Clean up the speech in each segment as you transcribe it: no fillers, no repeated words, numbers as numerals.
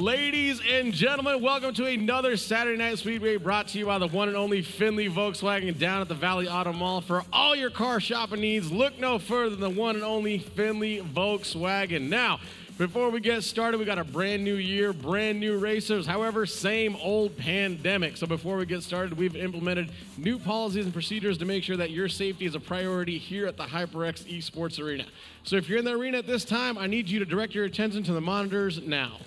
Ladies and gentlemen, welcome to another Saturday Night Speedway brought to you by the one and only Findlay Volkswagen down at the Valley Auto Mall. For all your car shopping needs, look no further than the one and only Findlay Volkswagen. Now, before we get started, we got a brand new year, brand new racers, however, same old pandemic. So before we get started, we've implemented new policies and procedures to make sure that your safety is a priority here at the HyperX Esports Arena. So if you're in the arena at this time, I need you to direct your attention to the monitors now.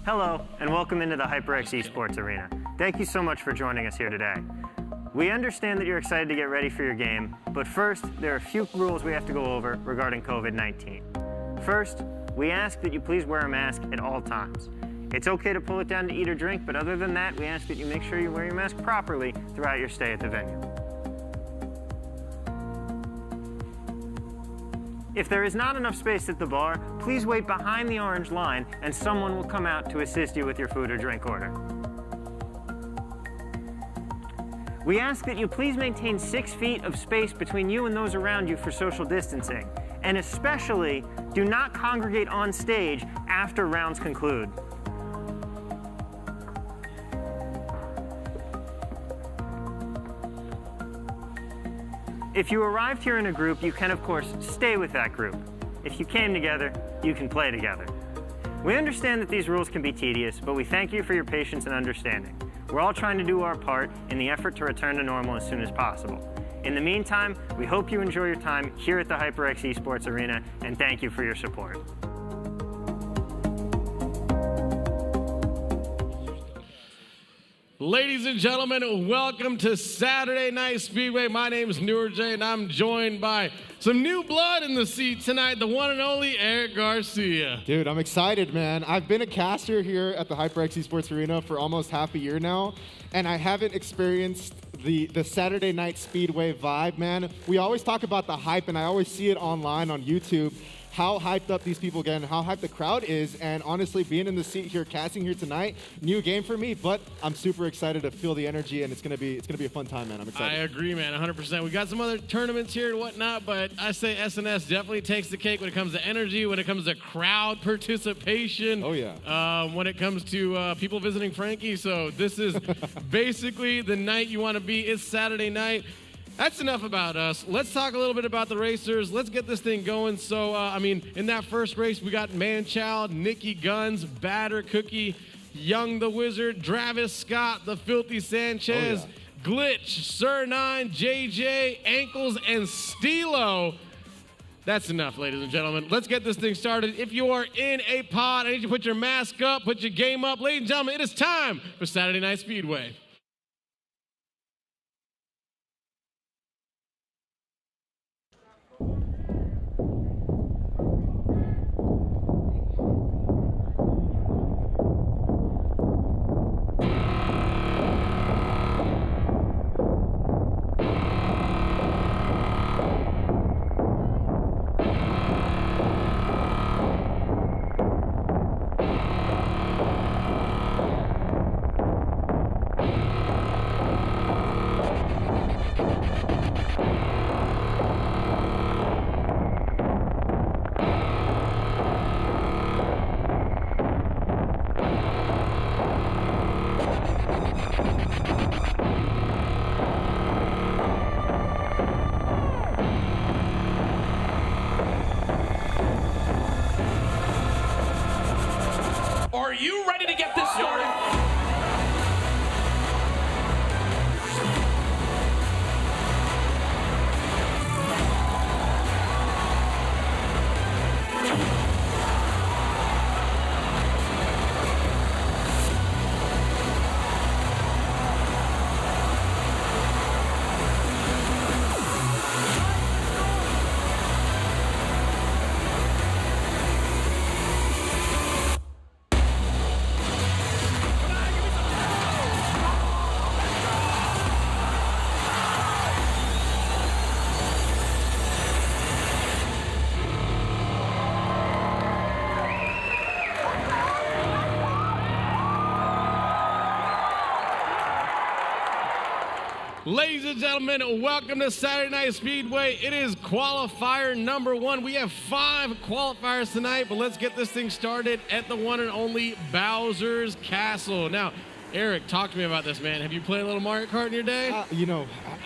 Hello, and welcome into the HyperX Esports Arena. Thank you so much for joining us here today. We understand that you're excited to get ready for your game, but first, there are a few rules we have to go over regarding COVID-19. First, we ask that you please wear a mask at all times. It's okay to pull it down to eat or drink, but other than that, we ask that you make sure you wear your mask properly throughout your stay at the venue. If there is not enough space at the bar, please wait behind the orange line and someone will come out to assist you with your food or drink order. We ask that you please maintain 6 feet of space between you and those around you for social distancing, and especially do not congregate on stage after rounds conclude. If you arrived here in a group, you can, of course, stay with that group. If you came together, you can play together. We understand that these rules can be tedious, but we thank you for your patience and understanding. We're all trying to do our part in the effort to return to normal as soon as possible. In the meantime, we hope you enjoy your time here at the HyperX Esports Arena, and thank you for your support. Ladies and gentlemen, welcome to Saturday Night Speedway. My name is Nurjay, and I'm joined by some new blood in the seat tonight, the one and only Eric Garcia. Dude, I'm excited, man. I've been a caster here at the HyperX Esports Arena for almost half a year now, and I haven't experienced the Saturday Night Speedway vibe, man. We always talk about the hype, and I always see it online on YouTube, how hyped up these people get and how hyped the crowd is. And honestly, being in the seat here, casting here tonight, new game for me, but I'm super excited to feel the energy, and it's gonna be a fun time, man. I'm excited. I agree, man, 100%. We got some other tournaments here and whatnot, but I say SNS definitely takes the cake when it comes to energy, when it comes to crowd participation. Oh, yeah. When it comes to people visiting Frankie. So this is basically the night you want to be. It's Saturday night. That's enough about us. Let's talk a little bit about the racers. Let's get this thing going. So, in that first race, we got Manchild, Nikki Guns, Batter Cookie, Young the Wizard, Travis Scott, the Filthy Sanchez, Glitch, Sir 9, JJ, Ankles, and Stilo. That's enough, ladies and gentlemen. Let's get this thing started. If you are in a pod, I need you to put your mask up, put your game up. Ladies and gentlemen, it is time for Saturday Night Speedway. Ladies and gentlemen, welcome to Saturday Night Speedway. It is qualifier number 1. We have 5 qualifiers tonight, but let's get this thing started at the one and only Bowser's Castle. Now, Eric, talk to me about this, man. Have you played a little Mario Kart in your day?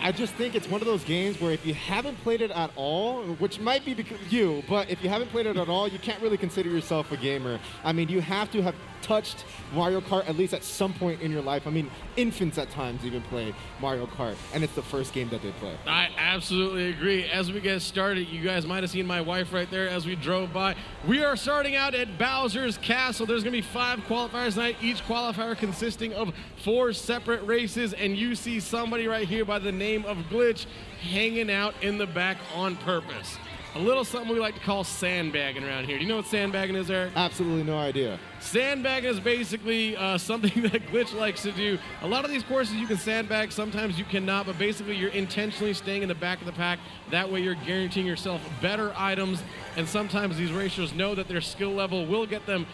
I just think it's one of those games where if you haven't played it at all, which might be because you, but if you haven't played it at all, you can't really consider yourself a gamer. I mean, you have to have touched Mario Kart at least at some point in your life. I mean, infants at times even play Mario Kart, and it's the first game that they play. I absolutely agree. As we get started, you guys might have seen my wife right there as we drove by. We are starting out at Bowser's Castle. There's going to be 5 qualifiers tonight, each qualifier consisting of 4 separate races, and you see somebody right here by the name of Glitch hanging out in the back on purpose. A little something we like to call sandbagging around here. Do you know what sandbagging is, Eric? Absolutely no idea. Sandbagging is basically something that Glitch likes to do. A lot of these courses you can sandbag, sometimes you cannot, but basically you're intentionally staying in the back of the pack. That way you're guaranteeing yourself better items, and sometimes these racers know that their skill level will get them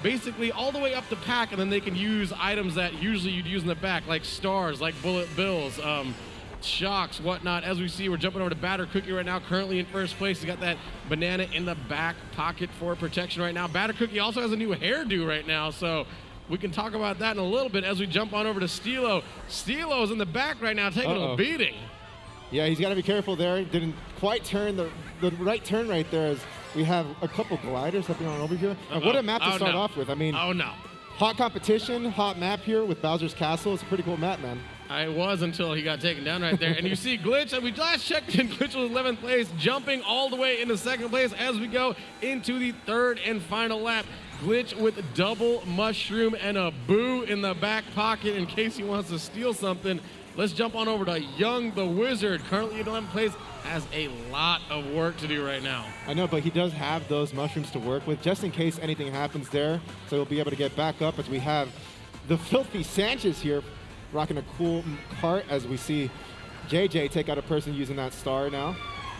basically all the way up the pack, and then they can use items that usually you'd use in the back, like stars, like bullet bills, shocks, whatnot. As we see, we're jumping over to Batter Cookie right now, currently in first place. He's got that banana in the back pocket for protection right now. Batter Cookie also has a new hairdo right now, so we can talk about that in a little bit as we jump on over to Steelo. Steelo's in the back right now taking a beating. Yeah, he's got to be careful there. Didn't quite turn the right turn right there as we have a couple gliders up on over here. And what a map to start off with. I mean, hot competition, hot map here with Bowser's Castle. It's a pretty cool map, man. I was until he got taken down right there. And you see Glitch, and we last checked in, Glitch was 11th place, jumping all the way into 2nd place as we go into the 3rd and final lap. Glitch with double mushroom and a boo in the back pocket in case he wants to steal something. Let's jump on over to Young the Wizard, currently in 11th place, has a lot of work to do right now. I know, but he does have those mushrooms to work with just in case anything happens there. So he'll be able to get back up as we have the Filthy Sanchez here rocking a cool cart as we see JJ take out a person using that star now.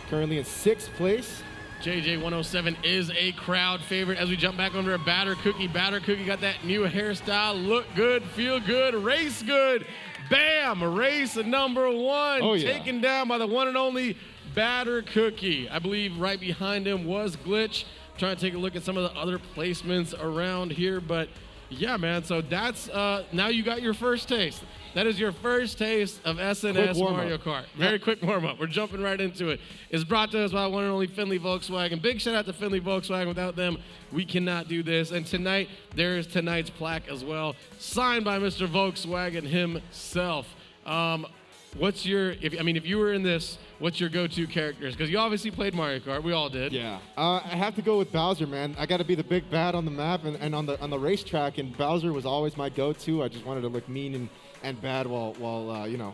Currently in 6th place. JJ 107 is a crowd favorite as we jump back over to Batter Cookie. Batter Cookie got that new hairstyle. Look good, feel good, race good. Bam! Race number 1. Oh, yeah. Taken down by the one and only Batter Cookie. I believe right behind him was Glitch. Trying to take a look at some of the other placements around here, but yeah, man, so that's now you got your first taste. That is your first taste of SNS Mario Kart. Very quick warm-up. We're jumping right into it. It's brought to us by one and only Findlay Volkswagen. Big shout out to Findlay Volkswagen. Without them, we cannot do this. And tonight, there is tonight's plaque as well, signed by Mr. Volkswagen himself. What's your, if you were in this, what's your go-to characters? Because you obviously played Mario Kart. We all did. Yeah. I have to go with Bowser, man. I got to be the big bad on the map and on the racetrack, and Bowser was always my go-to. I just wanted to look mean and bad while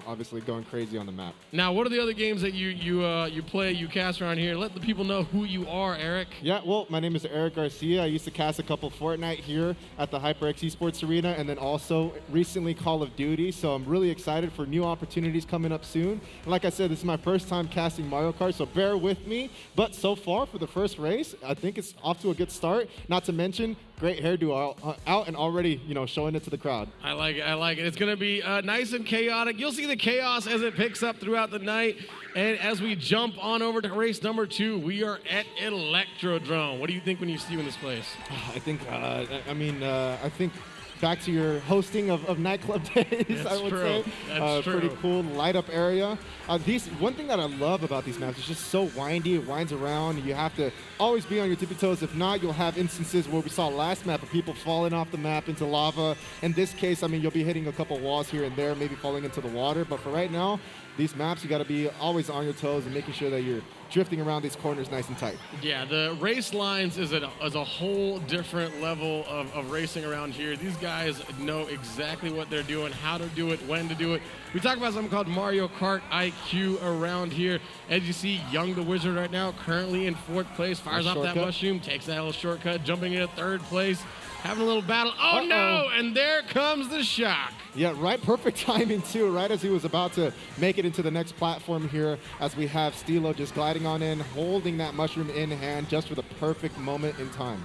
obviously going crazy on the map. Now, what are the other games that you play, you cast around here? Let the people know who you are, Eric. Yeah, well, my name is Eric Garcia. I used to cast a couple Fortnite here at the HyperX Esports Arena, and then also recently Call of Duty. So I'm really excited for new opportunities coming up soon. And like I said, this is my first time casting Mario Kart, so bear with me. But so far for the first race, I think it's off to a good start. Not to mention, great hairdo out and already, showing it to the crowd. I like it. It's going to be nice and chaotic. You'll see the chaos as it picks up throughout the night. And as we jump on over to race number 2, we are at Electrodrome. What do you think when you see you in this place? I think back to your hosting of nightclub days, I would say. That's true. Pretty cool light up area. One thing that I love about these maps is just so windy. It winds around. You have to always be on your tippy toes. If not, you'll have instances where we saw last map of people falling off the map into lava. In this case, you'll be hitting a couple walls here and there, maybe falling into the water. But for right now, these maps, you got to be always on your toes and making sure that you're drifting around these corners nice and tight. Yeah, the race lines is a whole different level of racing around here. These guys know exactly what they're doing, how to do it, when to do it. We talk about something called Mario Kart IQ around here. As you see, Young the Wizard right now, currently in 4th place, fires off that mushroom, takes that little shortcut, jumping into 3rd place, having a little battle. Oh no, and there comes the shock. Yeah, right, perfect timing too, right as he was about to make it into the next platform here, as we have Steelo just gliding on in, holding that mushroom in hand just for the perfect moment in time.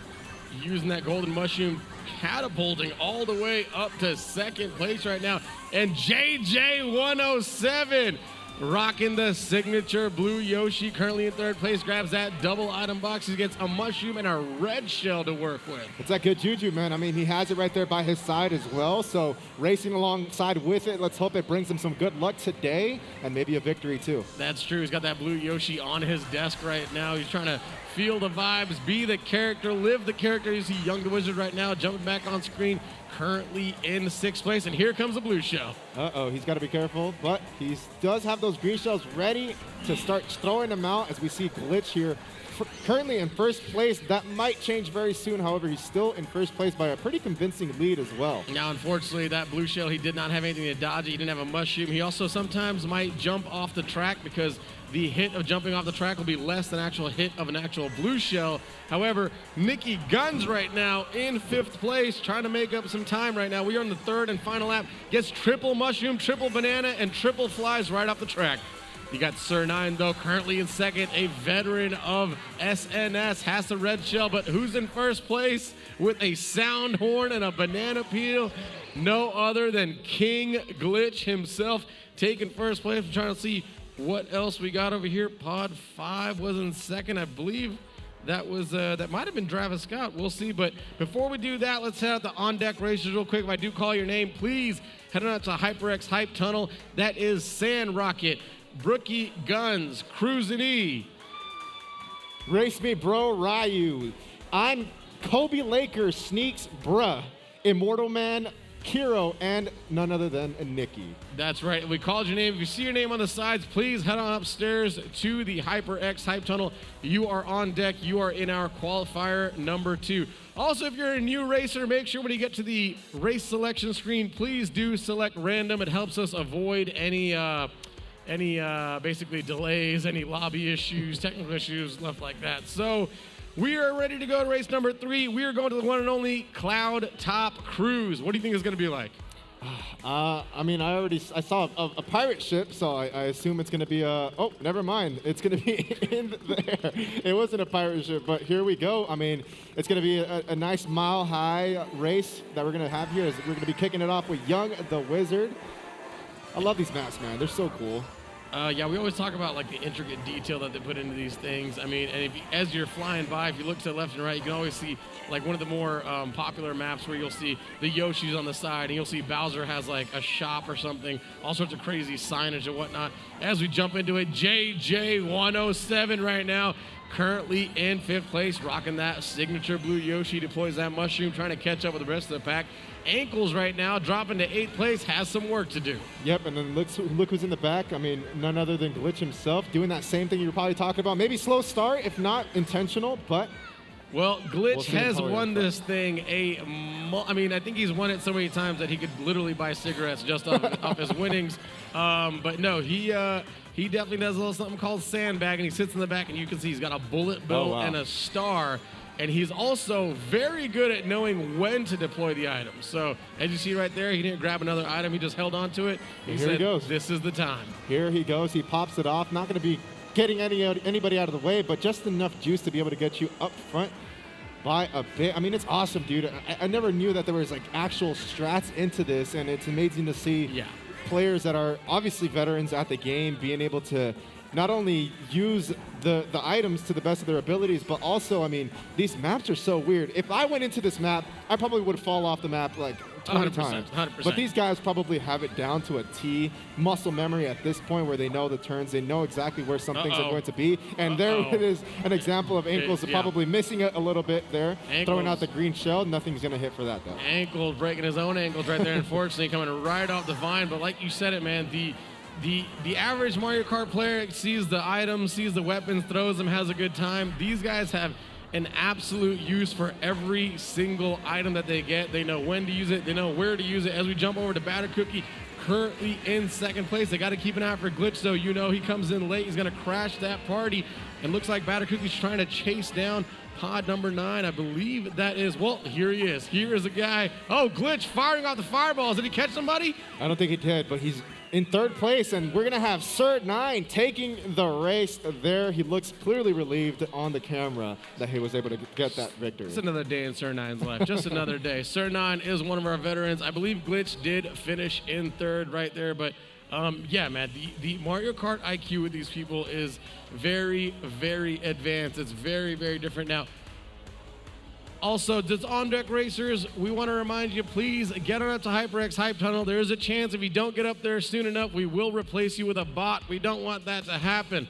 using that golden mushroom, catapulting all the way up to second place right now. And JJ107 rocking the signature blue Yoshi, currently in third place, grabs that double item box. He gets a mushroom and a red shell to work with. It's that good juju, man. I mean, he has it right there by his side as well. So racing alongside with it, let's hope it brings him some good luck today and maybe a victory too. That's true. He's got that blue Yoshi on his desk right now. He's trying to feel the vibes, be the character, live the character. You see Young the Wizard right now jumping back on screen, currently in sixth place. And here comes the blue shell. Uh-oh, he's got to be careful, but he does have those green shells ready to start throwing them out as we see Glitch here currently in first place. That might change very soon. However, he's still in first place by a pretty convincing lead as well. Now, unfortunately, that blue shell, he did not have anything to dodge it. He didn't have a mushroom. He also sometimes might jump off the track because the hit of jumping off the track will be less than actual hit of an actual blue shell. However, Nicky Guns right now in fifth place, trying to make up some time right now. We are on the third and final lap. Gets triple mushroom, triple banana, and triple flies right off the track. You got Sir Nine, though, currently in second, a veteran of SNS, has the red shell, but who's in first place with a sound horn and a banana peel? No other than King Glitch himself, taking first place. I'm trying to see what else we got over here. Pod 5 was in second, I believe. That was that might have been Travis Scott. We'll see. But before we do that, let's head out the on-deck races real quick. If I do call your name, please head on out to HyperX Hype Tunnel. That is Sand Rocket, Brookie Guns, Cruisin' E, Race Me Bro Ryu, I'm Kobe Laker, Sneaks Bruh, Immortal Man, Kiro, and none other than Nikki. That's right. We called your name. If you see your name on the sides, please head on upstairs to the HyperX Hype Tunnel. You are on deck. You are in our qualifier number 2. Also, if you're a new racer, make sure when you get to the race selection screen, please do select random. It helps us avoid any basically delays, any lobby issues, technical issues, stuff like that. So we are ready to go to race number 3. We are going to the one and only Cloud Top Cruise. What do you think it's going to be like? I mean, I saw a pirate ship, so I assume it's going to be oh, never mind. It's going to be in the air. It wasn't a pirate ship, but here we go. I mean, it's going to be a nice mile-high race that we're going to have here. We're going to be kicking it off with Young the Wizard. I love these maps, man. They're so cool. Yeah, we always talk about like the intricate detail that they put into these things. I mean, and as you're flying by, if you look to the left and right, you can always see like one of the more popular maps where you'll see the Yoshis on the side, and you'll see Bowser has like a shop or something, all sorts of crazy signage and whatnot. As we jump into it, JJ107 right now, currently in 5th place, rocking that signature blue Yoshi, deploys that mushroom, trying to catch up with the rest of the pack. Ankles right now, dropping to 8th place, has some work to do. Yep, and then look who's in the back. I mean, none other than Glitch himself, doing that same thing you were probably talking about. Maybe slow start, if not intentional, but... Well, Glitch has won this thing I mean, I think he's won it so many times that he could literally buy cigarettes just off his winnings. But no, he definitely does a little something called sandbag, and he sits in the back, and you can see he's got a bullet bill and a star. And he's also very good at knowing when to deploy the item. So as you see right there, he didn't grab another item. He just held on to it. He said, this is the time. Here he goes. He pops it off. Not going to be getting anybody out of the way, but just enough juice to be able to get you up front by a bit. I mean, it's awesome, dude. I never knew that there was like actual strats into this, and it's amazing to see players that are obviously veterans at the game being able to not only use the items to the best of their abilities, but also, I mean, these maps are so weird. If I went into this map, I probably would fall off the map like 20 times. 100%. But these guys probably have it down to a T, muscle memory at this point where they know the turns, they know exactly where some things are going to be. And there it is, an example of Ankles probably missing it a little bit there, throwing out the green shell. Nothing's going to hit for that, though. Ankles, breaking his own ankles right there, unfortunately, coming right off the vine. But like you said it, man, the average Mario Kart player sees the items, sees the weapons, throws them, has a good time. These guys have an absolute use for every single item that they get. They know when to use it. They know where to use it. As we jump over to Batter Cookie, currently in 2nd place. They got to keep an eye out for Glitch, though. You know he comes in late. He's going to crash that party. And looks like Batter Cookie's trying to chase down pod number 9. I believe that is, well, here he is. Here is a guy. Oh, Glitch firing off the fireballs. Did he catch somebody? I don't think he did, but he's in third place, and we're going to have Sir 9 taking the race there. He looks clearly relieved on the camera that he was able to get that victory. It's another day in Sir 9's life. Just another day. Sir 9 is one of our veterans. I believe Glitch did finish in third right there, but yeah, man, the Mario Kart IQ with these people is very, very advanced. It's very, very different. Now, also, just on deck racers, we want to remind you, please get on up to HyperX Hype Tunnel. There is a chance if you don't get up there soon enough, we will replace you with a bot. We don't want that to happen.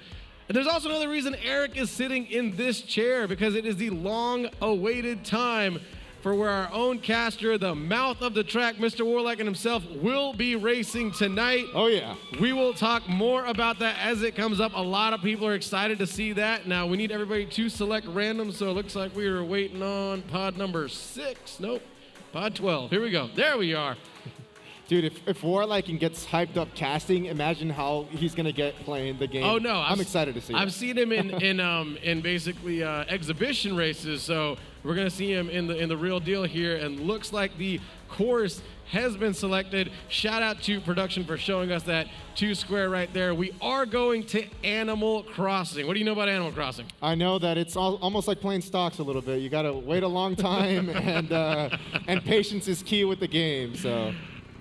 And there's also another reason Eric is sitting in this chair, because it is the long-awaited time for where our own caster, the mouth of the track, Mr. Warlock and himself, will be racing tonight. Oh, yeah. We will talk more about that as it comes up. A lot of people are excited to see that. Now, we need everybody to select random, so it looks like we are waiting on pod number 6. Nope, pod 12. Here we go. There we are. Dude, if Warlock gets hyped up casting, imagine how he's going to get playing the game. Oh, no. I'm excited to see I've it. seen him in basically exhibition races, so we're going to see him in the real deal here, and looks like the course has been selected. Shout out to production for showing us that 2 square right there. We are going to Animal Crossing. What do you know about Animal Crossing? I know that it's almost like playing stocks a little bit. You got to wait a long time, and patience is key with the game, so...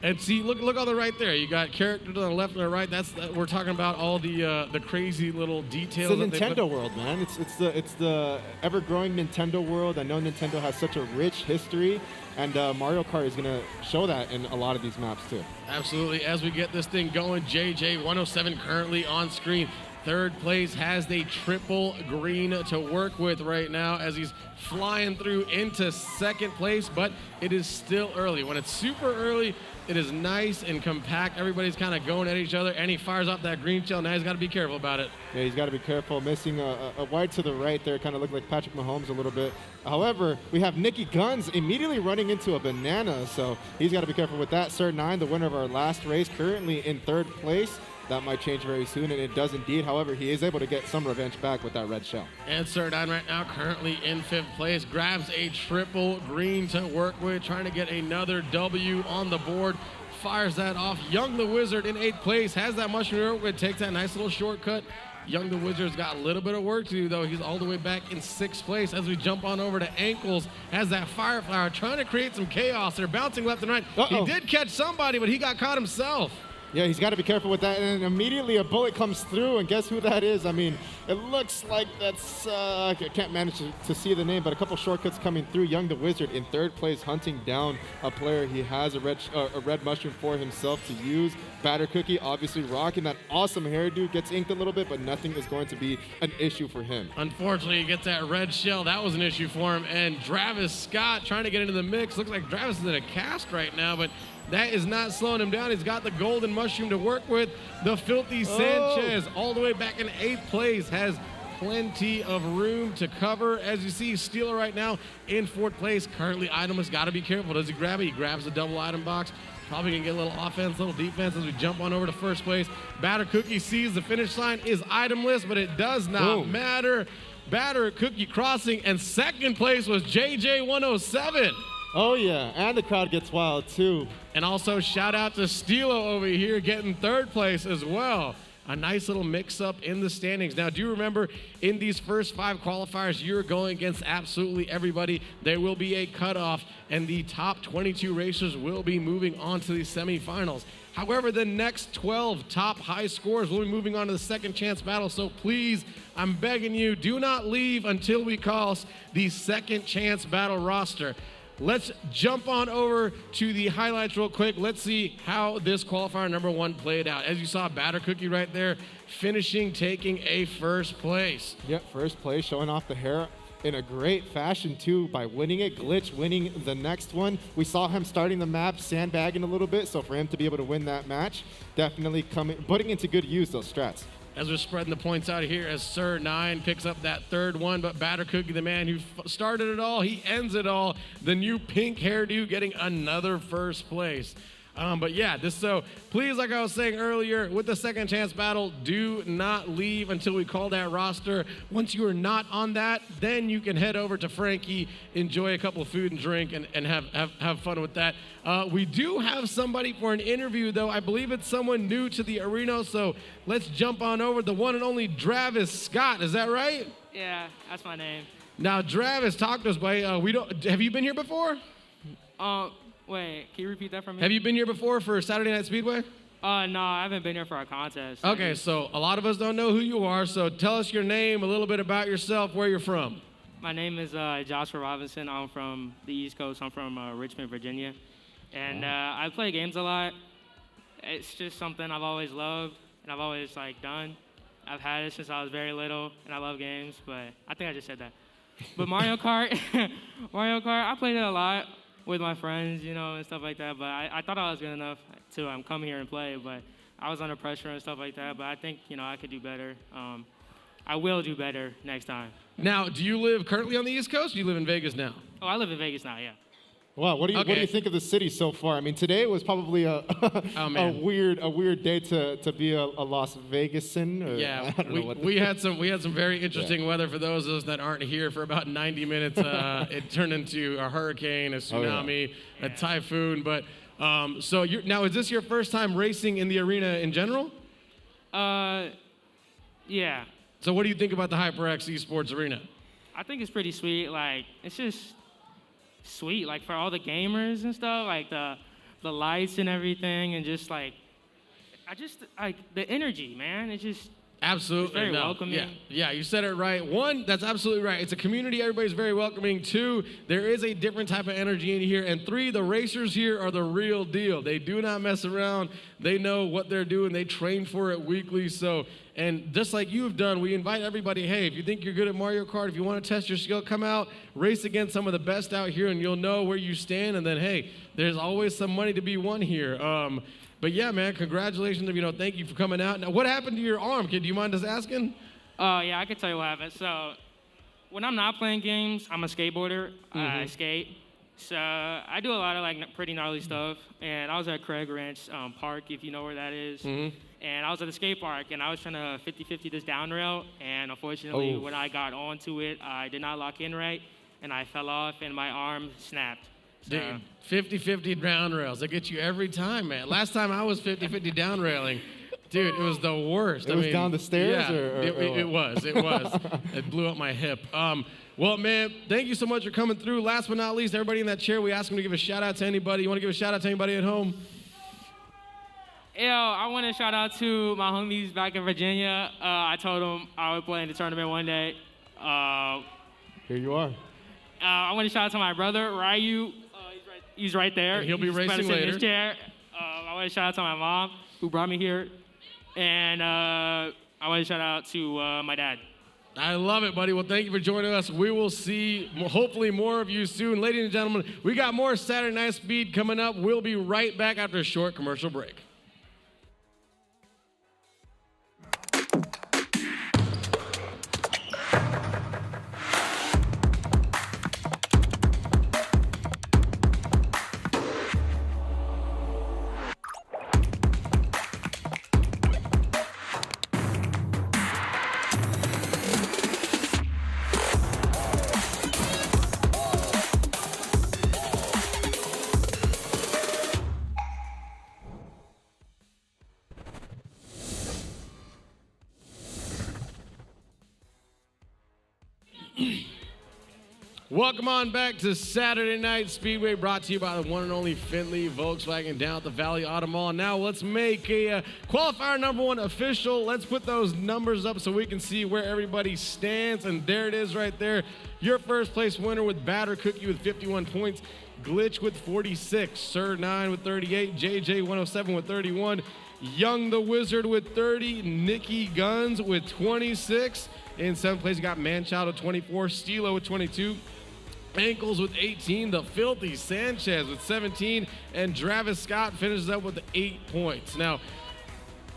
And see, look on the right there. You got characters on the left and the right. We're talking about all the crazy little details. It's the Nintendo world, man. It's the ever-growing Nintendo world. I know Nintendo has such a rich history, and Mario Kart is gonna show that in a lot of these maps too. Absolutely. As we get this thing going, JJ107 currently on screen. Third place has the triple green to work with right now as he's flying through into second place, but it is still early. When it's super early, it is nice and compact. Everybody's kind of going at each other, and he fires off that green shell. Now he's got to be careful about it. Yeah, he's got to be careful. Missing a wide to the right there, kind of looked like Patrick Mahomes a little bit. However, we have Nicky Guns immediately running into a banana, so he's got to be careful with that. Sir 9, the winner of our last race, currently in third place. That might change very soon, and it does indeed. However, he is able to get some revenge back with that red shell. And Sir 9 right now currently in 5th place, grabs a triple green to work with, trying to get another W on the board. Fires that off. Young the Wizard in 8th place, has that mushroom to work with, takes that nice little shortcut. Young the Wizard's got a little bit of work to do, though. He's all the way back in 6th place as we jump on over to Ankles. Has that fire flower, trying to create some chaos. They're bouncing left and right. He did catch somebody, but he got caught himself. Yeah, he's got to be careful with that. And immediately a bullet comes through, and guess who that is? I mean, it looks like that's, I can't manage to see the name, but a couple shortcuts coming through. Young the Wizard in 3rd place, hunting down a player. He has a red mushroom for himself to use. Batter Cookie obviously rocking that awesome hairdo, gets inked a little bit, but nothing is going to be an issue for him. Unfortunately, he gets that red shell. That was an issue for him. And Travis Scott trying to get into the mix. Looks like Travis is in a cast right now, but that is not slowing him down. He's got the golden mushroom to work with. The Filthy Sanchez all the way back in 8th place has plenty of room to cover. As you see, Steeler right now in 4th place. Currently itemless. Got to be careful. Does he grab it? He grabs the double item box. Probably going to get a little offense, a little defense as we jump on over to 1st place. Batter Cookie sees the finish line is itemless, but it does not matter. Batter Cookie crossing, and 2nd place was JJ107. Oh, yeah, and the crowd gets wild, too. And also, shout out to Stilo over here getting 3rd place as well. A nice little mix-up in the standings. Now, do you remember in these first 5 qualifiers, you're going against absolutely everybody. There will be a cutoff, and the top 22 racers will be moving on to the semifinals. However, the next 12 top high scores will be moving on to the second chance battle. So please, I'm begging you, do not leave until we call the second chance battle roster. Let's jump on over to the highlights real quick. Let's see how this qualifier number 1 played out. As you saw, Batter Cookie right there, finishing, taking a 1st place. Yep, 1st place, showing off the hair in a great fashion, too, by winning it. Glitch winning the next one. We saw him starting the map, sandbagging a little bit, so for him to be able to win that match, definitely putting into good use those strats. As we're spreading the points out here, as Sir 9 picks up that 3rd one, but Batter Cookie, the man who started it all, he ends it all. The new pink hairdo getting another 1st place. But yeah, so please, like I was saying earlier, with the second chance battle, do not leave until we call that roster. Once you are not on that, then you can head over to Frankie, enjoy a couple of food and drink, and have fun with that. We do have somebody for an interview, though. I believe it's someone new to the arena, so let's jump on over. The one and only Travis Scott, is that right? Yeah, that's my name. Now, Travis, talk to us, buddy. Have you been here before? Wait, can you repeat that for me? Have you been here before for Saturday Night Speedway? No, I haven't been here for a contest. Okay, so a lot of us don't know who you are, so tell us your name, a little bit about yourself, where you're from. My name is Joshua Robinson. I'm from the East Coast. I'm from Richmond, Virginia. And I play games a lot. It's just something I've always loved and I've always done. I've had it since I was very little, and I love games, but I think I just said that. But Mario Kart, I played it a lot with my friends, and stuff like that. But I thought I was good enough to come here and play, but I was under pressure and stuff like that. But I think, I could do better. I will do better next time. Now, do you live currently on the East Coast, or do you live in Vegas now? Oh, I live in Vegas now, yeah. Wow, what do you think of the city so far? I mean, today was probably a weird day to be a Las Vegasan. Yeah, we had some very interesting weather for those of us that aren't here for about 90 minutes. It turned into a hurricane, a tsunami, a typhoon. But so now, is this your first time racing in the arena in general? Yeah. So what do you think about the HyperX Esports Arena? I think it's pretty sweet. It's just sweet, for all the gamers and stuff, the lights and everything, and just the energy, man. It's just absolutely it's very welcoming. Yeah, you said it right. One, that's absolutely right. It's a community. Everybody's very welcoming. Two, there is a different type of energy in here. And three, the racers here are the real deal. They do not mess around. They know what they're doing. They train for it weekly. And just like you've done, we invite everybody, hey, if you think you're good at Mario Kart, if you want to test your skill, come out, race against some of the best out here, and you'll know where you stand. And then, hey, there's always some money to be won here. But yeah, man, congratulations. Thank you for coming out. Now, what happened to your arm, kid? Do you mind us asking? Yeah, I can tell you what happened. So when I'm not playing games, I'm a skateboarder. I skate. So I do a lot of pretty gnarly stuff. And I was at Craig Ranch Park, if you know where that is. And I was at the skate park, and I was trying to 50-50 this down rail. And unfortunately, when I got onto it, I did not lock in right, and I fell off, and my arm snapped. So, dude, 50-50 down rails. That gets you every time, man. Last time I was 50-50 down railing, dude, it was the worst. It was down the stairs? Yeah, it was. It blew up my hip. Well, man, thank you so much for coming through. Last but not least, everybody in that chair, we asked them to give a shout-out to anybody. You want to give a shout-out to anybody at home? Yo, I want to shout out to my homies back in Virginia. I told them I would play in the tournament one day. Here you are. I want to shout out to my brother, Ryu. He's right there. And he'll be racing later. In his chair. I want to shout out to my mom, who brought me here. And I want to shout out to my dad. I love it, buddy. Well, thank you for joining us. We will see, hopefully, more of you soon. Ladies and gentlemen, we got more Saturday Night Speed coming up. We'll be right back after a short commercial break. Welcome on back to Saturday Night Speedway, brought to you by the one and only Findlay Volkswagen down at the Valley Auto Mall. Now let's make a qualifier number one official. Let's put those numbers up so we can see where everybody stands. And there it is right there. Your first place winner with Batter Cookie with 51 points. Glitch with 46. Sir 9 with 38. JJ 107 with 31. Young the Wizard with 30. Nikki Guns with 26. In seventh place, you got Manchild with 24. Stilo with 22. Ankles with 18, the Filthy Sanchez with 17, and Travis Scott finishes up with 8 points. Now,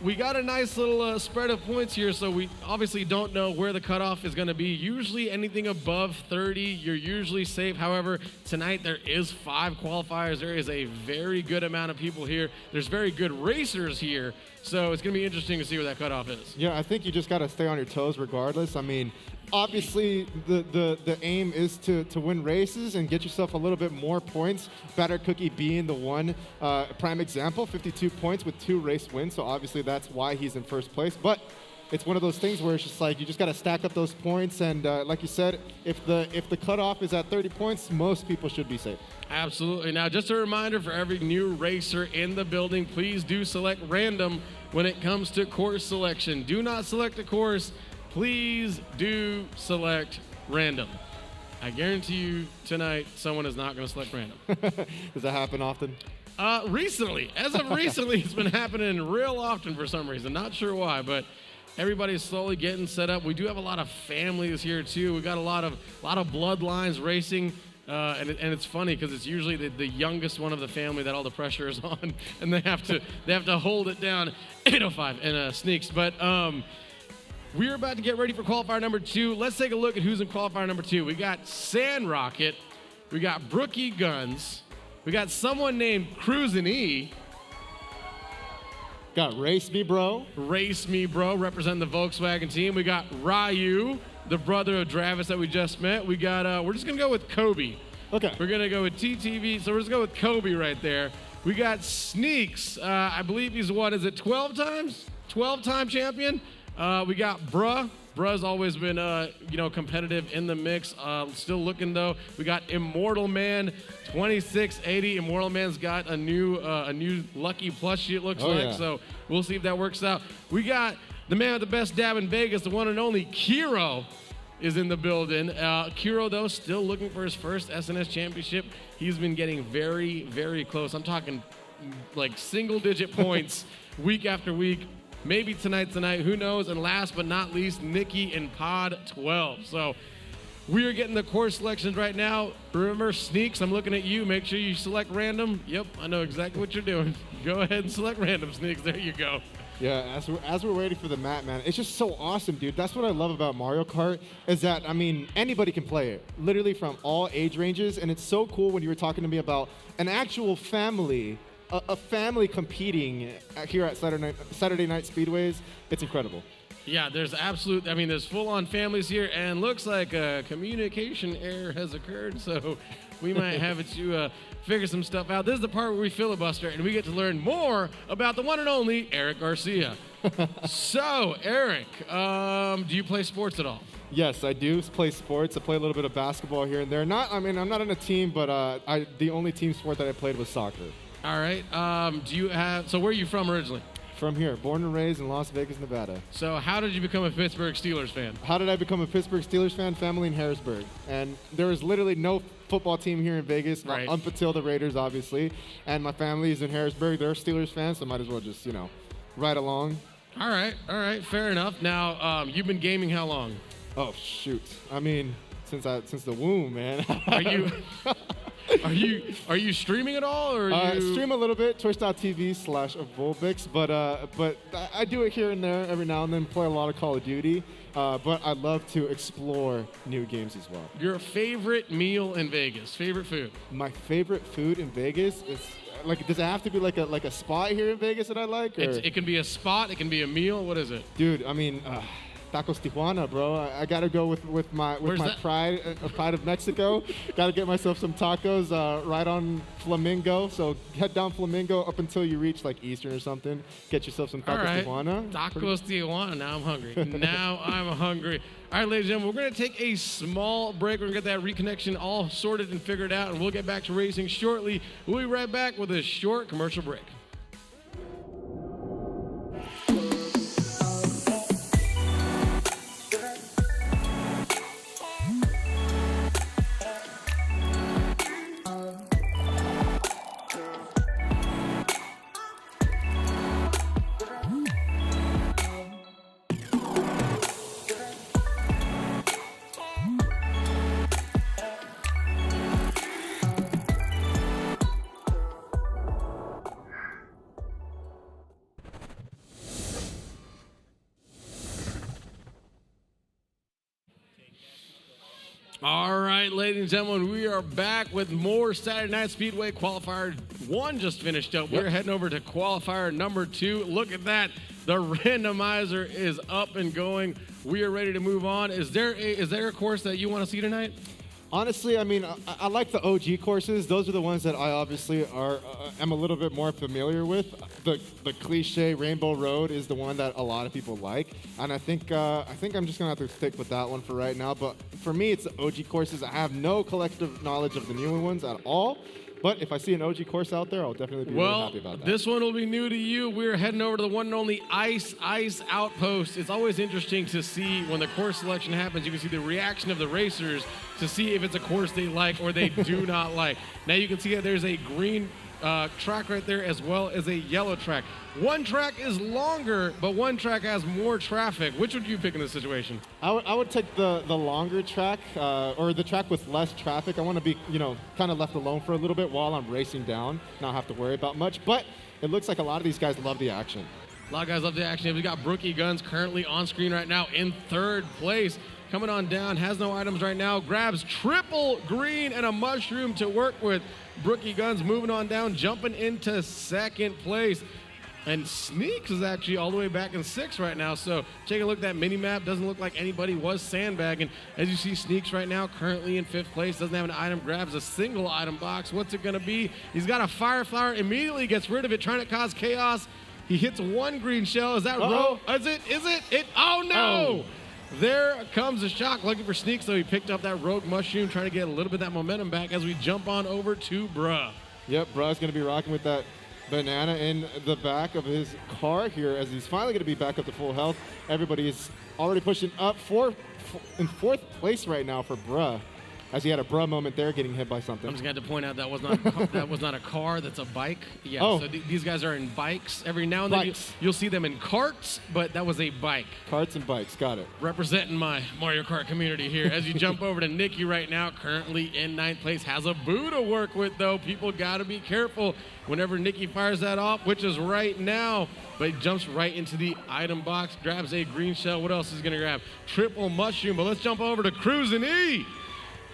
we got a nice little spread of points here, so we obviously don't know where the cutoff is going to be. Usually anything above 30, you're usually safe. However, tonight there is 5 qualifiers. There is a very good amount of people here. There's very good racers here, so it's going to be interesting to see where that cutoff is. Yeah, I think you just got to stay on your toes regardless. I mean, obviously the aim is to win races and get yourself a little bit more points. Batter Cookie being the one prime example, 52 points with 2 race wins, so obviously that's why he's in first place. But it's one of those things where it's just like you just got to stack up those points, and like you said, if the cutoff is at 30 points, most people should be safe. Absolutely. Now, just a reminder for every new racer in the building, please do select random when it comes to course selection. Do not select a course. Please do select random. I guarantee you tonight someone is not going to select random. Does that happen often? Recently. As of recently, it's been happening real often for some reason. Not sure why, but everybody's slowly getting set up. We do have a lot of families here, too. We got a lot of bloodlines racing. And it's funny because it's usually the youngest one of the family that all the pressure is on, and they have to hold it down. 805 and sneaks. But we're about to get ready for qualifier number 2. Let's take a look at who's in qualifier number 2. We got Sand Rocket, we got Brookie Guns, we got someone named Cruisin' E. Got Race Me Bro. Race Me Bro, representing the Volkswagen team. We got Ryu, the brother of Travis that we just met. We got, we're just gonna go with Kobe. Okay. We're gonna go with TTV, so we're just gonna go with Kobe right there. We got Sneaks, I believe he's what, is it 12 times? 12-time champion. We got Bruh. Bruh's always been, competitive in the mix. Still looking though. We got Immortal Man, 2680. Immortal Man's got a new lucky plushie. It looks like. Yeah. So we'll see if that works out. We got the man with the best dab in Vegas, the one and only Kiro, is in the building. Kiro though, still looking for his first SNS championship. He's been getting very, very close. I'm talking like single-digit points week after week. Maybe tonight, who knows? And last but not least, Nikki in Pod 12. So we are getting the course selections right now. Remember, Sneaks, I'm looking at you. Make sure you select random. Yep, I know exactly what you're doing. Go ahead and select random, Sneaks. There you go. Yeah, as we're waiting for the map, man, it's just so awesome, dude. That's what I love about Mario Kart is that, I mean, anybody can play it, literally from all age ranges. And it's so cool when you were talking to me about an actual family, a family competing here at Saturday Night Speedways. It's incredible. Yeah, there's there's full-on families here, and looks like a communication error has occurred, so we might have to figure some stuff out. This is the part where we filibuster, and we get to learn more about the one and only Eric Garcia. So, Eric, do you play sports at all? Yes, I do play sports. I play a little bit of basketball here and there. I'm not on a team, but the only team sport that I played was soccer. All right. So where are you from originally? From here, born and raised in Las Vegas, Nevada. So how did you become a Pittsburgh Steelers fan? How did I become a Pittsburgh Steelers fan? Family in Harrisburg. And there was literally no football team here in Vegas, right, up until the Raiders, obviously. And my family is in Harrisburg. They're Steelers fans, so might as well just, ride along. All right. Fair enough. Now, you've been gaming how long? Oh, shoot. I mean, since the womb, man. Are you streaming at all, or stream a little bit, twitch.tv/Volbix, but I do it here and there every now and then, play a lot of Call of Duty, but I love to explore new games as well. Your favorite meal in Vegas, favorite food? My favorite food in Vegas is, does it have to be like a spot here in Vegas that I like? Or? It can be a spot, it can be a meal, what is it? Dude, I mean, Tacos Tijuana, bro. I gotta go with my pride of Mexico. Gotta get myself some tacos right on Flamingo. So head down Flamingo up until you reach like Eastern or something. Get yourself some Tacos Tijuana. Tacos Tijuana. Now I'm hungry. All right, ladies and gentlemen, we're gonna take a small break. We're gonna get that reconnection all sorted and figured out, and we'll get back to racing shortly. We'll be right back with a short commercial break. All right, ladies and gentlemen, we are back with more Saturday Night Speedway. Qualifier 1 just finished up. We're heading over to qualifier number 2. Look at that. The randomizer is up and going. We are ready to move on. Is there a course that you want to see tonight? Honestly, I mean, I like the OG courses. Those are the ones that I obviously am a little bit more familiar with. The cliche Rainbow Road is the one that a lot of people like, and I think I'm just gonna have to stick with that one for right now. But for me, it's the OG courses. I have no collective knowledge of the newer ones at all. But if I see an OG course out there, I'll definitely be really happy about that. This one will be new to you. We're heading over to the one and only Ice Outpost. It's always interesting to see when the course selection happens. You can see the reaction of the racers to see if it's a course they like or they do not like. Now you can see that there's a green track right there as well as a yellow track. One track is longer, but one track has more traffic. Which would you pick in this situation? I would take the longer track or the track with less traffic. I want to be, kind of left alone for a little bit while I'm racing down, not have to worry about much. But it looks like a lot of these guys love the action. A lot of guys love the action. We got Brookie Guns currently on screen right now in 3rd place. Coming on down, has no items right now, grabs triple green and a mushroom to work with. Brookie Guns moving on down, jumping into 2nd place. And Sneaks is actually all the way back in 6th right now. So take a look at that mini map. Doesn't look like anybody was sandbagging. As you see, Sneaks right now currently in 5th place. Doesn't have an item, grabs a single item box. What's it gonna be? He's got a fire flower, immediately gets rid of it, trying to cause chaos. He hits one green shell. Is that row? Is it? Oh no! Oh. There comes a shock. Looking for Sneaks, though. He picked up that rogue mushroom, trying to get a little bit of that momentum back as we jump on over to Bruh. Yep, Bruh's going to be rocking with that banana in the back of his car here as he's finally going to be back up to full health. Everybody is already pushing up in 4th place right now for Bruh, as he had a Bruh moment there getting hit by something. I'm just going to point out that was not a car, that's a bike. Yeah, so these guys are in bikes. Every now and then you'll see them in carts, but that was a bike. Carts and bikes, got it. Representing my Mario Kart community here. As you jump over to Nikki right now, currently in 9th place, has a boo to work with, though. People got to be careful whenever Nikki fires that off, which is right now. But he jumps right into the item box, grabs a green shell. What else is he going to grab? Triple mushroom, but let's jump over to Cruisin' E.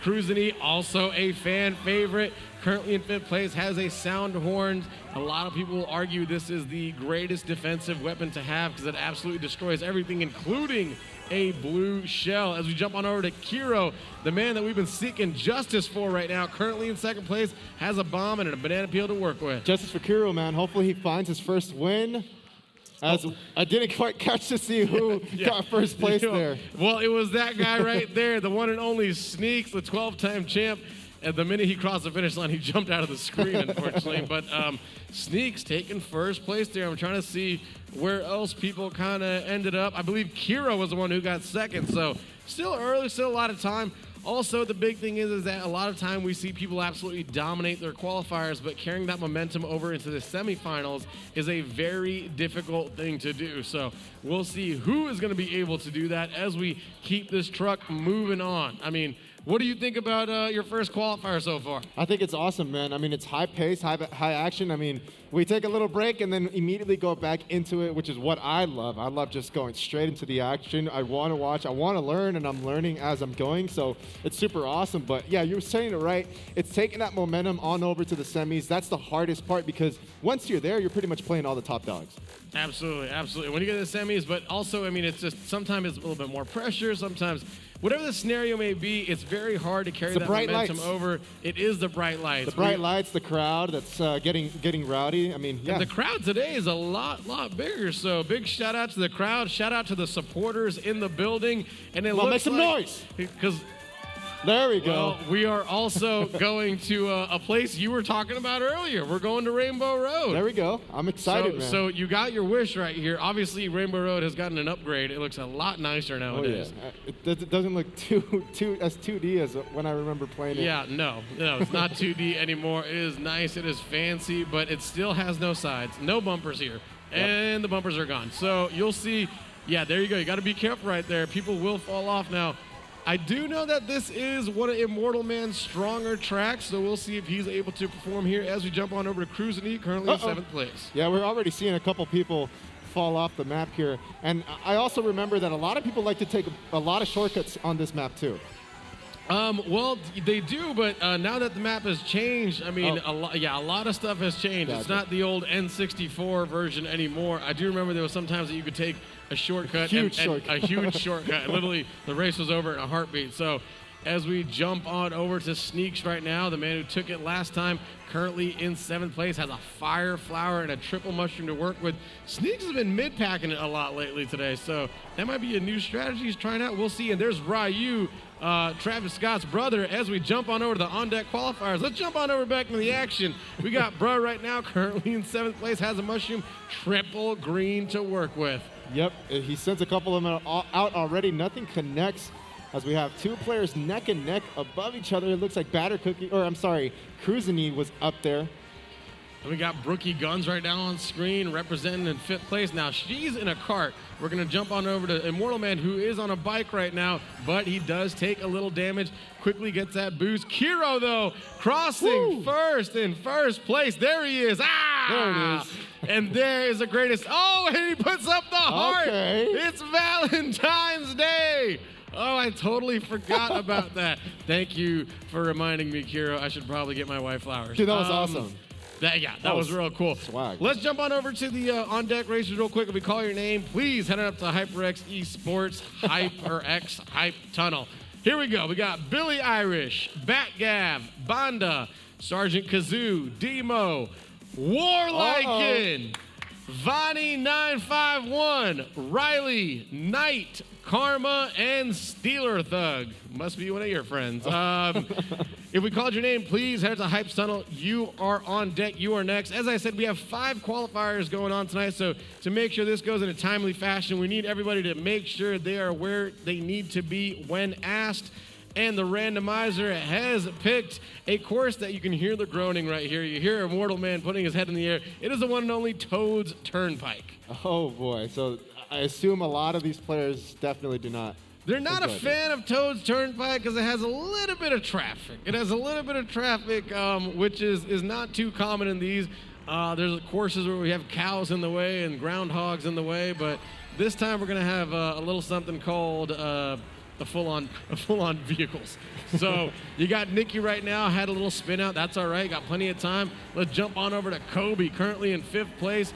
Cruisin' E, also a fan favorite, currently in 5th place, has a sound horn. A lot of people will argue this is the greatest defensive weapon to have because it absolutely destroys everything, including a blue shell. As we jump on over to Kiro, the man that we've been seeking justice for right now, currently in 2nd place, has a bomb and a banana peel to work with. Justice for Kiro, man. Hopefully he finds his first win. As I didn't quite catch to see who got 1st place there. Well, it was that guy right there, the one and only Sneaks, the 12-time champ. And the minute he crossed the finish line, he jumped out of the screen, unfortunately. But Sneaks taking 1st place there. I'm trying to see where else people kind of ended up. I believe Kira was the one who got 2nd. So still early, still a lot of time. Also, the big thing is that a lot of time we see people absolutely dominate their qualifiers, but carrying that momentum over into the semifinals is a very difficult thing to do. So we'll see who is going to be able to do that as we keep this truck moving on. I mean, what do you think about your first qualifier so far? I think it's awesome, man. I mean, it's high pace, high action. I mean, we take a little break and then immediately go back into it, which is what I love. I love just going straight into the action. I want to watch, I want to learn, and I'm learning as I'm going. So it's super awesome. But yeah, you were saying it right. It's taking that momentum on over to the semis. That's the hardest part because once you're there, you're pretty much playing all the top dogs. Absolutely, absolutely. When you get to the semis, but also, I mean, it's just sometimes it's a little bit more pressure. Sometimes, whatever the scenario may be, it's very hard to carry that momentum over. It is the bright lights. The bright lights, the crowd that's getting rowdy. I mean, yeah. And the crowd today is a lot bigger. So big shout out to the crowd. Shout out to the supporters in the building. And it looks make some noise. Because there we go. Well, we are also going to a place you were talking about earlier. We're going to Rainbow Road. There we too. I'm excited, man. So you got your wish right here. Obviously, Rainbow Road has gotten an upgrade. It looks a lot nicer nowadays. Oh, yeah. It doesn't look too as 2D as when I remember playing it. Yeah, no, it's not 2D anymore. It is nice. It is fancy, but it still has no sides, no bumpers here, and the bumpers are gone. So you'll see. Yeah, there you go. You got to be careful right there. People will fall off now. I do know that this is one of Immortal Man's stronger tracks, so we'll see if he's able to perform here as we jump on over to Cruisin' E, currently in 7th place. Yeah, we're already seeing a couple people fall off the map here. And I also remember that a lot of people like to take a lot of shortcuts on this map too. Well, they do, but now that the map has changed, I mean, a lot of stuff has changed. Gotcha. It's not the old N64 version anymore. I do remember there was sometimes that you could take a shortcut, A and huge shortcut. And literally, the race was over in a heartbeat. So, as we jump on over to Sneaks right now, the man who took it last time, currently in 7th place, has a fire flower and a triple mushroom to work with. Sneaks has been mid-packing it a lot lately today, so that might be a new strategy he's trying out. We'll see. And there's Ryu, Travis Scott's brother, as we jump on over to the on-deck qualifiers. Let's jump on over back into the action. We got Bruh right now, currently in 7th place, has a mushroom, triple green to work with. Yep, he sends a couple of them out already. Nothing connects as we have 2 players neck and neck above each other. It looks like Cruzini was up there. And we got Brookie Guns right now on screen, representing in 5th place. Now, she's in a cart. We're going to jump on over to Immortal Man, who is on a bike right now, but he does take a little damage. Quickly gets that boost. Kiro, though, crossing first in first place. There he is. Ah! There it is. And there is the greatest. Oh, and he puts up the heart. Okay. It's Valentine's Day. Oh, I totally forgot about that. Thank you for reminding me, Kiro. I should probably get my wife flowers. Dude, that was awesome. That was real cool. Swag. Let's jump on over to the on-deck racers real quick. If we call your name, please head on up to HyperX Esports HyperX Hype Tunnel. Here we go. We got Billy Irish, Batgav, Banda, Sergeant Kazoo, Demo, Warlykin, Vani951, Riley, Knight, Karma, and Steeler Thug. Must be one of your friends. If we called your name, please head to Hype Tunnel. You are on deck. You are next. As I said, we have 5 qualifiers going on tonight, so to make sure this goes in a timely fashion, we need everybody to make sure they are where they need to be when asked. And the randomizer has picked a course that you can hear the groaning right here. You hear Immortal Man putting his head in the air. It is the one and only Toad's Turnpike. Oh, boy. So I assume a lot of these players definitely do not. They're not a fan of Toad's Turnpike because it has a little bit of traffic. It has a little bit of traffic, which is not too common in these. There's courses where we have cows in the way and groundhogs in the way, but this time we're going to have a little something called the full-on vehicles. So you got Nikki right now, had a little spin out. That's all right, got plenty of time. Let's jump on over to Kobe, currently in 5th place,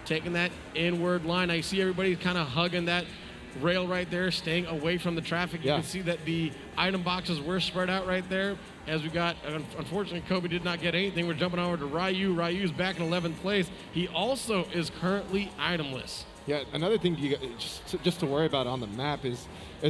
taking that inward line. I see everybody kind of hugging that rail right there, staying away from the traffic. You can see that the item boxes were spread out right there. As we got, unfortunately, Kobe did not get anything. We're jumping over to Ryu. Ryu's back in 11th place. He also is currently itemless. Yeah, another thing you got, just to worry about on the map is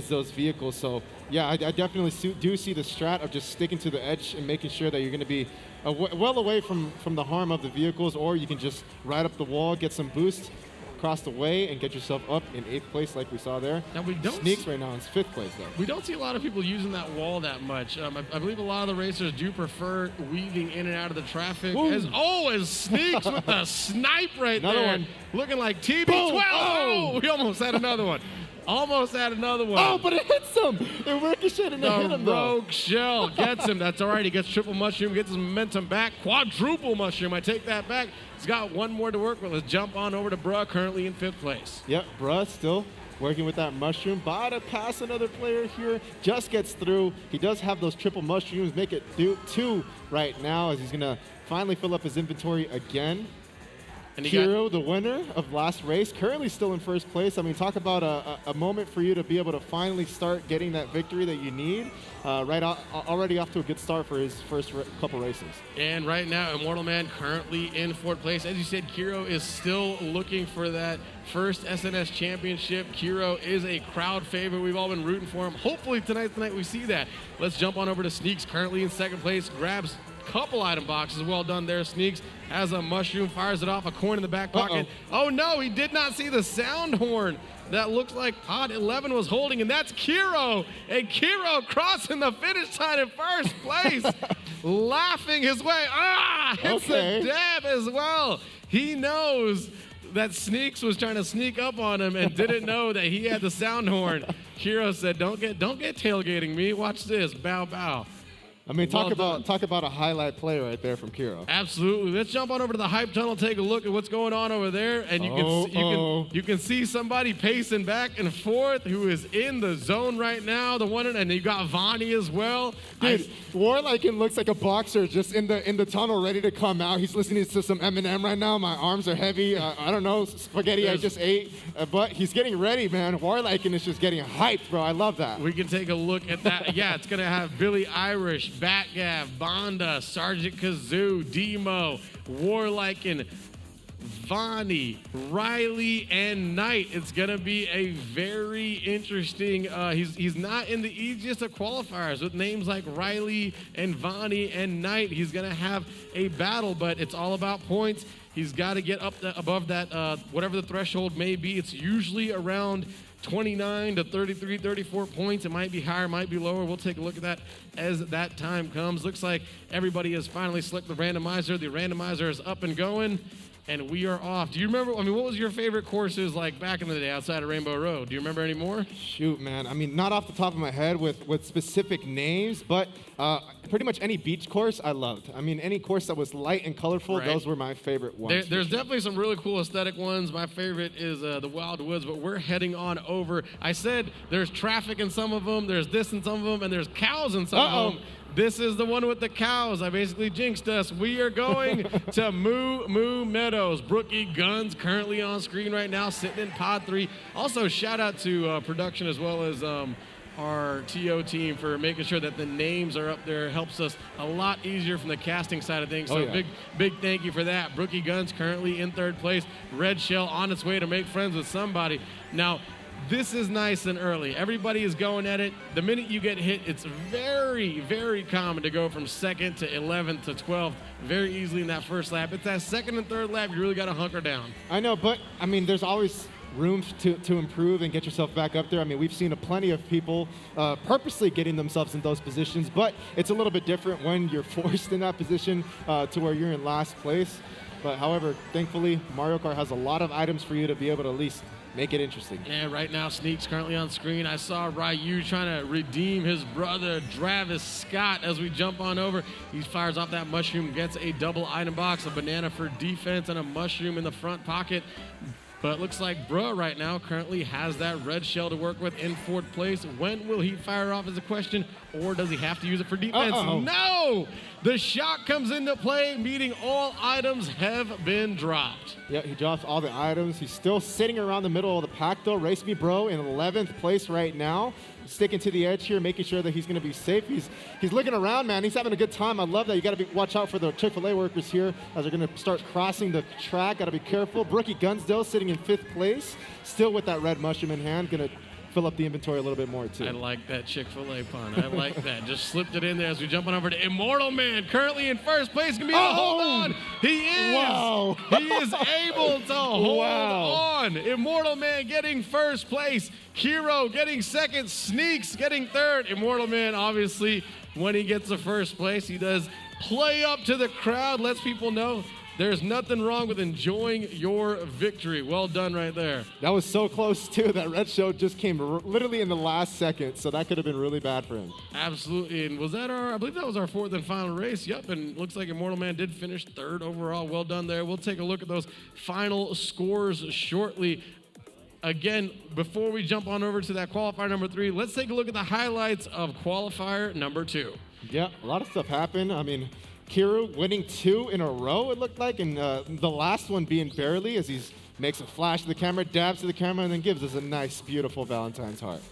those vehicles. So, yeah, I definitely do see the strat of just sticking to the edge and making sure that you're going to be well away from the harm of the vehicles, or you can just ride up the wall, get some boost across the way, and get yourself up in 8th place like we saw there. Now we don't Sneaks right now in 5th place, though. We don't see a lot of people using that wall that much. I believe a lot of the racers do prefer weaving in and out of the traffic. As Sneaks with the snipe right Another there. one. Looking like TB12. Boom. Oh, we almost had another one. Almost had another one. Oh, but it hits him. It ricocheted and it hit him, The though. rogue shell gets him. That's all right. He gets triple mushroom, gets his momentum back. Quadruple mushroom. I take that back. He's got one more to work with. Let's jump on over to Bruh, currently in 5th place. Yep, Bruh still working with that mushroom. About to pass another player here. Just gets through. He does have those triple mushrooms. Make it 2 right now as he's going to finally fill up his inventory again. And Kiro, the winner of last race, currently still in 1st place. I mean, talk about a moment for you to be able to finally start getting that victory that you need. Already off to a good start for his first couple races. And right now, Immortal Man currently in 4th place. As you said, Kiro is still looking for that first SNS championship. Kiro is a crowd favorite. We've all been rooting for him. Hopefully tonight we see that. Let's jump on over to Sneaks, currently in 2nd place. Grabs couple item boxes. Well done there, Sneaks. Has a mushroom, fires it off, a coin in the back pocket. Oh no, he did not see the sound horn that looks like Pod 11 was holding, and that's Kiro. And Kiro crossing the finish line in 1st place, laughing his way. Hits the dab as well. He knows that Sneaks was trying to sneak up on him and didn't know that he had the sound horn. Kiro said, don't get tailgating me. Watch this. Bow, bow. I mean, Well talk about a highlight play right there from Kiro. Absolutely. Let's jump on over to the hype tunnel, take a look at what's going on over there, and you can see somebody pacing back and forth who is in the zone right now. The one, and you got Vonnie as well. Dude, Warliken looks like a boxer just in the tunnel, ready to come out. He's listening to some Eminem right now. My arms are heavy. I don't know, spaghetti I just ate, but he's getting ready, man. Warliken is just getting hyped, bro. I love that. We can take a look at that. Yeah, it's gonna have Billy Irish, Batgav, Bonda, Sergeant Kazoo, Demo, Warliken, Vonnie, Riley, and Knight. It's gonna be a very interesting. He's not in the easiest of qualifiers with names like Riley and Vonnie and Knight. He's gonna have a battle, but it's all about points. He's got to get up above that, whatever the threshold may be. It's usually around 29 to 33, 34 points. It might be higher, might be lower. We'll take a look at that as that time comes. Looks like everybody has finally selected the randomizer. The randomizer is up and going, and we are off. Do you remember, what was your favorite courses like back in the day outside of Rainbow Road? Do you remember any more? Shoot, man. I mean, not off the top of my head with specific names, but pretty much any beach course I loved. I mean, any course that was light and colorful, Right. those were my favorite ones. There's definitely some really cool aesthetic ones. My favorite is the Wild Woods, but we're heading on over. I said there's traffic in some of them, there's this in some of them, and there's cows in some of them. This is the one with the cows. I basically jinxed us. We are going to Moo Moo Meadows. Brookie Guns currently on screen right now, sitting in pod 3. Also, shout out to production as well as our TO team for making sure that the names are up there. Helps us a lot easier from the casting side of things. So big thank you for that. Brookie Guns currently in 3rd place. Red Shell on its way to make friends with somebody. Now, this is nice and early. Everybody is going at it. The minute you get hit, it's very, very common to go from 2nd to 11th to 12th very easily in that first lap. It's that 2nd and 3rd lap you really got to hunker down. I know, but I mean, there's always room to improve and get yourself back up there. I mean, we've seen plenty of people purposely getting themselves in those positions, but it's a little bit different when you're forced in that position to where you're in last place. But however, thankfully, Mario Kart has a lot of items for you to be able to at least make it interesting. Yeah, right now Sneak's currently on screen. I saw Ryu trying to redeem his brother Travis Scott as we jump on over. He fires off that mushroom, gets a double item box, a banana for defense, and a mushroom in the front pocket. But it looks like Bruh right now currently has that red shell to work with in 4th place. When will he fire off is a question, or does he have to use it for defense? No! The shot comes into play, meaning all items have been dropped. Yeah, he drops all the items. He's still sitting around the middle of the pack, though. Race Me Bro in 11th place right now. Sticking to the edge here, making sure that he's going to be safe. He's looking around, man. He's having a good time. I love that. You got to watch out for the Chick-fil-A workers here as they're going to start crossing the track. Got to be careful. Brookie Gunsdale sitting in 5th place, still with that red mushroom in hand. Going to fill up the inventory a little bit more, too. I like that Chick-fil-A pun. I like that. Just slipped it in there as we jump on over to Immortal Man, currently in 1st place. Gonna be hold on. He is. Wow. He is able to hold on. Immortal Man getting 1st place. Hero getting 2nd. Sneaks getting 3rd. Immortal Man, obviously, when he gets to 1st place, he does play up to the crowd, lets people know there's nothing wrong with enjoying your victory. Well done right there. That was so close, too. That red show just came literally in the last second, so that could have been really bad for him. Absolutely. And was that I believe that was our 4th and final race. Yep, and looks like Immortal Man did finish 3rd overall. Well done there. We'll take a look at those final scores shortly. Again, before we jump on over to that qualifier number 3, let's take a look at the highlights of qualifier number 2. Yeah, a lot of stuff happened. I mean, Kiru winning 2 in a row, it looked like, and the last one being barely as he makes a flash to the camera, dabs to the camera, and then gives us a nice, beautiful Valentine's heart.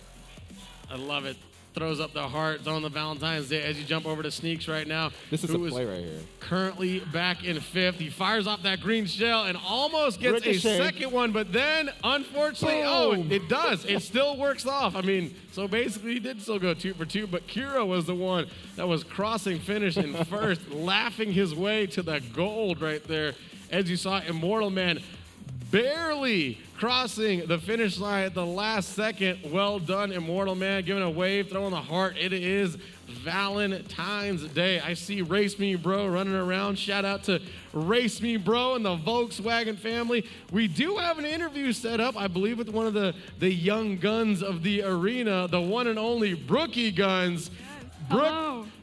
I love it. Throws up the heart on the Valentine's Day as you jump over to Sneaks right now. This is a play right here. Currently back in 5th. He fires off that green shell and almost gets a 2nd one, but then, unfortunately, it does. It still works off. I mean, so basically he did still go 2 for 2, but Kira was the one that was crossing finish in 1st, laughing his way to the gold right there. As you saw, Immortal Man barely crossing the finish line at the last second. Well done, Immortal Man, giving a wave, throwing the heart. It is Valentine's Day. I see Race Me Bro running around. Shout out to Race Me Bro and the Volkswagen family. We do have an interview set up, I believe, with one of the young guns of the arena, the one and only Brookie Guns.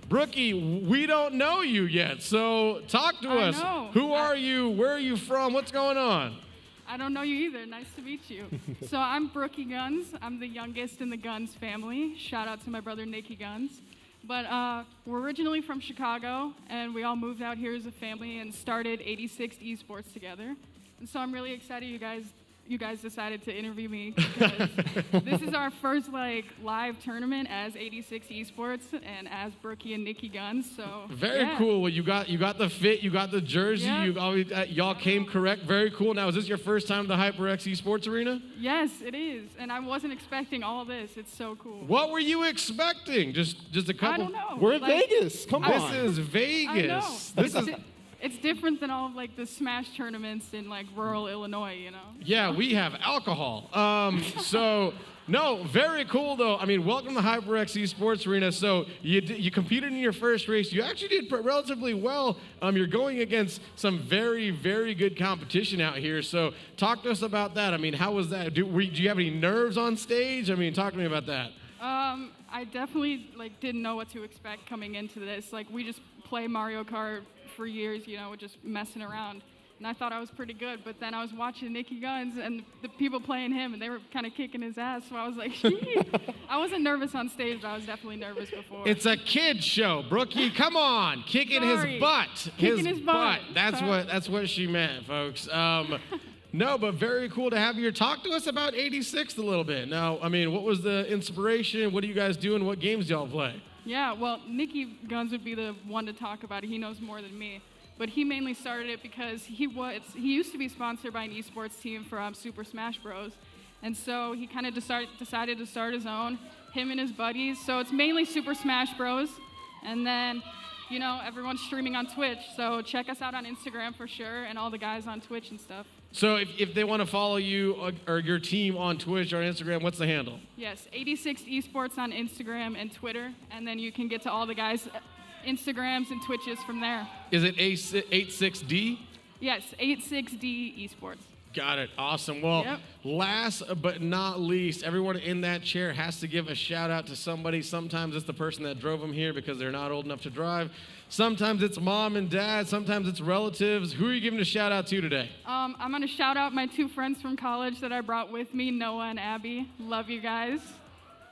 Brookie, we don't know you yet, so talk to us. know. Who are you? Where are you from? What's going on? I don't know you either. Nice to meet you. So I'm Brookie Guns. I'm the youngest in the Guns family. Shout out to my brother Nicky Guns. But we're originally from Chicago, and we all moved out here as a family and started 86 Esports together. And so I'm really excited you guys decided to interview me because this is our first live tournament as 86 Esports and as Brookie and Nicky Guns. So Very yeah. cool. Well, you got the fit, you got the jersey, Yeah. you always, y'all came correct. Very cool. Now, is this your first time to the HyperX Esports Arena? Yes, it is. And I wasn't expecting all this. It's so cool. What were you expecting? Just a couple. I don't know. We're in Vegas. Come on. This is Vegas. I know. This is. It's different than all of the Smash tournaments in rural Illinois, you know. Yeah, we have alcohol. So no, very cool though. I mean, welcome to HyperX Esports Arena. So you competed in your first race. You actually did relatively well. You're going against some very, very good competition out here. So talk to us about that. I mean, how was that? Do you have any nerves on stage? I mean, talk to me about that. I definitely didn't know what to expect coming into this. We just play Mario Kart for years, you know, just messing around. And I thought I was pretty good, but then I was watching Nicky Guns and the people playing him, and they were kind of kicking his ass. So I was like, gee. I wasn't nervous on stage, but I was definitely nervous before. It's a kid show, Brookie. Come on, kicking Sorry. his butt. Kicking his butt. That's what she meant, folks. No, but very cool to have you here. Talk to us about 86 a little bit. Now, I mean, what was the inspiration? What are you guys doing? What games do y'all play? Yeah, well, Nicky Guns would be the one to talk about it. He knows more than me. But he mainly started it because he used to be sponsored by an esports team for Super Smash Bros. And so he kind of decided to start his own, him and his buddies. So it's mainly Super Smash Bros. And then, you know, everyone's streaming on Twitch. So check us out on Instagram for sure, and all the guys on Twitch and stuff. So if they want to follow you or your team on Twitch or Instagram, what's the handle? Yes, 86 Esports on Instagram and Twitter. And then you can get to all the guys' Instagrams and Twitches from there. Is it 86D? Yes, 86D Esports. Got it. Awesome. Well, Yep. Last but not least, everyone in that chair has to give a shout out to somebody. Sometimes it's the person that drove them here because they're not old enough to drive. Sometimes it's mom and dad. Sometimes it's relatives. Who are you giving a shout out to today? I'm going to shout out my two friends from college that I brought with me, Noah and Abby. Love you guys.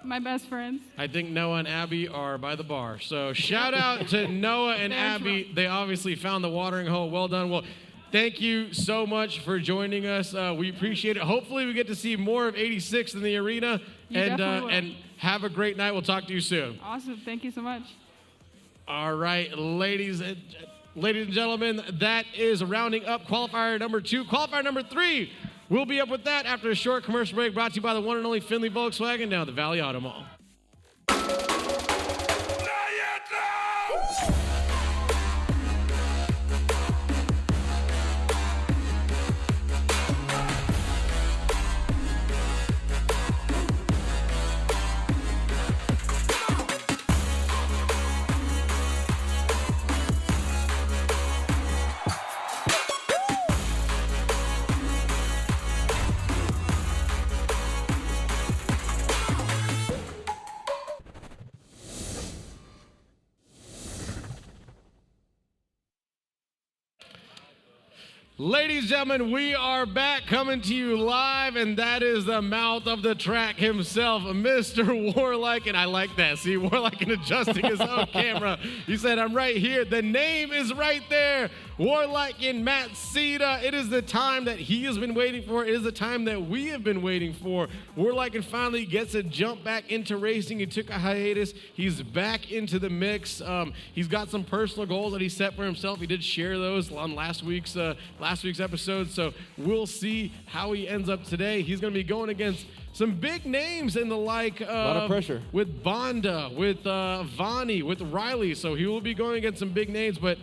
My best friends. I think Noah and Abby are by the bar. So shout out to Noah and There's Abby. one. They obviously found the watering hole. Well done. Well, thank you so much for joining us. We appreciate it. Hopefully we get to see more of 86 in the arena. You definitely will. And have a great night. We'll talk to you soon. Awesome. Thank you so much. All right, ladies and gentlemen, that is rounding up qualifier number 2. Qualifier number 3, we'll be up with that after a short commercial break brought to you by the one and only Findlay Volkswagen down at the Valley Auto Mall. Ladies and gentlemen, we are back coming to you live, and that is the mouth of the track himself, Mr. Warlike, and I like that. See, Warlike adjusting his own camera. He said, I'm right here. The name is right there. Warlike and Matt Cedar. It is the time that he has been waiting for. It is the time that we have been waiting for. Warlike finally gets a jump back into racing. He took a hiatus. He's back into the mix. He's got some personal goals that he set for himself. He did share those on last week's episode. So we'll see how he ends up today. He's going to be going against some big names in the like. A lot of pressure. With Bonda, with Vani, with Riley. So he will be going against some big names. But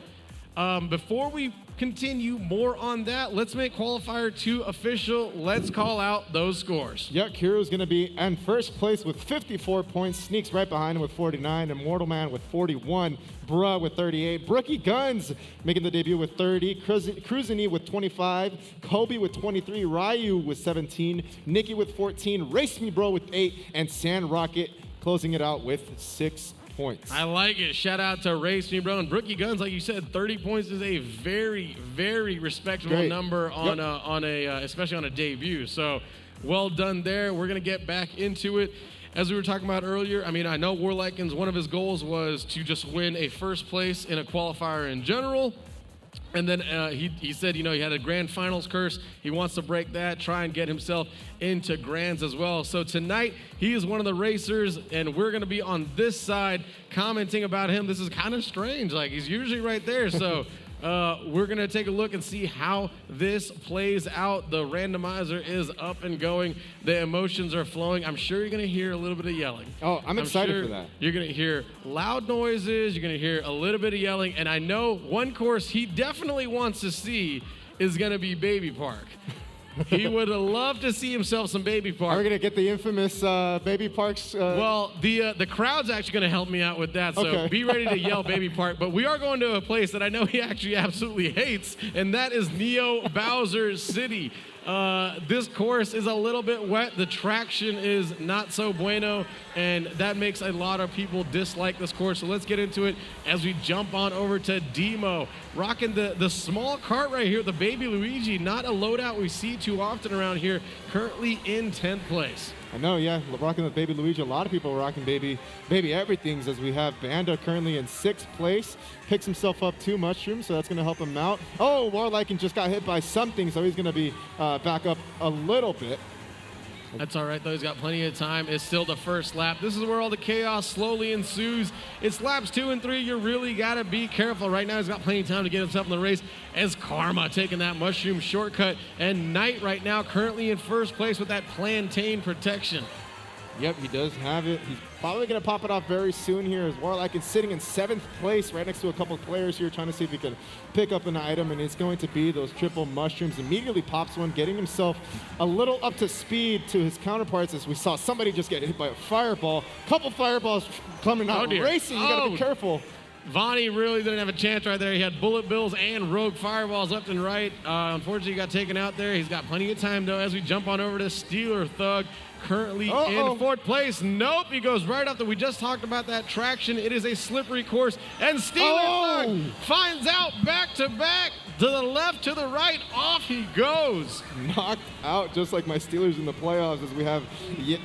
before we continue more on that, let's make qualifier 2 official. Let's call out those scores. Yeah, Kiro's going to be in first place with 54 points. Sneaks right behind him with 49. Immortal Man with 41. Bruh with 38. Brookie Guns making the debut with 30. Cruzini with 25. Kobe with 23. Ryu with 17. Nikki with 14. Race Me Bro with 8. And Sand Rocket closing it out with 6 points. I like it. Shout out to Race Me Bro and Brookie Guns. Like you said, 30 points is a very, very respectable Great. number on especially on a debut. So well done there. We're gonna get back into it. As we were talking about earlier, I mean, I know Warlikens, one of his goals was to just win a first place in a qualifier in general. And then he said, he had a grand finals curse. He wants to break that, try and get himself into grands as well. So tonight, he is one of the racers, and we're going to be on this side commenting about him. This is kind of strange. Like, he's usually right there. So we're going to take a look and see how this plays out. The randomizer is up and going. The emotions are flowing. I'm sure you're going to hear a little bit of yelling. Oh, I'm excited for that. You're going to hear loud noises. You're going to hear a little bit of yelling. And I know one course he definitely wants to see is going to be Baby Park. He would have loved to see himself some Baby Park. Are we going to get the infamous Baby Parks? Well, the crowd's actually going to help me out with that, so Okay. be ready to yell Baby Park. But we are going to a place that I know he actually absolutely hates, and that is Neo Bowser City. This course is a little bit wet. The traction is not so bueno, and that makes a lot of people dislike this course. So let's get into it as we jump on over to Demo. Rocking the small cart right here, the Baby Luigi, not a loadout we see too often around here, currently in 10th place. I know, yeah, rocking with Baby Luigi. A lot of people are rocking Baby Everythings, as we have Banda currently in 6th place. Picks himself up 2 mushrooms, so that's going to help him out. Oh, Warliken just got hit by something, so he's going to be back up a little bit. That's all right, though. He's got plenty of time. It's still the first lap. This is where all the chaos slowly ensues. It's laps 2 and 3. You really got to be careful. Right now, he's got plenty of time to get himself in the race as Karma taking that mushroom shortcut. And Knight right now currently in first place with that plantain protection. Yep, he does have it. He's probably going to pop it off very soon here as Warliken sitting in 7th place right next to a couple of players here trying to see if he can pick up an item, and it's going to be those triple mushrooms. Immediately pops one, getting himself a little up to speed to his counterparts as we saw somebody just get hit by a fireball. Couple fireballs coming out racing. You got to be careful. Vonnie really didn't have a chance right there. He had bullet bills and rogue fireballs left and right. Unfortunately, he got taken out there. He's got plenty of time, though, as we jump on over to Steeler Thug, currently in 4th place. Nope, he goes right up there. We just talked about that traction. It is a slippery course. And Steeler Thug finds out back-to-back. To the left, to the right, off he goes. Knocked out just like my Steelers in the playoffs as we have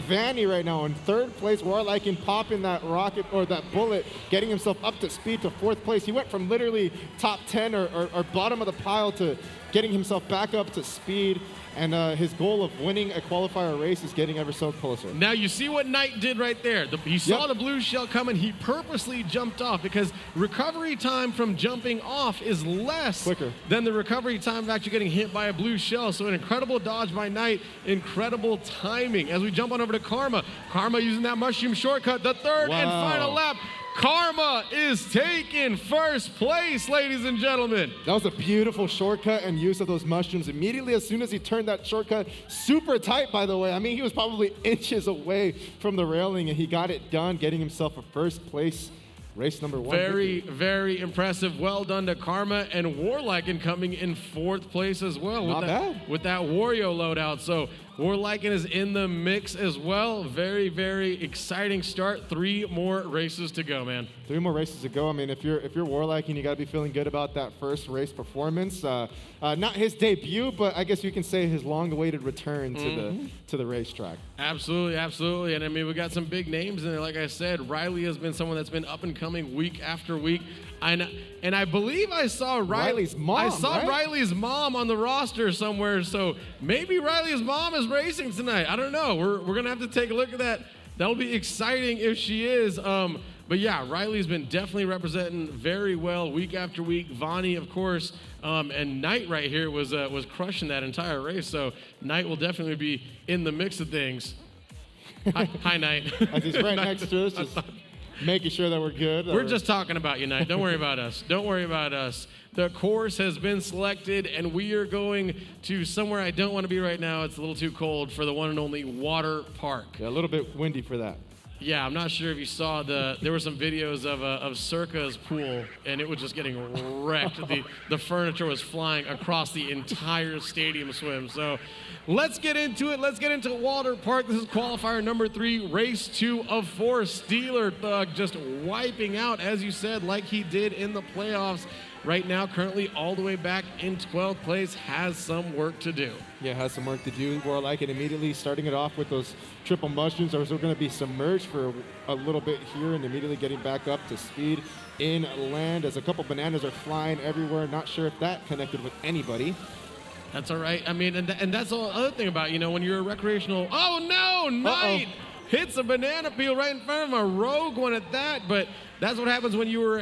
Vanny right now in 3rd place. Warliken popping that rocket or that bullet, getting himself up to speed to 4th place. He went from literally top 10 or bottom of the pile to getting himself back up to speed. And his goal of winning a qualifier race is getting ever so closer. Now you see what Knight did right there. He saw the blue shell coming. He purposely jumped off because recovery time from jumping off is quicker than the recovery time of actually getting hit by a blue shell. So an incredible dodge by Knight, incredible timing. As we jump on over to Karma. Karma using that mushroom shortcut, the 3rd and final lap. Karma is taking first place, ladies and gentlemen. That was a beautiful shortcut and use of those mushrooms. Immediately, as soon as he turned that shortcut, super tight, by the way. I mean, he was probably inches away from the railing, and he got it done, getting himself a first place race number 1. Very, very impressive. Well done to Karma, and Warliken coming in 4th place as well. Not bad. With that Wario loadout. So Warliken is in the mix as well. Very, very exciting start. 3 more races to go, man. 3 more races to go. I mean, if you're Warliken, you got to be feeling good about that first race performance. Not his debut, but I guess you can say his long-awaited return to the racetrack. Absolutely, absolutely. And I mean, we got some big names in there. Like I said, Riley has been someone that's been up and coming week after week. And I believe I saw Riley's mom. I saw right? Riley's mom on the roster somewhere. So maybe Riley's mom is racing tonight. I don't know. We're gonna have to take a look at that. That'll be exciting if she is. But yeah, Riley's been definitely representing very well week after week. Vonnie, of course, and Knight right here was crushing that entire race. So Knight will definitely be in the mix of things. Hi Knight. As he's right next to us, just making sure that we're good. We're just talking about you, Knight. Don't worry about us. Don't worry about us. The course has been selected, and we are going to somewhere I don't want to be right now. It's a little too cold for the one and only water park. Yeah, a little bit windy for that. Yeah, I'm not sure if you saw there were some videos of Circa's pool, and it was just getting wrecked. The furniture was flying across the entire stadium swim. So let's get into it. Let's get into Water Park. This is qualifier number 3, race 2 of 4. Steeler Thug just wiping out, as you said, like he did in the playoffs. Right now, currently all the way back in 12th place, has some work to do. Yeah, has some work to do. More like it immediately starting it off with those triple mushrooms. Or we're going to be submerged for a little bit here and immediately getting back up to speed in land as a couple bananas are flying everywhere. Not sure if that connected with anybody. That's all right. I mean, and that's the other thing about, when you're a recreational. Oh, no, Knight hits a banana peel right in front of him, a rogue one at that. But that's what happens when you were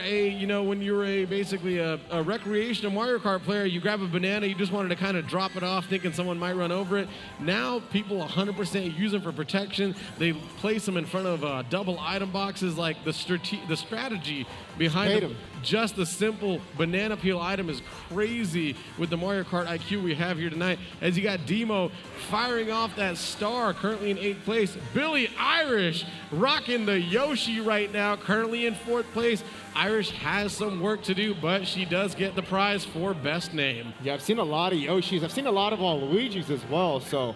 basically a recreational Mario Kart player. You grab a banana, you just wanted to kind of drop it off thinking someone might run over it. Now people 100% use them for protection. They place them in front of double item boxes. Like the strategy behind them. Just the simple banana peel item is crazy with the Mario Kart IQ we have here tonight. As you got Demo firing off that star, currently in 8th place. Billy Irish rocking the Yoshi right now, currently in 4th place. Irish has some work to do, but she does get the prize for best name. Yeah, I've seen a lot of Yoshis. I've seen a lot of Luigi's as well. So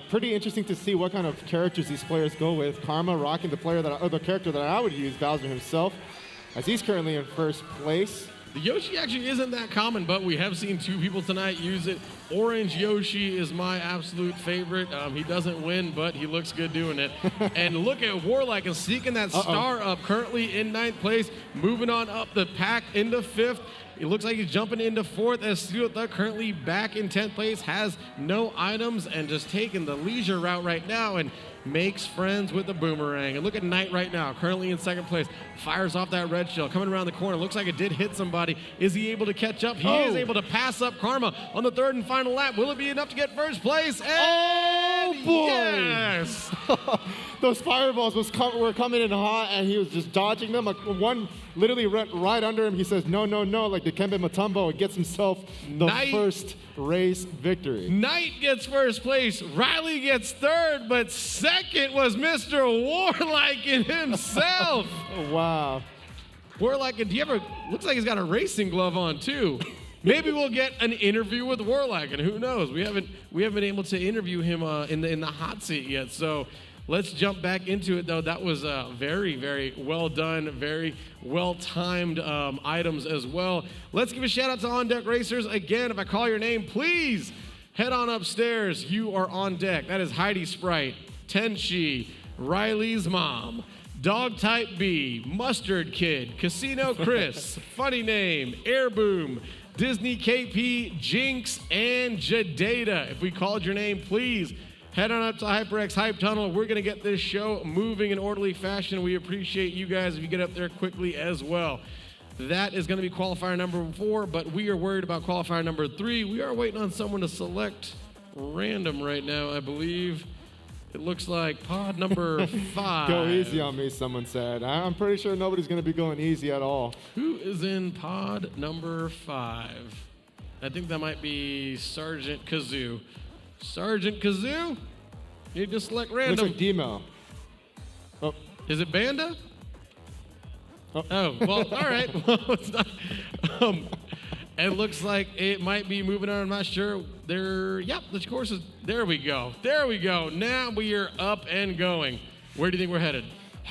pretty interesting to see what kind of characters these players go with. Karma rocking the character that I would use, Bowser himself, as he's currently in 1st place. The Yoshi actually isn't that common, but we have seen 2 people tonight use it. Orange Yoshi is my absolute favorite. He doesn't win, but he looks good doing it. And look at Warlike and sneaking that star up, currently in 9th place, moving on up the pack into 5th. It looks like he's jumping into 4th as Steeler Thug, currently back in 10th place, has no items and just taking the leisure route right now and makes friends with the boomerang. And look at Knight right now, currently in 2nd place. Fires off that red shell, coming around the corner. Looks like it did hit somebody. Is he able to catch up? He is able to pass up Karma on the 3rd and final lap. Will it be enough to get 1st place? And boy! Yes! Those fireballs were coming in hot, and he was just dodging them. One literally went right under him. He says, no, like the Kembe Mutombo, and gets himself the first race victory. Knight gets 1st place. Riley gets 3rd, but 2nd was Mr. Warlike himself. Wow. Warlike, looks like he's got a racing glove on too. Maybe we'll get an interview with Warlike, and who knows? We haven't been able to interview him in the hot seat yet. So let's jump back into it, though. That was very, very well done, very well-timed items as well. Let's give a shout-out to On Deck Racers. Again, if I call your name, please head on upstairs. You are on deck. That is Heidi Sprite, Tenshi, Riley's mom, Dog Type B, Mustard Kid, Casino Chris, Funny Name, Air Boom, Disney KP, Jinx, and Jadata. If we called your name, please head on up to HyperX Hype Tunnel. We're going to get this show moving in orderly fashion. We appreciate you guys if you get up there quickly as well. That is going to be qualifier number 4, but we are worried about qualifier number 3. We are waiting on someone to select random right now, I believe. It looks like pod number 5. Go easy on me, someone said. I'm pretty sure nobody's going to be going easy at all. Who is in pod number 5? I think that might be Sergeant Kazoo. Sergeant Kazoo? You need to select random. Looks like Demo. Oh. Is it Banda? Oh, well, all right. Well, it's not. It looks like it might be moving on. I'm not sure. The course is. There we go. Now we are up and going. Where do you think we're headed?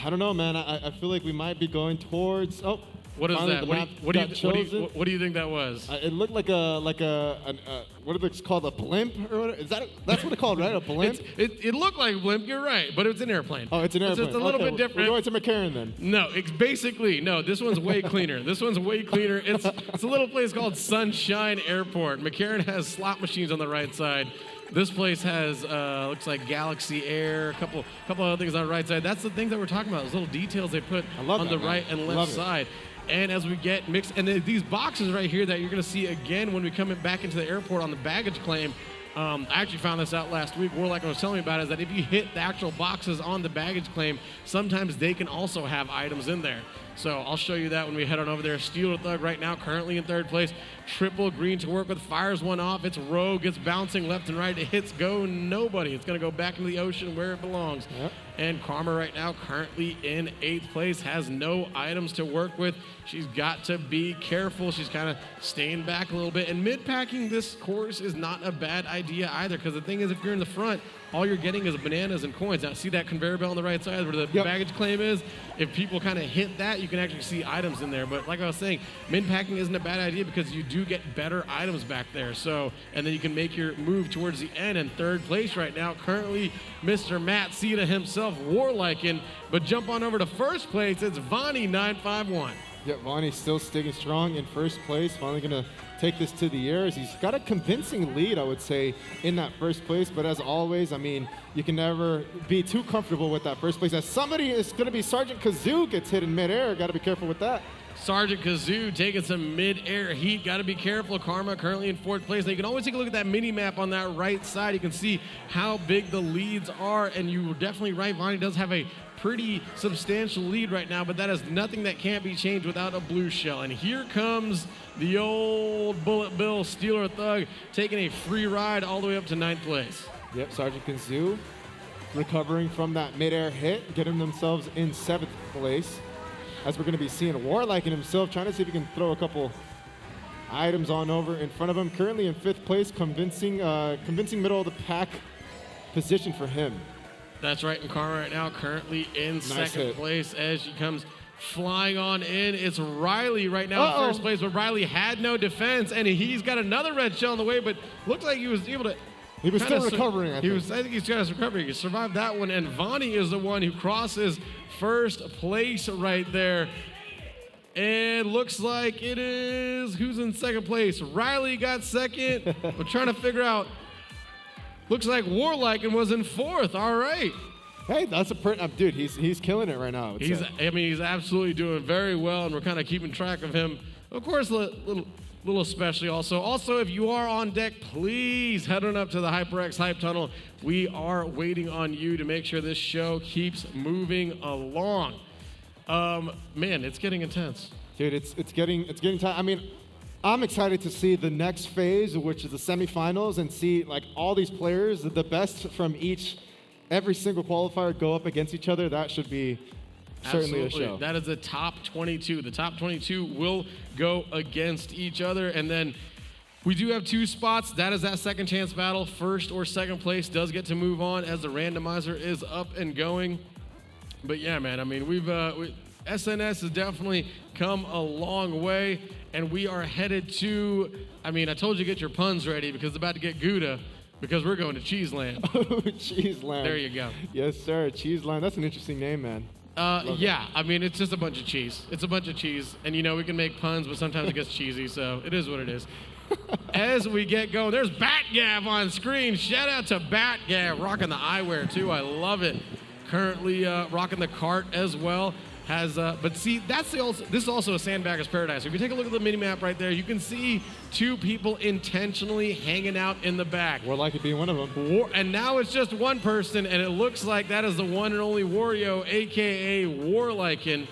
I don't know, man. I feel like we might be going towards. Oh, what is that? What do you think that was? It looked like what is it called, a blimp or what? That's what it's called, right? A blimp. It looked like a blimp. You're right, but it's an airplane. Oh, it's an airplane. It's a little bit different. We're going to McCarran then. No, it's basically no. This one's way cleaner. It's a little place called Sunshine Airport. McCarran has slot machines on the right side. This place has looks like Galaxy Air, a couple other things on the right side. That's the things that we're talking about. Those little details they put on the right and left side. And as we get mixed, and these boxes right here that you're going to see again when we come back into the airport on the baggage claim. I actually found this out last week. Warlike was telling me about it, is that if you hit the actual boxes on the baggage claim, sometimes they can also have items in there. So I'll show you that when we head on over there. Steeler Thug right now currently in third place. Triple green to work with, fires one off. It's Rogue, it's bouncing left and right. It hits go nobody. It's going to go back into the ocean where it belongs. Yep. And Karma right now currently in 8th place, has no items to work with. She's got to be careful. She's kind of staying back a little bit. And mid-packing this course is not a bad idea either, because the thing is, if you're in the front, all you're getting is bananas and coins. Now, see that conveyor belt on the right side where the baggage claim is? If people kind of hit that, you can actually see items in there. But like I was saying, mid-packing isn't a bad idea because you do get better items back there. So, and then you can make your move towards the end. And 3rd place right now, currently Mr. Matt Cedar himself, Warliken. But jump on over to 1st place, it's Vonnie 951. Yeah, Vonnie's still sticking strong in 1st place. Finally going to take this to the air. He's got a convincing lead, I would say, in that 1st place. But as always, I mean, you can never be too comfortable with that 1st place. As somebody is going to be Sergeant Kazoo gets hit in midair. Got to be careful with that. Sergeant Kazoo taking some mid-air heat. Got to be careful. Karma currently in 4th place. Now, you can always take a look at that mini-map on that right side. You can see how big the leads are, and you were definitely right. Vonnie does have a pretty substantial lead right now, but that is nothing that can't be changed without a blue shell. And here comes the old Bullet Bill Steeler Thug taking a free ride all the way up to 9th place. Yep, Sergeant Kazoo recovering from that mid-air hit, getting themselves in 7th place. As we're going to be seeing Warliken himself trying to see if he can throw a couple items on over in front of him. Currently in 5th place, convincing middle of the pack position for him. That's right, and Karma right now currently in Nice 2nd hit. place as she comes flying on in. It's Riley right now in 1st place, but Riley had no defense, and he's got another red shell on the way, but looked like he was able to... He was still kinda recovering, I think. I think he's got his recovery. He survived that one, and Vonnie is the one who crosses 1st place right there. And looks like it is... Who's in 2nd place? Riley got 2nd. We're trying to figure out... Looks like Warliken was in 4th. All right. Hey, that's a dude. He's killing it right now. I would say. He's absolutely doing very well, and we're kind of keeping track of him. Of course, little especially also. Also, if you are on deck, please head on up to the HyperX Hype Tunnel. We are waiting on you to make sure this show keeps moving along. Man, it's getting intense. Dude, it's getting time. I mean, I'm excited to see the next phase, which is the semifinals, and see like all these players, the best from every single qualifier go up against each other. That should be certainly Absolutely. a show. That is the top 22. The top 22 will go against each other, and then we do have 2 spots. That is that second chance battle. 1st or 2nd place does get to move on as the randomizer is up and going. But yeah, man, I mean, SNS has definitely come a long way, and we are headed to, I mean, I told you to get your puns ready because it's about to get Gouda, because we're going to Cheeseland. Cheeseland. There you go. Yes, sir. Cheeseland. That's an interesting name, man. Yeah, I mean, it's just a bunch of cheese. It's a bunch of cheese, and you know, we can make puns, but sometimes it gets cheesy, so it is what it is. As we get going, there's Batgav on screen. Shout out to Batgav, rocking the eyewear too. I love it. Currently rocking the Kart as well. But see, this is also a sandbagger's paradise. If you take a look at the mini map right there, you can see 2 people intentionally hanging out in the back. Warliken being one of them. And now it's just one person, and it looks like that is the one and only Wario, aka Warliken,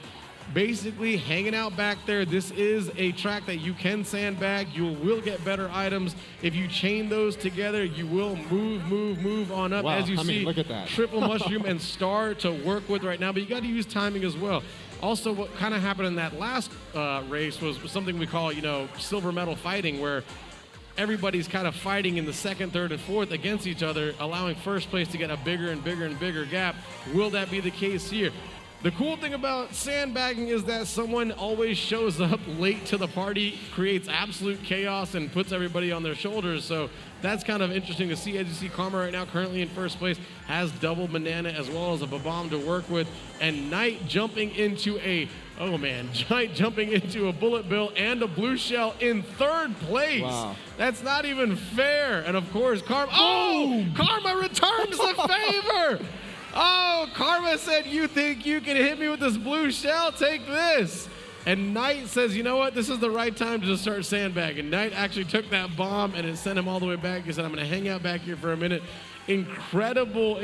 basically hanging out back there. This is a track that you can sandbag. You will get better items. If you chain those together, you will move on up. Wow, As you see, look at that. triple mushroom and star to work with right now, but you got to use timing as well. Also, what kind of happened in that last race was something we call, silver medal fighting, where everybody's kind of fighting in the 2nd, 3rd, and 4th against each other, allowing 1st place to get a bigger and bigger gap. Will that be the case here? The cool thing about sandbagging is that someone always shows up late to the party, creates absolute chaos, and puts everybody on their shoulders. So that's kind of interesting to see. As you see, Karma right now currently in 1st place, has double banana as well as a bomb to work with. And Knight jumping into a bullet bill and a blue shell in 3rd place. Wow. That's not even fair. And of course, Karma returns the favor. Oh, Karma said, you think you can hit me with this blue shell? Take this. And Knight says, you know what? This is the right time to just start sandbagging. Knight actually took that bomb and it sent him all the way back. He said, I'm going to hang out back here for a minute. Incredible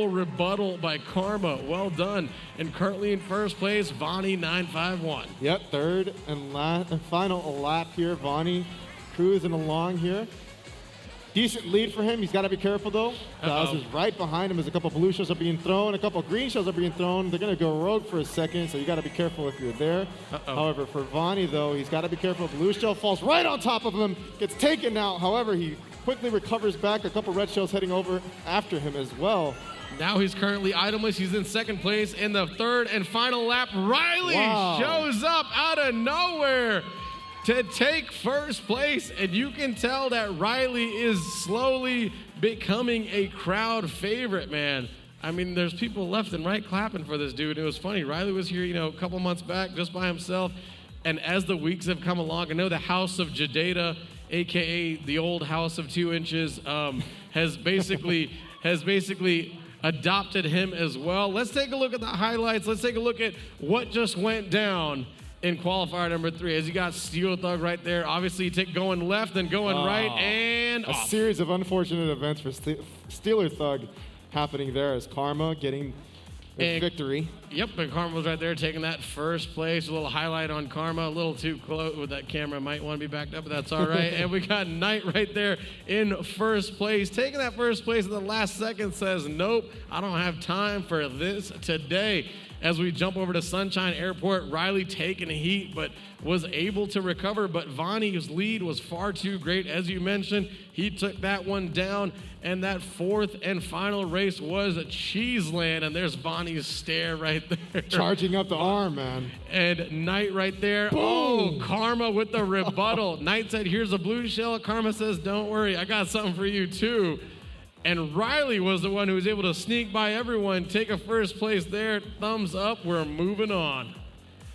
rebuttal by Karma. Well done. And currently in first place, Vonnie 951. Yep, third and final lap here. Vonnie cruising along here. Decent lead for him. He's got to be careful, though. Dawes is right behind him as a couple blue shells are being thrown. A couple green shells are being thrown. They're going to go rogue for a second, so you got to be careful if you're there. However, for Vonnie, though, he's got to be careful. Blue shell falls right on top of him, gets taken out. However, he quickly recovers back. A couple red shells heading over after him as well. Now he's currently itemless. He's in second place. In the third and final lap, Riley shows up out of nowhere to take first place, and you can tell that Riley is slowly becoming a crowd favorite, man. I mean, there's people left and right clapping for this dude. It was funny. Riley was here, a couple months back just by himself, and as the weeks have come along, I know the House of Jadeda, aka the old House of 2 Inches, has basically adopted him as well. Let's take a look at the highlights. Let's take a look at what just went down in qualifier number 3, as you got Steel Thug right there. Obviously, going left and going right and a off. series of unfortunate events for Steeler Thug happening there as Karma getting the victory. Yep, and Karma was right there taking that first place. A little highlight on Karma, a little too close with that camera. Might want to be backed up, but that's all right. And we got Knight right there in first place. Taking that first place in the last second says, nope, I don't have time for this today. As we jump over to Sunshine Airport, Riley taking heat, but was able to recover. But Vonnie's lead was far too great. As you mentioned, he took that one down. And that fourth and final race was Cheeseland. And there's Vonnie's stare right there. Charging up the arm, man. And Knight right there. Boom. Oh, Karma with the rebuttal. Knight said, here's a blue shell. Karma says, don't worry, I got something for you too. And Riley was the one who was able to sneak by everyone, take a first place there. Thumbs up, we're moving on.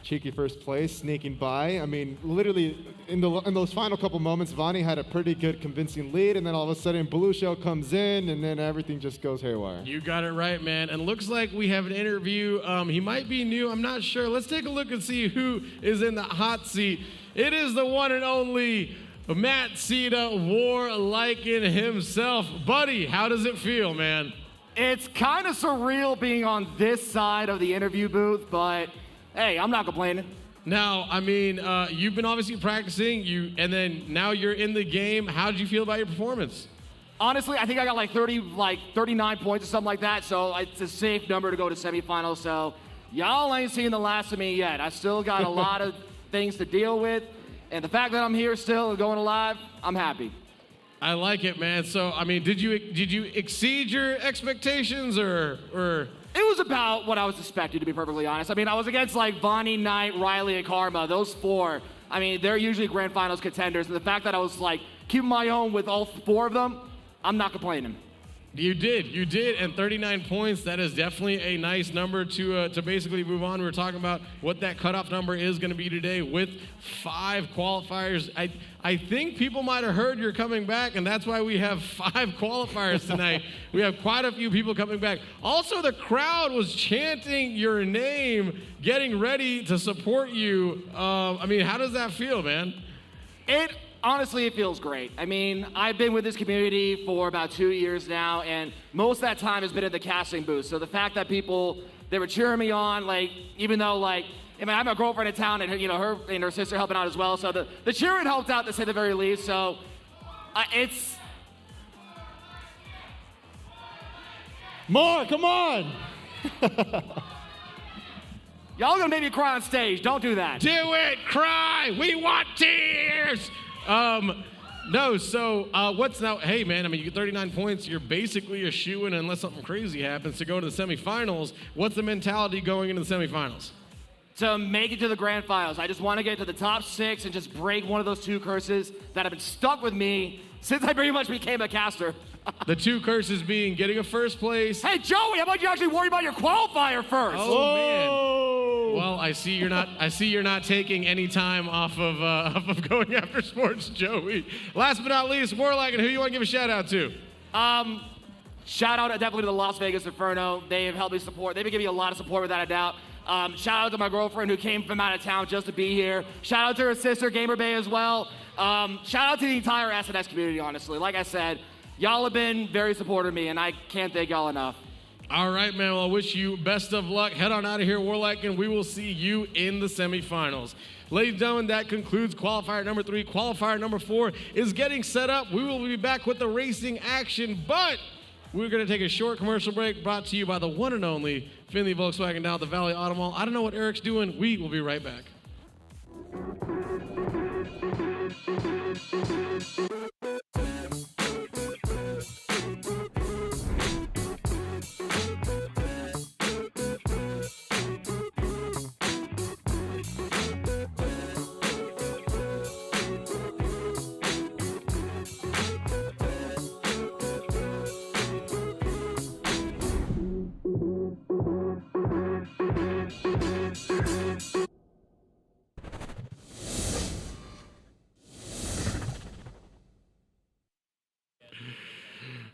Cheeky first place, sneaking by. I mean, literally, in those final couple moments, Vonnie had a pretty good convincing lead, and then all of a sudden, Blue Shell comes in, and then everything just goes haywire. You got it right, man. And looks like we have an interview. He might be new, I'm not sure. Let's take a look and see who is in the hot seat. It is the one and only Matt Cedar, Warliken himself. Buddy, how does it feel, man? It's kind of surreal being on this side of the interview booth, but hey, I'm not complaining. Now, I mean, you've been obviously practicing, and then now you're in the game. How did you feel about your performance? Honestly, I think I got like 39 points or something like that, so it's a safe number to go to semifinals. So y'all ain't seen the last of me yet. I still got a lot of things to deal with. And the fact that I'm here still and going live, I'm happy. I like it, man. So, I mean, did you exceed your expectations or? It was about what I was expecting, to be perfectly honest. I mean, I was against like Vonnie, Knight, Riley, and Karma. Those four, I mean, they're usually grand finals contenders. And the fact that I was like keeping my own with all four of them, I'm not complaining. You did, and 39 points, that is definitely a nice number to basically move on. We were talking about what that cutoff number is going to be today with 5 qualifiers. I think people might have heard you're coming back, and that's why we have 5 qualifiers tonight. We have quite a few people coming back. Also, the crowd was chanting your name, getting ready to support you. I mean, how does that feel, man? Honestly, it feels great. I mean, I've been with this community for about 2 years now, and most of that time has been in the casting booth. So the fact that people, they were cheering me on, like, even though, like, I mean, I have a girlfriend in town, and her and her sister helping out as well. So the cheering helped out, to say the very least. So it's more. Come on. Y'all gonna make me cry on stage. Don't do that. Do it, cry. We want tears. No, so what's now? Hey, man, I mean, you get 39 points. You're basically a shoo-in unless something crazy happens to go to the semifinals. What's the mentality going into the semifinals? To make it to the grand finals. I just want to get to the top 6 and just break one of those 2 curses that have been stuck with me since I pretty much became a caster. The 2 curses being getting a first place. Hey, Joey, how about you actually worry about your qualifier first? Oh, man. Well, I see you're not taking any time off of going after sports, Joey. Last but not least, Warliken, who you want to give a shout out to? Shout out definitely to the Las Vegas Inferno. They have helped me support. They've been giving me a lot of support without a doubt. Shout out to my girlfriend who came from out of town just to be here. Shout out to her sister, Gamer Bay, as well. Shout out to the entire SNS community, honestly. Like I said, y'all have been very supportive of me, and I can't thank y'all enough. All right, man. Well, I wish you best of luck. Head on out of here, Warlock, and we will see you in the semifinals. Ladies and gentlemen, that concludes qualifier number 3. Qualifier number 4 is getting set up. We will be back with the racing action, but we're going to take a short commercial break brought to you by the one and only Finley Volkswagen down at the Valley Auto Mall. I don't know what Eric's doing. We will be right back.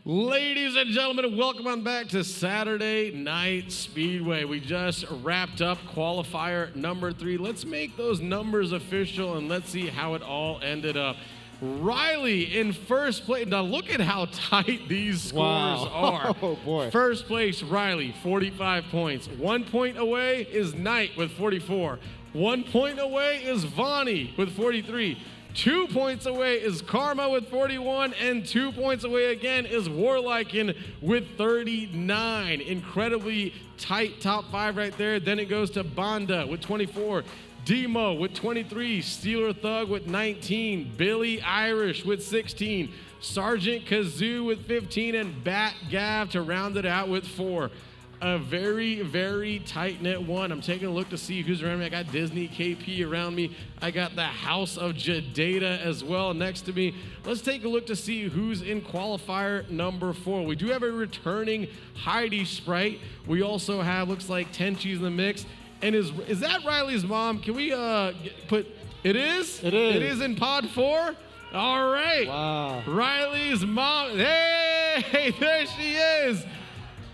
Ladies and gentlemen, welcome on back to Saturday Night Speedway. We just wrapped up qualifier number 3. Let's make those numbers official and let's see how it all ended up. Riley in first place. Now look at how tight these scores are. Oh boy. First place, Riley, 45 points. 1 point away is Knight with 44. 1 point away is Vonnie with 43. 2 points away is Karma with 41, and 2 points away again is Warliken with 39. Incredibly tight top 5 right there. Then it goes to Bonda with 24, Demo with 23, Steeler Thug with 19, Billy Irish with 16, Sergeant Kazoo with 15, and Bat Gav to round it out with 4. A very, very tight-knit one. I'm taking a look to see who's around me. I got Disney KP around me. I got the House of Jadata as well next to me. Let's take a look to see who's in qualifier number 4. We do have a returning Heidi Sprite. We also have, looks like Tenchi's in the mix. And is that Riley's mom? Can we put, it is? It is. It is in pod 4? All right. Wow. Riley's mom. Hey, there she is.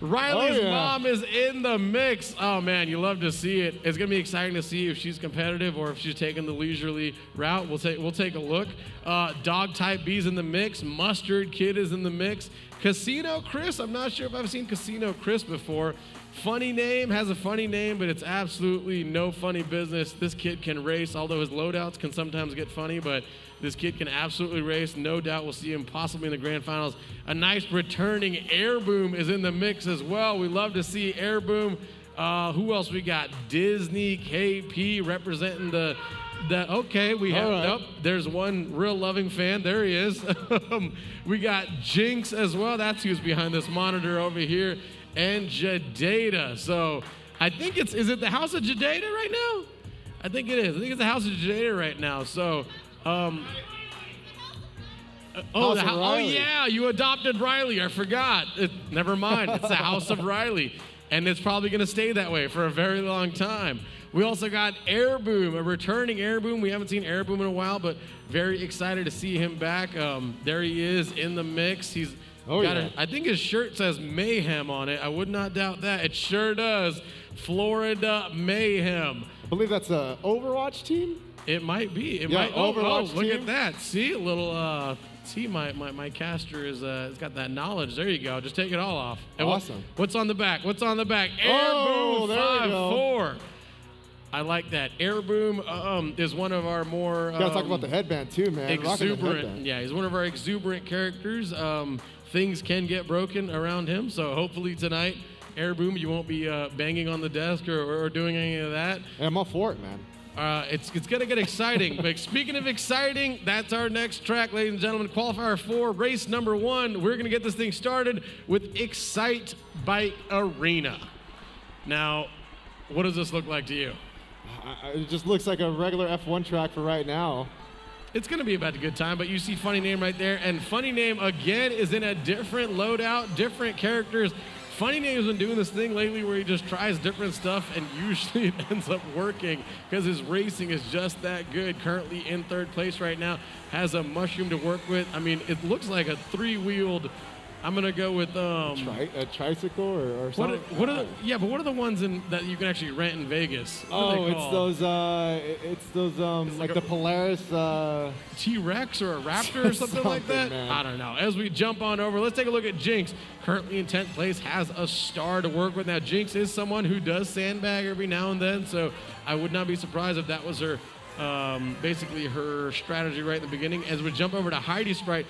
Riley's mom is in the mix. Oh, man, you love to see it. It's going to be exciting to see if she's competitive or if she's taking the leisurely route. We'll take a look. Dog Type B's in the mix. Mustard Kid is in the mix. Casino Chris, I'm not sure if I've seen Casino Chris before. Funny name, has a funny name, but it's absolutely no funny business. This kid can race, although his loadouts can sometimes get funny, but this kid can absolutely race. No doubt we'll see him possibly in the grand finals. A nice returning Airboom is in the mix as well. We love to see Airboom. Who else we got? Disney KP representing the okay, we have, nope, there's one real loving fan. There he is. We got Jinx as well. That's who's behind this monitor over here. And Jadata. So I think is it the House of Jadata right now? I think it is. I think it's the House of Jadata right now. So, oh yeah, you adopted Riley. I forgot. Never mind. It's the House of Riley. And it's probably going to stay that way for a very long time. We also got Airboom, a returning Airboom. We haven't seen Airboom in a while, but very excited to see him back. There he is in the mix. He's I think his shirt says Mayhem on it. I would not doubt that. It sure does. Florida Mayhem. I believe that's a Overwatch team? It might be. It Yeah, might. Overwatch look team. at that. See, a little. See, my caster is has got that knowledge. There you go. Just take it all off. And Awesome. What's on the back? What's on the back? Oh, Airboom there we go. 5-4. I like that. Airboom is one of our more. You gotta talk about the headband too, man. Rocking the Exuberant. headband. Yeah, he's one of our exuberant characters. Things can get broken around him, so hopefully tonight, Airboom, you won't be banging on the desk or doing any of that. And I'm all for it, man. It's gonna get exciting. But speaking of exciting, that's our next track, ladies and gentlemen. Qualifier 4, race number 1. We're gonna get this thing started with Excite Bike Arena. Now, what does this look like to you? It just looks like a regular F1 track for right now. It's going to be about a good time, but you see Funny Name right there, and Funny Name, again, is in a different loadout, different characters. Funny Name's been doing this thing lately where he just tries different stuff, and usually it ends up working because his racing is just that good. Currently in 3rd place right now, has a mushroom to work with. I mean, it looks like a 3-wheeled I'm gonna go with A tricycle or something? what are the ones that you can actually rent in Vegas? What are they called? It's those like the Polaris T-Rex or a Raptor or something like that? Man. I don't know. As we jump on over, let's take a look at Jinx. Currently in 10th place, has a star to work with. Now, Jinx is someone who does sandbag every now and then, so I would not be surprised if that was her, basically her strategy right in the beginning. As we jump over to Heidi Sprite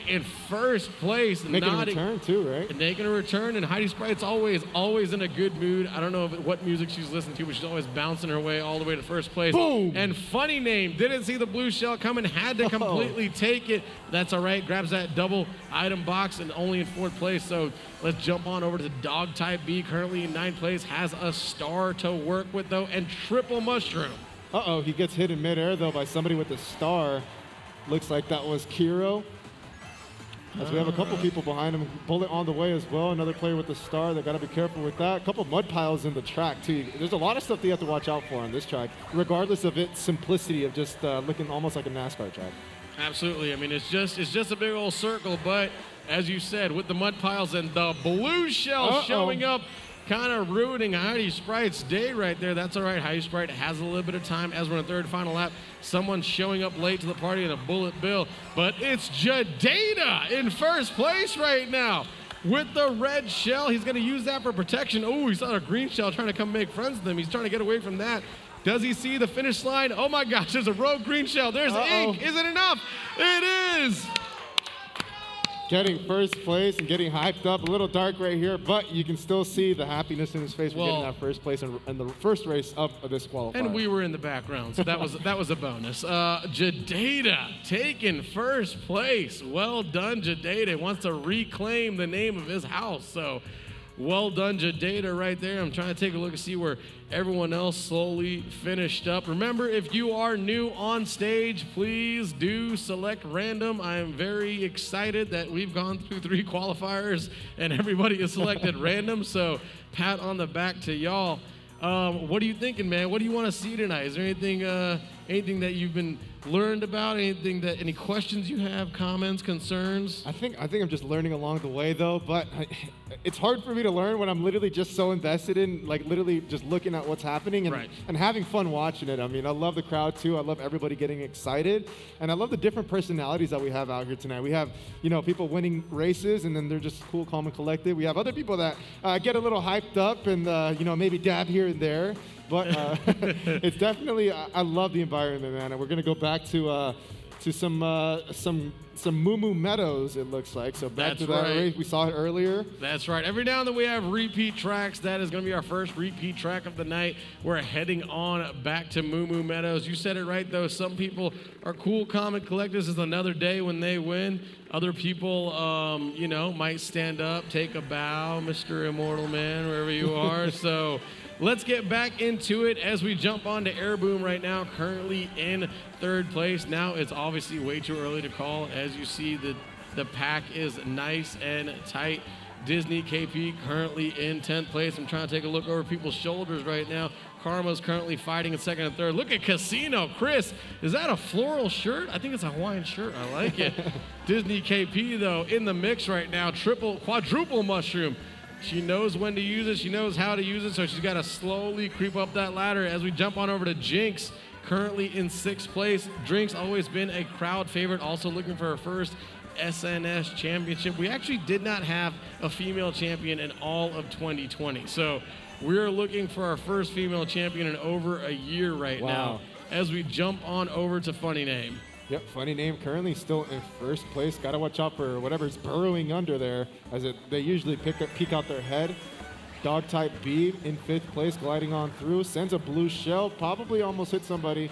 in first place. Making a return too, right? Making a return, and Heidi Sprite's always in a good mood. I don't know what music she's listening to, but she's always bouncing her way all the way to first place. Boom! And funny name, didn't see the blue shell coming, had to completely take it. That's all right, grabs that double item box and only in 4th place. So let's jump on over to Dog Type B, currently in 9th place, has a star to work with though, and triple mushroom. Uh-oh, he gets hit in midair, though, by somebody with a star. Looks like that was Kiro. As we have a couple people behind him. Bullet on the way as well. Another player with a star. They got to be careful with that. A couple mud piles in the track, too. There's a lot of stuff that you have to watch out for on this track, regardless of its simplicity of just looking almost like a NASCAR track. Absolutely. I mean, it's just a big old circle, but as you said, with the mud piles and the blue shell showing up, kind of ruining Heidi Sprite's day right there. That's all right. Heidi Sprite has a little bit of time as we're in the 3rd final lap. Someone showing up late to the party in a bullet bill, but it's Jadata in first place right now with the red shell. He's going to use that for protection. Oh, he saw a green shell trying to come make friends with him. He's trying to get away from that. Does he see the finish line? Oh my gosh, there's a rogue green shell. There's ink. Is it enough? It is. Getting first place and getting hyped up. A little dark right here, but you can still see the happiness in his face for getting that first place in the first race of this qualifier. And we were in the background, so that was a bonus. Jadata taking first place. Well done, Jadata. Wants to reclaim the name of his house. So well done, Jadata, right there. I'm trying to take a look and see where everyone else slowly finished up. Remember, if you are new on stage, please do select random. I am very excited that we've gone through 3 qualifiers and everybody is selected random. So pat on the back to y'all. What are you thinking, man? What do you want to see tonight? Is there anything that you've been learned about? Any questions you have, comments, concerns? I think I'm just learning along the way though, but it's hard for me to learn when I'm literally just so invested in literally just looking at what's happening and having fun watching it. I mean, I love the crowd too. I love everybody getting excited, and I love the different personalities that we have out here tonight. We have, people winning races, and then they're just cool, calm, and collected. We have other people that get a little hyped up and maybe dab here and there. But it's definitely, I love the environment, man. And we're gonna go back to some Moo Moo Meadows, it looks like. So back to that race. We saw it earlier. That's right. Every now and then we have repeat tracks. That is going to be our first repeat track of the night. We're heading on back to Moo Moo Meadows. You said it right, though. Some people are cool, calm, and collected. This is another day when they win. Other people, might stand up, take a bow, Mr. Immortal Man, wherever you are. So let's get back into it as we jump on to Air Boom right now, currently in 3rd place. Now it's obviously way too early to call. As you see, the pack is nice and tight. Disney KP currently in 10th place. I'm trying to take a look over people's shoulders right now. Karma's currently fighting in 2nd and 3rd. Look at Casino. Chris, is that a floral shirt? I think it's a Hawaiian shirt. I like it. Disney KP, though, in the mix right now. Quadruple mushroom. She knows when to use it. She knows how to use it, so she's got to slowly creep up that ladder as we jump on over to Jinx, currently in 6th place. Jinx always been a crowd favorite, also looking for her first SNS championship. We actually did not have a female champion in all of 2020, so we're looking for our first female champion in over a year right now as we jump on over to Funny Name. Yep, Funny Name currently still in 1st place. Got to watch out for whatever's burrowing under there, as they usually peek out their head. Dog Type B in 5th place, gliding on through. Sends a blue shell, probably almost hit somebody.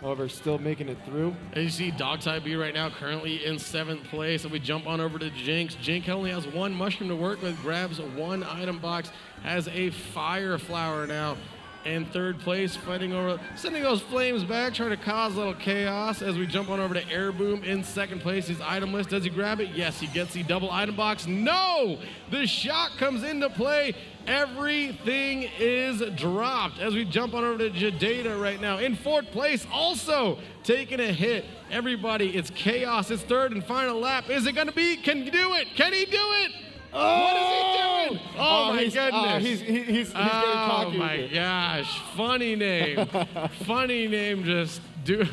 However, still making it through. As you see, Dog Type B right now currently in 7th place. And we jump on over to Jinx. Jinx only has 1 mushroom to work with, grabs 1 item box, has a fire flower now. in third place, fighting over, sending those flames back, trying to cause a little chaos as we jump on over to Air Boom in second place. His item list, does he grab it? Yes, he gets the double item box. No! The shot comes into play. Everything is dropped as we jump on over to Jadata right now. In fourth place, also taking a hit. Everybody, it's chaos. It's third and final lap. Is it going to be? Can he do it? Can he do it? Oh! What is he doing? Oh, my goodness. He's getting cocky. Oh my gosh. Funny name. Funny name. Just do,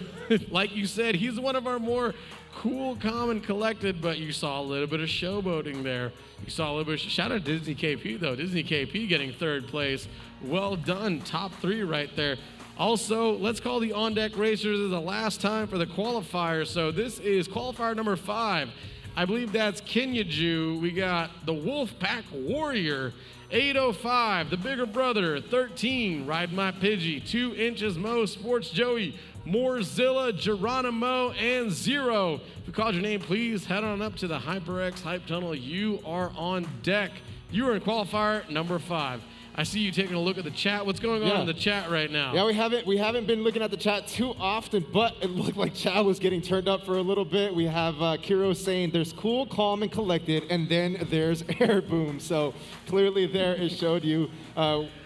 like you said, he's one of our more cool, calm, and collected, but you saw a little bit of showboating there. You saw a little bit of, shout out to Disney KP though. Disney KP getting third place. Well done. Top 3 right there. Also, let's call the on-deck racers as the last time for the qualifier. So this is qualifier number 5. I believe that's Kenyaju. We got the Wolfpack Warrior, 805, the bigger brother, 13, Ride My Pidgey, 2 Inches Mo, Sports Joey, Moorzilla, Geronimo, and Zero. If we called your name, please head on up to the HyperX Hype Tunnel. You are on deck. You are in qualifier number 5. I see you taking a look at the chat. What's going on in the chat right now? Yeah, we haven't been looking at the chat too often, but it looked like chat was getting turned up for a little bit. We have Kiro saying there's cool, calm, and collected, and then there's Air Boom. So clearly there it showed you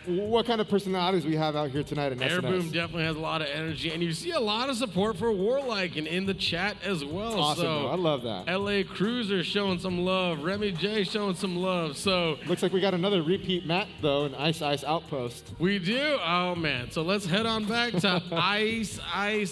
what kind of personalities we have out here tonight in Air SNS. Boom definitely has a lot of energy, and you see a lot of support for Warlike and in the chat as well. Awesome, so bro. I love that. LA Cruiser showing some love. Remy J showing some love. So looks like we got another repeat Matt though in Ice Outpost. we do. Oh man. So let's head on back to Ice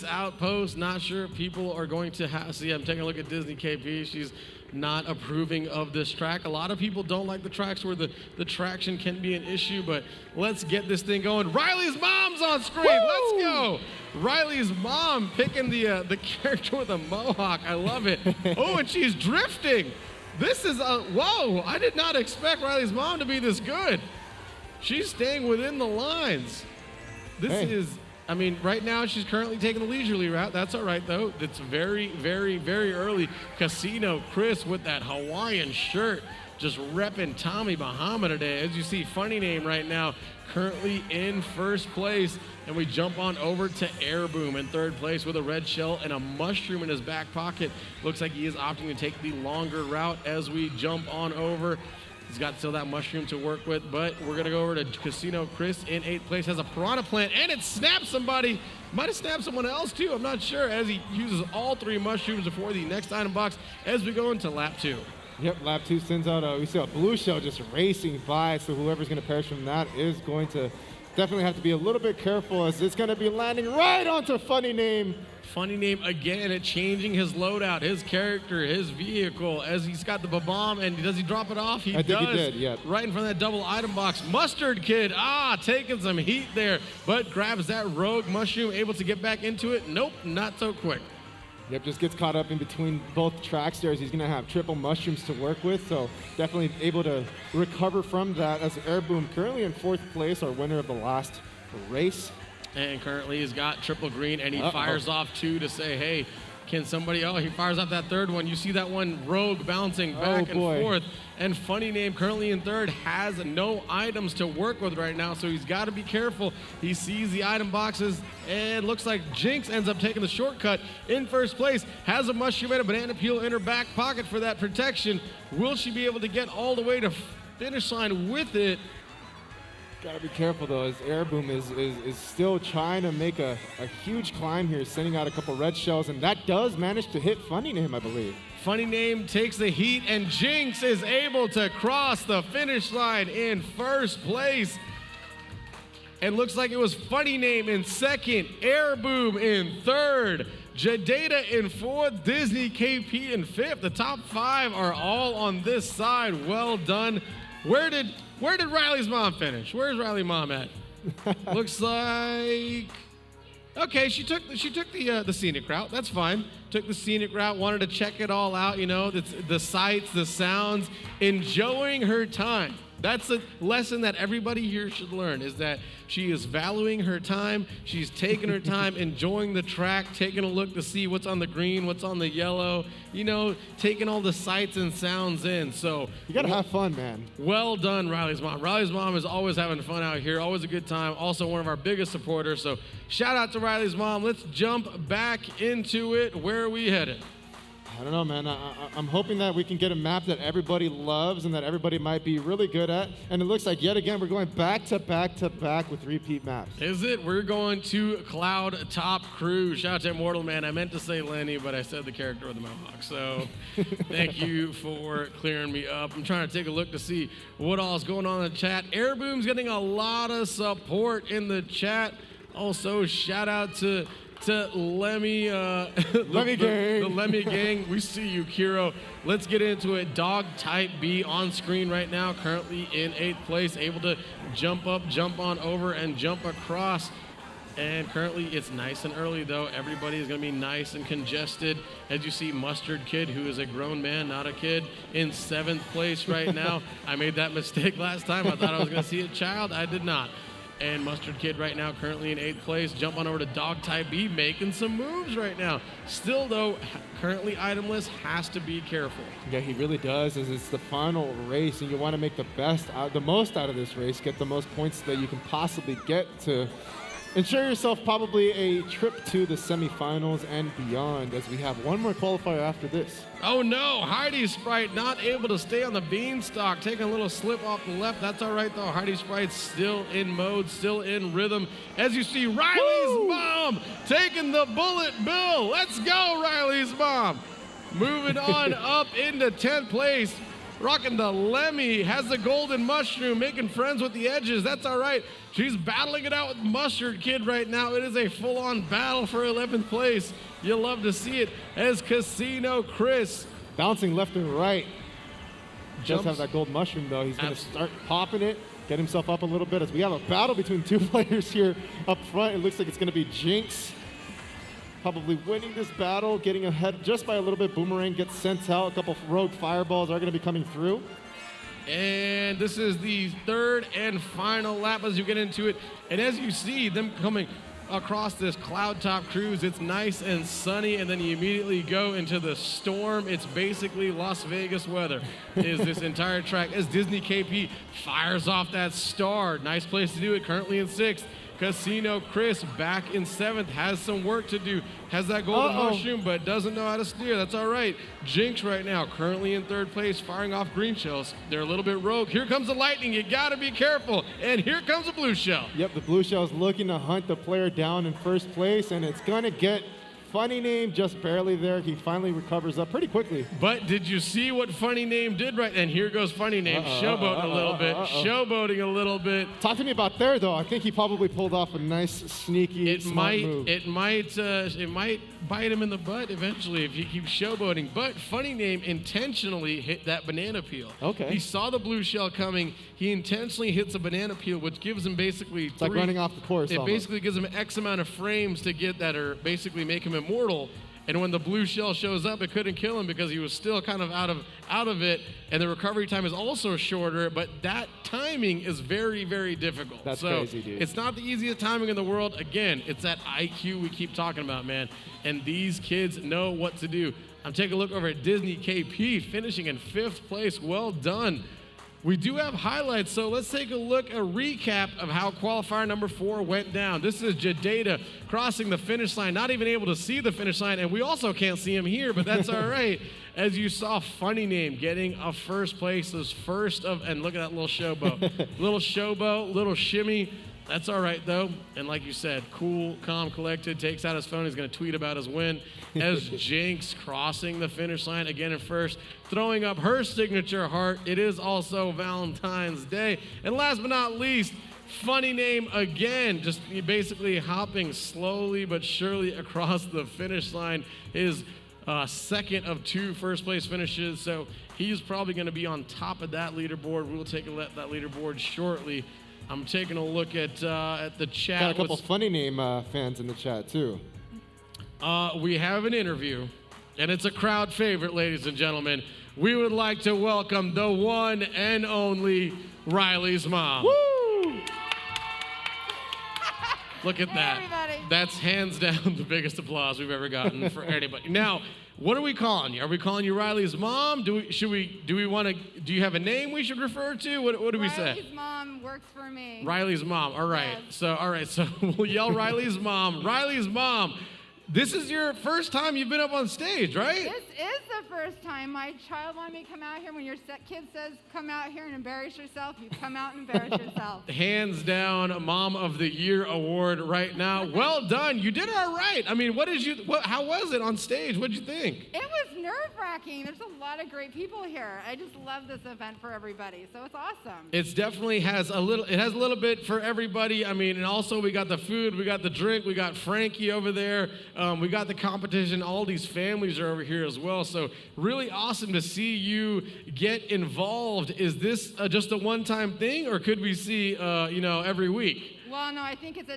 Outpost. Not sure if people are going to see. I'm taking a look at Disney KP. She's not approving of this track. A lot of people don't like the tracks where the traction can be an issue, but let's get this thing going. Riley's mom's on screen. Woo! Let's go. Riley's mom picking the character with a mohawk. I love it. Oh, and she's drifting. This is whoa. I did not expect Riley's mom to be this good. She's staying within the lines. This is, I mean, right now she's currently taking the leisurely route. That's all right, though. It's very, very, very early. Casino Chris with that Hawaiian shirt, just repping Tommy Bahama today. As you see, funny name right now, currently in first place. And we jump on over to Air Boom in third place with a red shell and a mushroom in his back pocket. Looks like he is opting to take the longer route as we jump on over. He's got still that mushroom to work with, but we're going to go over to Casino Chris in 8th place. Has a piranha plant, and it snapped somebody. Might have snapped someone else, too. I'm not sure, as he uses all 3 mushrooms before the next item box as we go into lap 2. Yep, lap 2 sends out we see a blue shell just racing by, so whoever's going to perish from that is going to definitely have to be a little bit careful, as it's going to be landing right onto funny name. Funny name again at changing his loadout, his character, his vehicle, as he's got the bomb, and does he drop it off? I think he did, yeah. Right in front of that double item box. Mustard Kid, taking some heat there, but grabs that rogue mushroom, able to get back into it. Nope, not so quick. Yep, just gets caught up in between both tracks there, as he's going to have triple mushrooms to work with, so definitely able to recover from that, as Air Boom currently in 4th place, our winner of the last race. And currently he's got triple green, and he fires off 2 to say, hey, can somebody, he fires off that third one. You see that one rogue bouncing back and forth. And funny name currently in 3rd has no items to work with right now, so he's got to be careful. He sees the item boxes, and looks like Jinx ends up taking the shortcut in 1st place. Has a mushroom and a banana peel in her back pocket for that protection. Will she be able to get all the way to finish line with it? Gotta be careful though, as Air Boom is still trying to make a huge climb here, sending out a couple red shells, and that does manage to hit Funny Name, I believe. Funny Name takes the heat, and Jinx is able to cross the finish line in 1st place. And looks like it was Funny Name in 2nd, Air Boom in 3rd, Jadata in 4th, Disney KP in 5th. The top 5 are all on this side. Well done. Where did Riley's mom finish? Where's Riley's mom at? Looks like, okay, she took the scenic route. That's fine. took the scenic route, wanted to check it all out, the sights, the sounds, enjoying her time. That's a lesson that everybody here should learn, is that she is valuing her time. She's taking her time, enjoying the track, taking a look to see what's on the green, what's on the yellow, taking all the sights and sounds in. So You got to have fun, man. well done, Riley's mom. Riley's mom is always having fun out here, always a good time. Also one of our biggest supporters. So shout out to Riley's mom. Let's jump back into it. Where are we headed? I don't know, man. I'm hoping that we can get a map that everybody loves and that everybody might be really good at. And it looks like, yet again, we're going back to back to back with repeat maps. Is it? We're going to Cloud Top Cruise. Shout out to Immortal Man. I meant to say Lenny, but I said the character with the Mohawk. So thank you for clearing me up. I'm trying to take a look to see what all is going on in the chat. Airboom's getting a lot of support in the chat. Also, shout out to Lemmy, Lemmy Gang. The Lemmy Gang. We see you, Kiro. Let's get into it. Dog Type B on screen right now, currently in 8th place, able to jump up, jump on over, and jump across. And currently it's nice and early, though. Everybody is going to be nice and congested. As you see, Mustard Kid, who is a grown man, not a kid, in 7th place right now. I made that mistake last time. I thought I was going to see a child. I did not. And Mustard Kid right now currently in 8th place. Jump on over to Dog Type B, making some moves right now. Still, though, currently itemless, has to be careful. Yeah, he really does. As it's the final race, and you want to make the most out of this race, get the most points that you can possibly get to ensure yourself probably a trip to the semifinals and beyond, as we have one more qualifier after this. Oh no, Heidi Sprite not able to stay on the beanstalk, taking a little slip off the left. That's all right though. Heidi Sprite's still in mode, still in rhythm. As you see, Riley's mom taking the bullet bill. Let's go, Riley's mom. Moving on up into 10th place. Rocking the Lemmy, has the golden mushroom, making friends with the edges. That's all right. She's battling it out with Mustard Kid right now. It is a full-on battle for 11th place. You'll love to see it as Casino Chris. Bouncing left and right. Jumps. Does have that gold mushroom, though. He's going to start popping it, get himself up a little bit, as we have a battle between two players here up front. It looks like it's going to be Jinx probably winning this battle, getting ahead just by a little bit. Boomerang gets sent out. A couple rogue fireballs are going to be coming through. And this is the 3rd and final lap as you get into it. And as you see them coming across this cloud top cruise, it's nice and sunny, and then you immediately go into the storm. It's basically Las Vegas weather is this entire track as Disney KP fires off that star. Nice place to do it, currently in 6th. Casino Chris back in 7th, has some work to do, has that golden mushroom, but doesn't know how to steer. That's all right. Jinx right now, currently in 3rd place, firing off green shells. They're a little bit rogue. Here comes the lightning. You got to be careful. And here comes a blue shell. Yep, the blue shell is looking to hunt the player down in 1st place, and it's going to get Funny Name just barely there. He finally recovers up pretty quickly. But did you see what Funny Name did right? And here goes Funny Name, showboating a little bit, showboating a little bit. Talk to me about there, though. I think he probably pulled off a nice, sneaky, smart move. It might bite him in the butt eventually if he keeps showboating. But Funny Name intentionally hit that banana peel. Okay. He saw the blue shell coming. He intentionally hits a banana peel, which gives him basically It's like running off the course. It almost. basically gives him X amount of frames to get that, or basically make him immortal. And when the blue shell shows up, it couldn't kill him because he was still kind of out of it. And the recovery time is also shorter, but that timing is very, very difficult. That's crazy, dude. It's not the easiest timing in the world. Again, it's that IQ we keep talking about, man. And these kids know what to do. I'm taking a look over at Disney KP, finishing in 5th place. Well done. We do have highlights, so let's take a look, a recap of how qualifier number 4 went down. This is Jadeda crossing the finish line, not even able to see the finish line, and we also can't see him here, but that's all right. As you saw, Funny Name getting a 1st place, his first of, and look at that little showboat. Little showboat, little shimmy. That's all right, though. And like you said, cool, calm, collected, takes out his phone. He's going to tweet about his win. As Jinx crossing the finish line again in 1st, throwing up her signature heart. It is also Valentine's Day. And last but not least, Funny Name again, just basically hopping slowly but surely across the finish line. His 2nd of 2 first-place finishes, so he's probably going to be on top of that leaderboard. We'll take a look at that leaderboard shortly. I'm taking a look at the chat. Got a couple Funny Name fans in the chat, too. We have an interview And it's a crowd favorite, ladies and gentlemen. We would like to welcome the one and only Riley's mom. Woo! Look at that. everybody. That's hands down the biggest applause we've ever gotten for anybody. Now, what are we calling you? Are we calling you Riley's mom? Do you have a name we should refer to? What do we say? Riley's mom works for me. Riley's mom. All right. Yes. So we'll yell Riley's mom. Riley's mom. This is your first time you've been up on stage, right? This is the first time my child wanted me to come out here. When your kid says, come out here and embarrass yourself, you come out and embarrass yourself. Hands down, Mom of the Year award right now. Well done. You did all right. I mean, how was it on stage? What'd you think? It was nerve-wracking. There's a lot of great people here. I just love this event for everybody, so it's awesome. It definitely has a little bit for everybody. I mean, and also we got the food, we got the drink, we got Frankie over there. We got the competition. All these families are over here as well. So really awesome to see you get involved. Is this just a one-time thing, or could we see, every week? Well, no, I think it's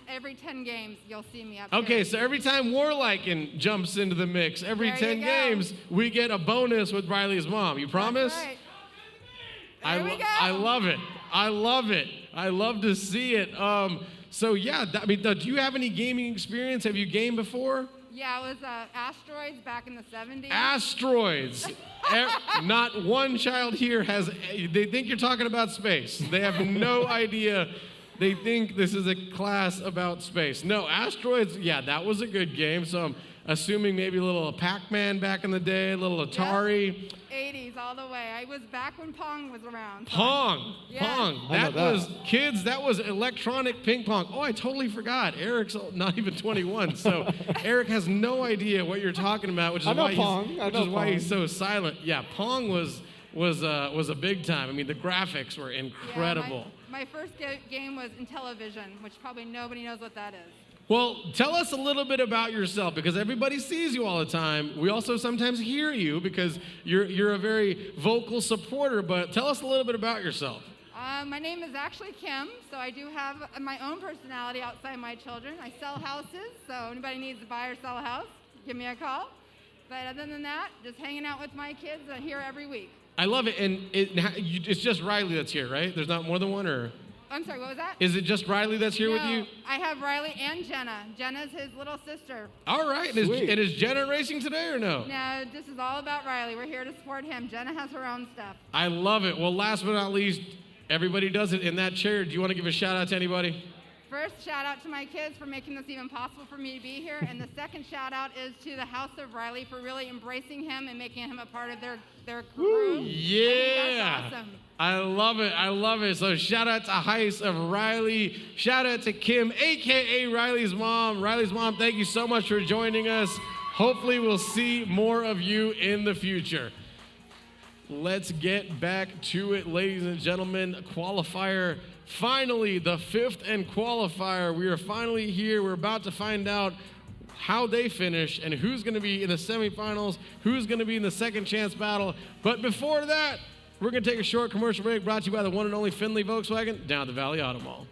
every 10 games you'll see me up here. Okay, so every time Warliken jumps into the mix, every There 10 you go. games, we get a bonus with Riley's mom. You promise? That's right. There we go. I love it. I love it. I love to see it. So yeah, do you have any gaming experience? Have you gamed before? Yeah, it was Asteroids back in the 70s. Asteroids. Not one child here they think you're talking about space. They have no idea. They think this is a class about space. No, Asteroids, yeah, that was a good game. So I'm assuming maybe a little Pac-Man back in the day, a little Atari. Yep. 80s all the way. I was back when Pong was around. Pong. Yeah. Pong. I know that. Was, kids, that was electronic ping pong. Oh, I totally forgot. Eric's not even 21, so Eric has no idea what you're talking about, which is why he's so silent. Yeah, Pong was a big time. I mean, the graphics were incredible. Yeah, my first game was Intellivision, which probably nobody knows what that is. Well, tell us a little bit about yourself, because everybody sees you all the time. We also sometimes hear you because you're a very vocal supporter, but tell us a little bit about yourself. My name is actually Kim, so I do have my own personality outside my children. I sell houses, so anybody needs to buy or sell a house, give me a call. But other than that, just hanging out with my kids here every week. I love it, and it's just Riley that's here, right? There's not more than one, or? I'm sorry, what was that? Is it just Riley that's here with you? I have Riley and Jenna. Jenna's his little sister. All right. And is Jenna racing today or no? No, this is all about Riley. We're here to support him. Jenna has her own stuff. I love it. Well, last but not least, everybody does it in that chair. Do you want to give a shout out to anybody? First, shout out to my kids for making this even possible for me to be here. And the second shout out is to the House of Riley for really embracing him and making him a part of their crew. Yeah. I think that's awesome. I love it. I love it. So shout out to Heist of Riley. Shout out to Kim, a.k.a. Riley's mom. Riley's mom, thank you so much for joining us. Hopefully we'll see more of you in the future. Let's get back to it, ladies and gentlemen. Qualifier, finally, the fifth and qualifier. We are finally here. We're about to find out how they finish and who's going to be in the semifinals, who's going to be in the second chance battle. But before that, we're going to take a short commercial break brought to you by the one and only Findlay Volkswagen down at the Valley Auto Mall.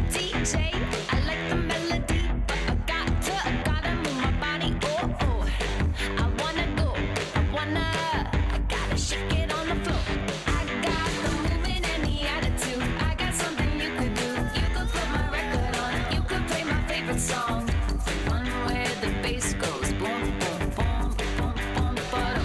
DJ, I like the melody, but I gotta move my body. Oh, oh, I gotta shake it on the floor. I got the movement and the attitude. I got something you could do. You could put my record on. You could play my favorite song. The one where the bass goes boom, boom, boom, boom, boom, boom.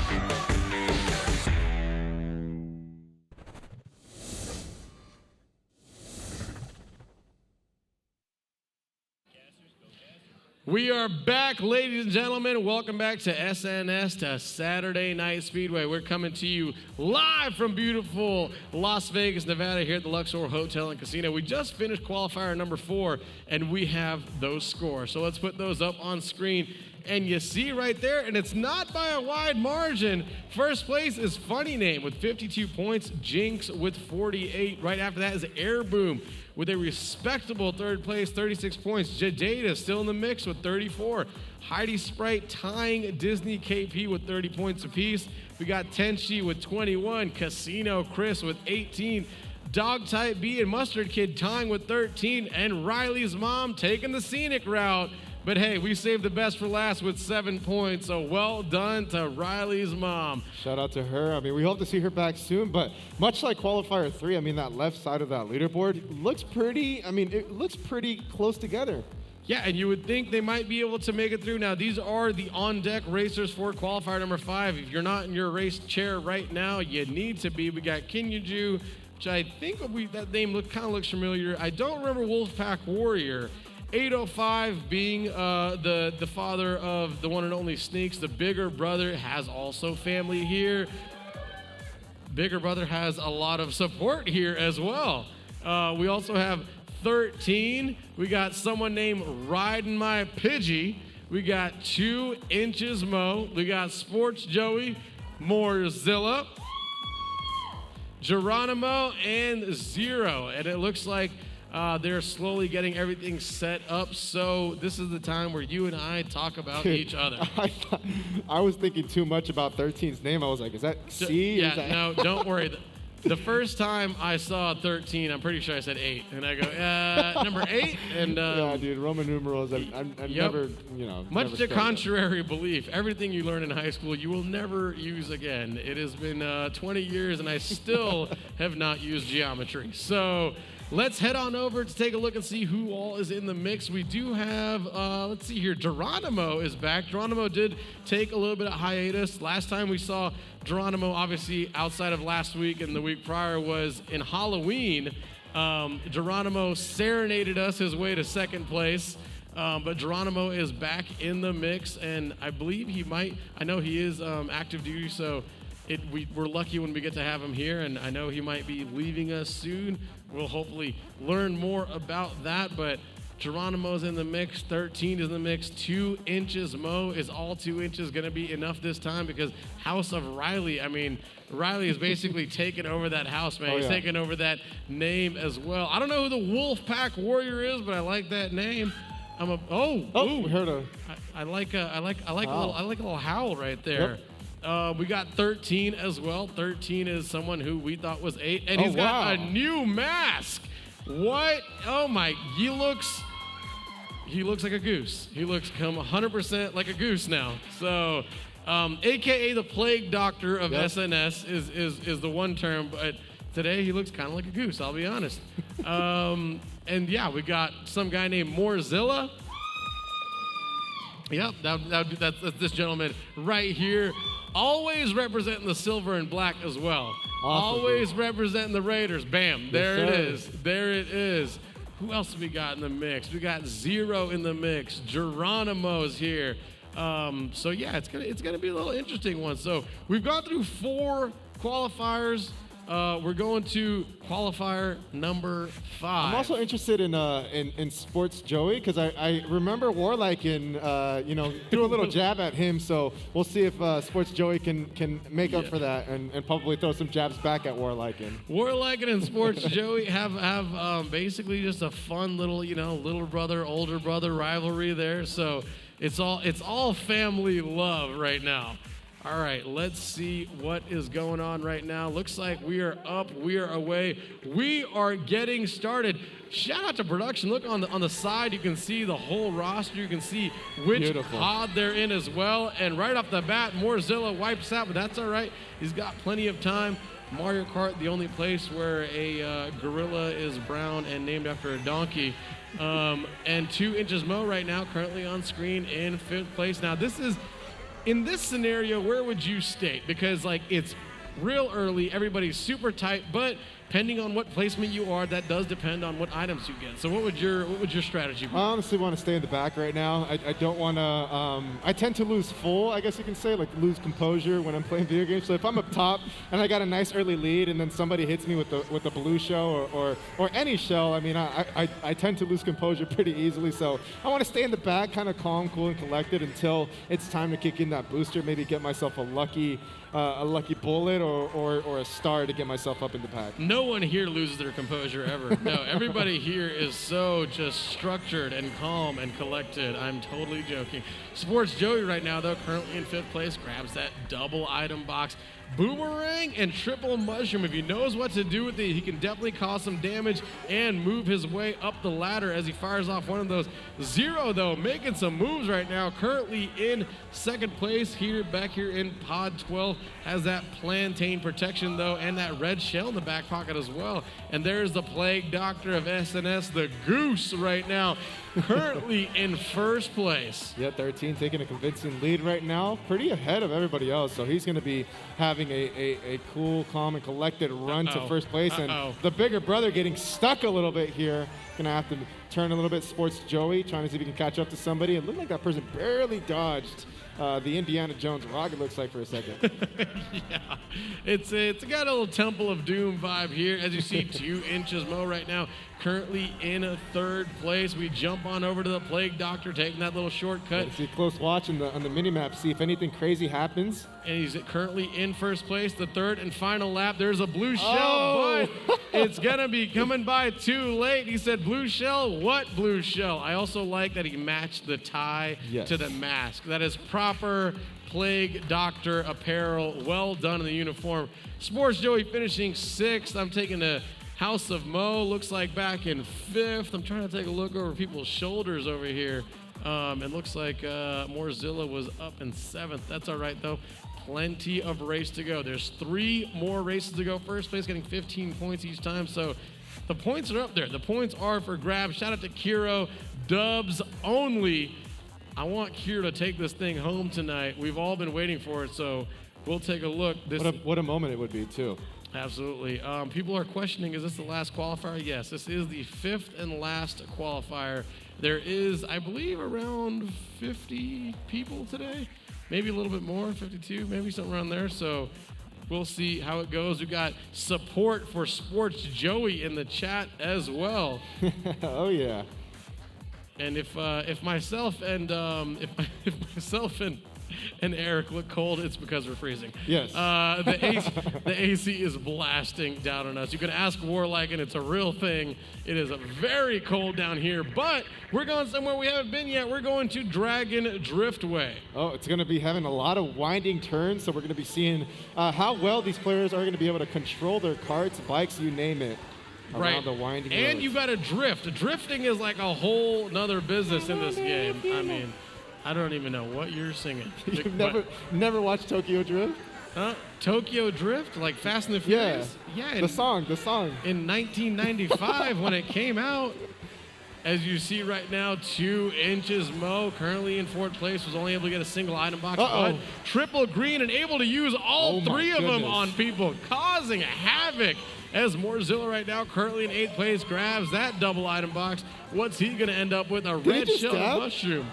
We are back, ladies and gentlemen. Welcome back to SNS, to Saturday Night Speedway. We're coming to you live from beautiful Las Vegas, Nevada, here at the Luxor Hotel and Casino. We just finished qualifier number 4, and we have those scores. So let's put those up on screen. And you see right there, and it's not by a wide margin. First place is Funny Name with 52 points. Jinx with 48. Right after that is Air Boom with a respectable third place, 36 points. Jadeda still in the mix with 34. Heidi Sprite tying Disney KP with 30 points apiece. We got Tenchi with 21. Casino Chris with 18. Dog Type B and Mustard Kid tying with 13, and Riley's mom taking the scenic route. But hey, we saved the best for last with 7 points, so well done to Riley's mom. Shout out to her. I mean, we hope to see her back soon, but much like Qualifier 3, I mean, that left side of that leaderboard looks pretty, it looks pretty close together. Yeah, and you would think they might be able to make it through. Now, these are the on-deck racers for qualifier number 5. If you're not in your race chair right now, you need to be. We got Kinyuju, which I think that name kind of looks familiar. I don't remember Wolfpack Warrior. 805 being the father of the one and only Sneaks. The bigger brother has also family here. Bigger brother has a lot of support here as well. We also have 13. We got someone named Riding My Pidgey. We got 2 Inches Mo. We got Sports Joey, Moorzilla, Geronimo, and Zero. And it looks like they're slowly getting everything set up. So this is the time where you and I talk about each other. I was thinking too much about 13's name. I was like, is that C? Yeah, no, don't worry. The first time I saw 13, I'm pretty sure I said 8. And I go, number 8? And yeah, dude, Roman numerals, I've never, Much never to studied contrary belief, everything you learn in high school, you will never use again. It has been 20 years, and I still have not used geometry. So let's head on over to take a look and see who all is in the mix. We do have, let's see here, Geronimo is back. Geronimo did take a little bit of hiatus. Last time we saw Geronimo, obviously, outside of last week and the week prior, was in Halloween. Geronimo serenaded us his way to second place. But Geronimo is back in the mix, and I believe I know he is active duty, so we're lucky when we get to have him here, and I know he might be leaving us soon. We'll hopefully learn more about that, but Geronimo's in the mix, 13 is in the mix, 2 Inches Mo. Is all 2 inches going to be enough this time? Because House of Riley, Riley is basically taking over that house, man. Oh, He's yeah. taking over that name as well. I don't know who the Wolfpack Warrior is, but I like that name. We heard a... I like a little howl right there. We got 13 as well. 13 is someone who we thought was 8, and he's got a new mask. What? Oh my! He looks like a goose. He looks 100% like a goose now. So, AKA the Plague Doctor of SNS is the one term, but today he looks kind of like a goose. I'll be honest. And yeah, we got some guy named Moorzilla. Yep, that's this gentleman right here. Always representing the silver and black as well. Awesome, Always representing the Raiders. Bam, there it is. There it is. Who else have we got in the mix? We got Zero in the mix. Geronimo's here. So yeah, it's gonna be a little interesting one. So we've gone through 4 qualifiers. We're going to qualifier number 5. I'm also interested in Sports Joey, because I remember Warliken, threw a little jab at him, so we'll see if Sports Joey can make up for that and probably throw some jabs back at Warliken. Warliken and Sports Joey have basically just a fun little, little brother, older brother rivalry there. So it's all family love right now. All right, let's see what is going on right now. Looks like we are up, we are away, we are getting started. Shout out to production. Look on the side, you can see the whole roster. You can see which pod they're in as well. And right off the bat, Moorzilla wipes out, but that's all right. He's got plenty of time. Mario Kart, the only place where a gorilla is brown and named after a donkey. And 2 Inches Mo right now, currently on screen in 5th place. Now in this scenario, where would you state? Because it's real early, everybody's super tight, but depending on what placement you are, that does depend on what items you get. So what would your strategy be? I honestly want to stay in the back right now. I don't want to, I tend to lose full, I guess you can say, lose composure when I'm playing video games. So if I'm up top and I got a nice early lead and then somebody hits me with the blue shell or any shell, I tend to lose composure pretty easily. So I want to stay in the back, kind of calm, cool, and collected until it's time to kick in that booster, maybe get myself a lucky bullet or a star to get myself up in the pack. No no one here loses their composure ever. No, everybody here is so just structured and calm and collected. I'm totally joking. Sports Joey right now, though, currently in 5th place, grabs that double item box. Boomerang and triple mushroom. If he knows what to do with it, he can definitely cause some damage and move his way up the ladder as he fires off one of those. Zero, though, making some moves right now. Currently in 2nd place here, back here in Pod 12. Has that plantain protection, though, and that red shell in the back pocket as well. And there's the Plague Doctor of SNS, the Goose, right now. Currently in 1st place. Yeah, 13 taking a convincing lead right now. Pretty ahead of everybody else, so he's going to be having a cool, calm, and collected run to 1st place. And the bigger brother getting stuck a little bit here. Going to have to turn a little bit. Sports Joey trying to see if he can catch up to somebody. It looked like that person barely dodged the Indiana Jones rock, it looks like, for a second. Yeah, it's got a little Temple of Doom vibe here. As you see, 2 Inches Mo right now, currently in 3rd place. We jump on over to the Plague Doctor, taking that little shortcut. See a close watch on the mini-map, see if anything crazy happens. And he's currently in 1st place, the 3rd and final lap. There's a blue shell, but it's going to be coming by too late. He said, blue shell? What blue shell? I also like that he matched the tie to the mask. That is proper Plague Doctor apparel. Well done in the uniform. Sports Joey finishing 6th. I'm taking the House of Mo. Looks like back in 5th. I'm trying to take a look over people's shoulders over here. It looks like Morzilla was up in 7th. That's all right, though. Plenty of race to go. There's 3 more races to go. 1st place getting 15 points each time, so the points are up there. The points are for grabs. Shout out to Kiro. Dubs only. I want Kiro to take this thing home tonight. We've all been waiting for it, so we'll take a look. What a moment it would be, too. Absolutely. People are questioning, is this the last qualifier? Yes, this is the 5th and last qualifier. There is, I believe, around 50 people today. Maybe a little bit more, 52, maybe something around there. So we'll see how it goes. We've got support for Sports Joey in the chat as well. Oh, yeah. And if myself and and Eric look cold, it's because we're freezing. Yes. The AC is blasting down on us. You can ask Warlike, and it's a real thing. It is very cold down here, but we're going somewhere we haven't been yet. We're going to Dragon Driftway. Oh, it's going to be having a lot of winding turns, so we're going to be seeing how well these players are going to be able to control their carts, bikes, you name it. Around the winding and roads. You got to drift. Drifting is like a whole nother business in this game. I mean, I don't even know what you're singing. You've never watched Tokyo Drift? Huh? Tokyo Drift? Like Fast and the Furious? Yeah. The song. In 1995 when it came out. As you see right now, 2 Inches Mo, currently in 4th place, was only able to get a single item box. But triple green and able to use all 3 of them on people, causing havoc. As Morzilla right now, currently in 8th place, grabs that double item box. What's he going to end up with? A red shell mushroom.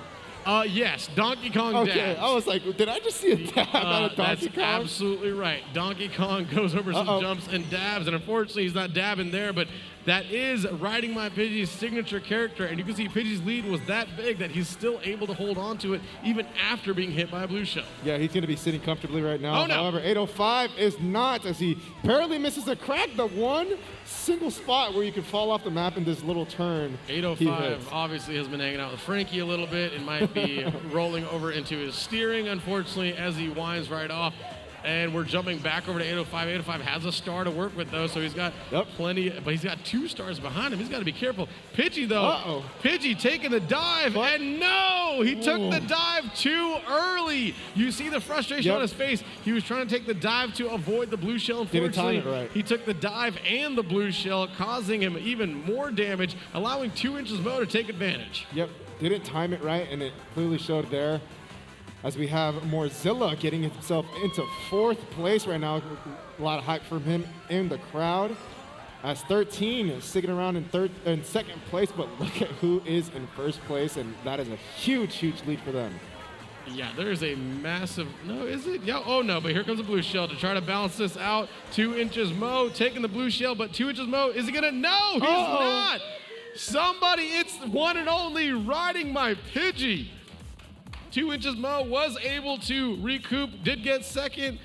Yes, Donkey Kong dabs. I was like, did I just see a dab out of Donkey Kong? That's absolutely right. Donkey Kong goes over some jumps and dabs, and unfortunately he's not dabbing there, but that is Riding My Pidgey's signature character, and you can see Pidgey's lead was that big that he's still able to hold on to it even after being hit by a blue shell. Yeah, he's going to be sitting comfortably right now. Oh, no. However, 805 is not, as he barely misses a crack, the one single spot where you can fall off the map in this little turn. 805 obviously has been hanging out with Frankie a little bit and might be rolling over into his steering, unfortunately, as he winds right off. And we're jumping back over to 805. 805 has a star to work with, though, so he's got plenty, but he's got 2 stars behind him. He's got to be careful. Pidgey, though, Pidgey taking the dive, and no, he took the dive too early. You see the frustration on his face. He was trying to take the dive to avoid the blue shell. Unfortunately, didn't time it right. He took the dive and the blue shell, causing him even more damage, allowing 2 Inches Mo to take advantage. Yep, didn't time it right, and it clearly showed there. As we have Morzilla getting himself into 4th place right now. A lot of hype from him in the crowd. As 13 is sticking around in 2nd place, but look at who is in 1st place, and that is a huge, huge lead for them. Yeah, there's a massive, no, is it? Yeah, oh no, but here comes a blue shell to try to balance this out. 2 Inches Mo taking the blue shell, but 2 Inches Mo, is he gonna? No, he's not. Somebody, it's one and only Riding My Pidgey. 2 Inches Mo was able to recoup, did get 2nd.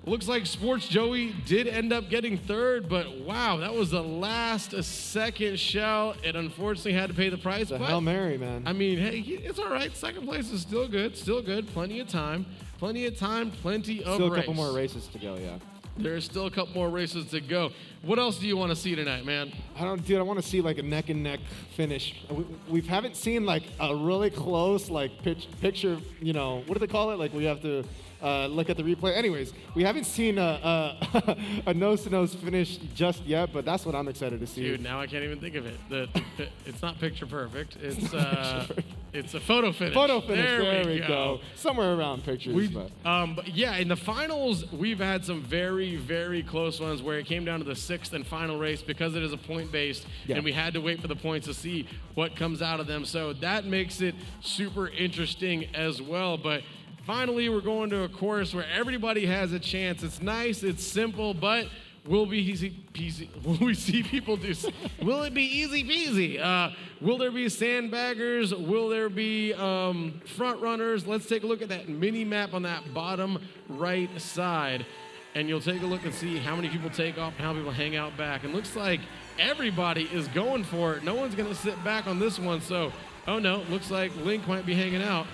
Looks like Sports Joey did end up getting third, but wow, that was the last second shell. It unfortunately had to pay the price. The but, Hail Mary, man. I mean, hey, it's all right. Second place is still good. Still good. Plenty of time. Plenty of time. Plenty of Still a race. couple more races to go, yeah. There's still a couple more races to go. What else do you want to see tonight, man? I want to see like a neck and neck finish. We haven't seen like a really close like picture. You know, what do they call it? Like we have to look at the replay. Anyways, we haven't seen a nose to nose finish just yet, but that's what I'm excited to see. Dude, now I can't even think of it. It's not picture perfect. It's a photo finish. Photo finish. There we go. Somewhere around pictures. But yeah, in the finals, we've had some very, very close ones where it came down to the sixth and final race because it is a point-based, and we had to wait for the points to see what comes out of them. So that makes it super interesting as well. But finally, we're going to a course where everybody has a chance. It's nice, it's simple, but will be easy peasy? Will we see people do? Will it be easy peasy? Will there be sandbaggers? Will there be front runners? Let's take a look at that mini map on that bottom right side, and you'll take a look and see how many people take off and how people hang out back. And looks like everybody is going for it. No one's gonna sit back on this one. So, oh no, looks like Link might be hanging out.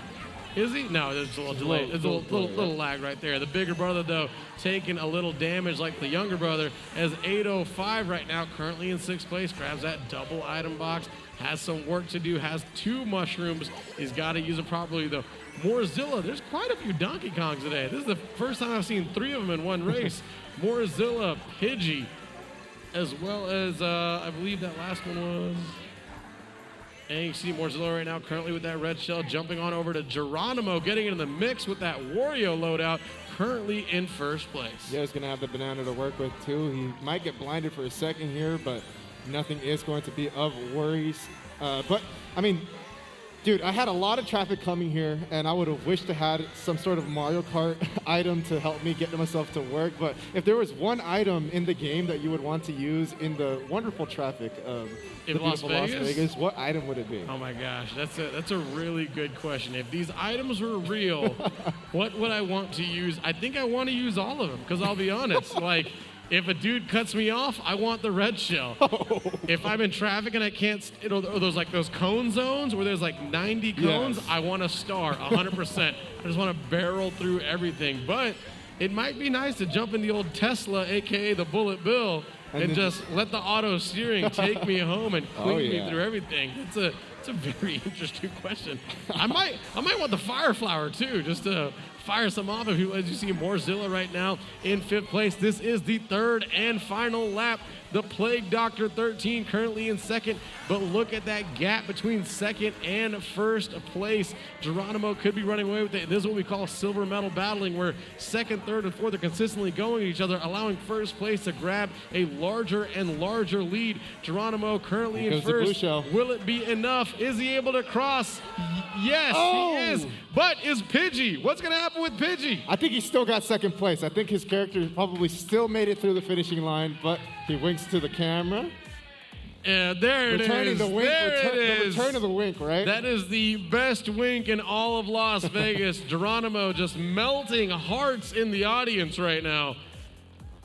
Is he? No, there's a little delay. There's a little lag right there. The bigger brother, though, taking a little damage like the younger brother, as 805 right now, currently in sixth place, grabs that double item box, has some work to do, has 2 mushrooms. He's got to use them properly, though. Morzilla, there's quite a few Donkey Kongs today. This is the first time I've seen 3 of them in one race. Morzilla, Pidgey, as well as, I believe that last one was... And you see Morzilla right now currently with that red shell, jumping on over to Geronimo, getting into the mix with that Wario loadout, currently in first place. Yeah, he's going to have the banana to work with, too. He might get blinded for a second here, but nothing is going to be of worries. But, I mean, dude, I had a lot of traffic coming here, and I would have wished to had some sort of Mario Kart item to help me get myself to work. But if there was one item in the game that you would want to use in the wonderful traffic of the beautiful Las Vegas, what item would it be? Oh my gosh, that's a really good question. If these items were real, what would I want to use? I think I want to use all of them, because I'll be honest, like, if a dude cuts me off, I want the red shell. If I'm in traffic and I can't, or those cone zones where there's like 90 cones, Yes. I want a star, 100%. I just want to barrel through everything. But it might be nice to jump in the old Tesla, AKA the Bullet Bill, and just let the auto steering take me home and clean me through everything. It's a very interesting question. I might want the Fire Flower too, just to fire some off. As you see Morzilla right now in 5th place. This is the 3rd and final lap. The Plague Doctor 13 currently in 2nd, but look at that gap between 2nd and 1st place. Geronimo could be running away with it. This is what we call silver medal battling, where 2nd, 3rd, and 4th are consistently going at each other, allowing 1st place to grab a larger and larger lead. Geronimo currently in 1st. Will it be enough? Is he able to cross? Yes, he is. But is Pidgey? What's going to happen with Pidgey? I think he still got 2nd place. I think his character probably still made it through the finishing line, but he winks to the camera. Yeah, there it Returning is. the wink. There it The is. return of the wink, right? That is the best wink in all of Las Vegas. Geronimo just melting hearts in the audience right now.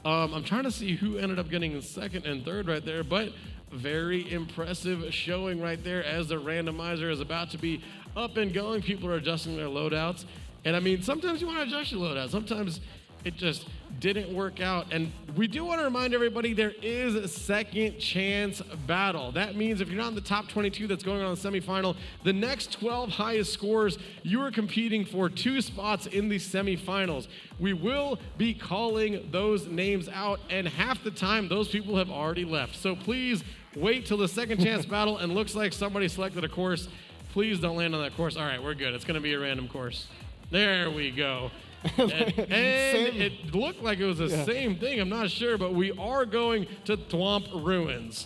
I'm trying to see who ended up getting 2nd and 3rd right there, but very impressive showing right there as the randomizer is about to be up and going. People are adjusting their loadouts. And I mean, sometimes you want to adjust your loadout. Sometimes it just didn't work out. And we do want to remind everybody there is a second chance battle. That means if you're not in the top 22 that's going on in the semifinal, the next 12 highest scores, you are competing for 2 spots in the semifinals. We will be calling those names out, and half the time those people have already left. So please wait till the second chance battle, and looks like somebody selected a course. Please don't land on that course. All right, we're good. It's going to be a random course. There we go. And it looked like it was the same thing. I'm not sure, but we are going to Thwomp Ruins.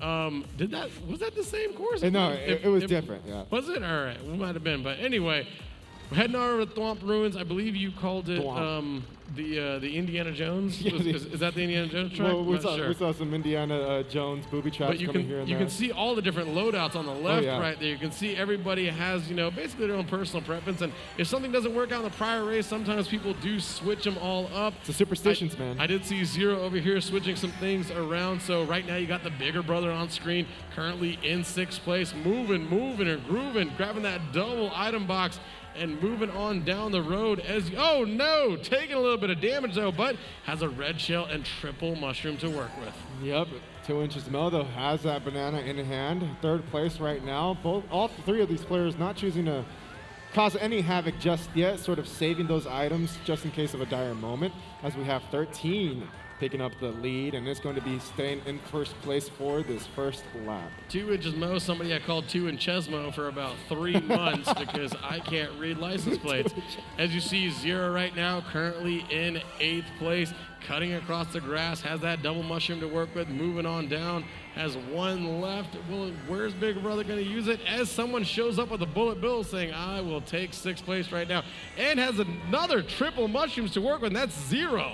Was that the same course? No, it was different. Yeah. Was it? All right, we might have been. But anyway, we're heading over to Thwomp Ruins. I believe you called it the Indiana Jones? Yeah, Is that the Indiana Jones track? Well, we Not saw, sure. we saw some Indiana Jones booby traps But you coming can here and you there. can see all the different loadouts on the left, yeah. right there. You can see everybody has basically their own personal preference, and if something doesn't work out in the prior race, sometimes people do switch them all up. It's the superstitions, man. I did see Zero over here switching some things around. So right now you got the bigger brother on screen, currently in 6th place, moving and grooving, grabbing that double item box and moving on down the road as, oh no, taking a little bit of damage though, but has a red shell and triple mushroom to work with. Yep, 2 inches Mo though has that banana in hand. 3rd place right now. All 3 of these players not choosing to cause any havoc just yet, sort of saving those items just in case of a dire moment, as we have 13 picking up the lead, and it's going to be staying in 1st place for this first lap. 2 inches Mo, somebody I called 2 inches Mo for about 3 months because I can't read license plates. As you see, Zero right now currently in 8th place, cutting across the grass, has that double mushroom to work with, moving on down, has 1 left. Well, where's Big Brother going to use it? As someone shows up with a bullet bill saying, I will take 6th place right now, and has another triple mushrooms to work with, and that's Zero.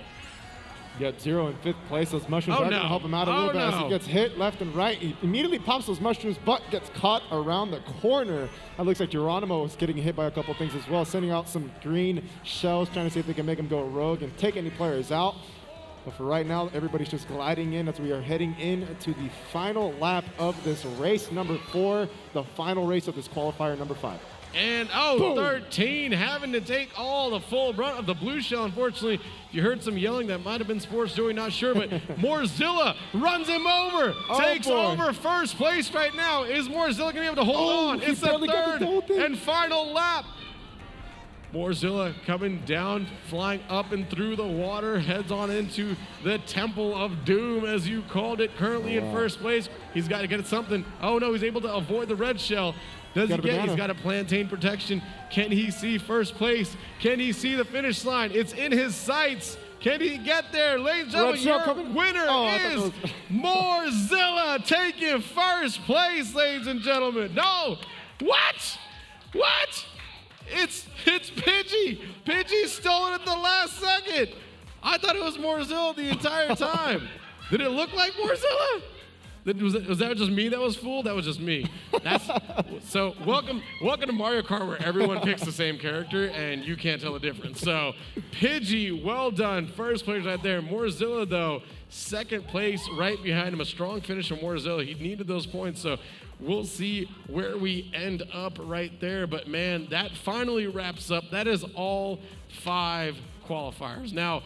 Got Zero in 5th place. Those mushrooms Oh, are going no. to help him out a little Oh, bit as he no. gets hit left and right. He immediately pops those mushrooms, but gets caught around the corner. That looks like Geronimo was getting hit by a couple things as well, sending out some green shells, trying to see if they can make him go rogue and take any players out. But for right now, everybody's just gliding in as we are heading into the final lap of this race number 4, the final race of this qualifier number 5. And, Boom. 13 having to take all the full brunt of the blue shell. Unfortunately, you heard some yelling. That might have been Sports Joey, not sure. But Morzilla runs him over, takes boy. over 1st place right now. Is Morzilla going to be able to hold on? he It's the barely got the whole 3rd thing. and final lap. Morzilla coming down, flying up and through the water, heads on into the Temple of Doom, as you called it, currently in 1st place. He's got to get something. Oh, no, he's able to avoid the red shell. Does he Got a get? banana. He's got a plantain protection. Can he see 1st place? Can he see the finish line? It's in his sights. Can he get there? Ladies and Red gentlemen, shell your coming. winner Oh, I thought is it Morzilla taking 1st place, ladies and gentlemen. No! What? What? It's Pidgey. Pidgey stole it at the last second. I thought it was Morzilla the entire time. Did it look like Morzilla? Was that just me that was fooled? That was just me. So welcome to Mario Kart, where everyone picks the same character and you can't tell the difference. So Pidgey, well done. 1st place right there. Morzilla, though, 2nd place right behind him. A strong finish from Morzilla. He needed those points, so we'll see where we end up right there. But man, that finally wraps up. That is all 5 qualifiers. Now,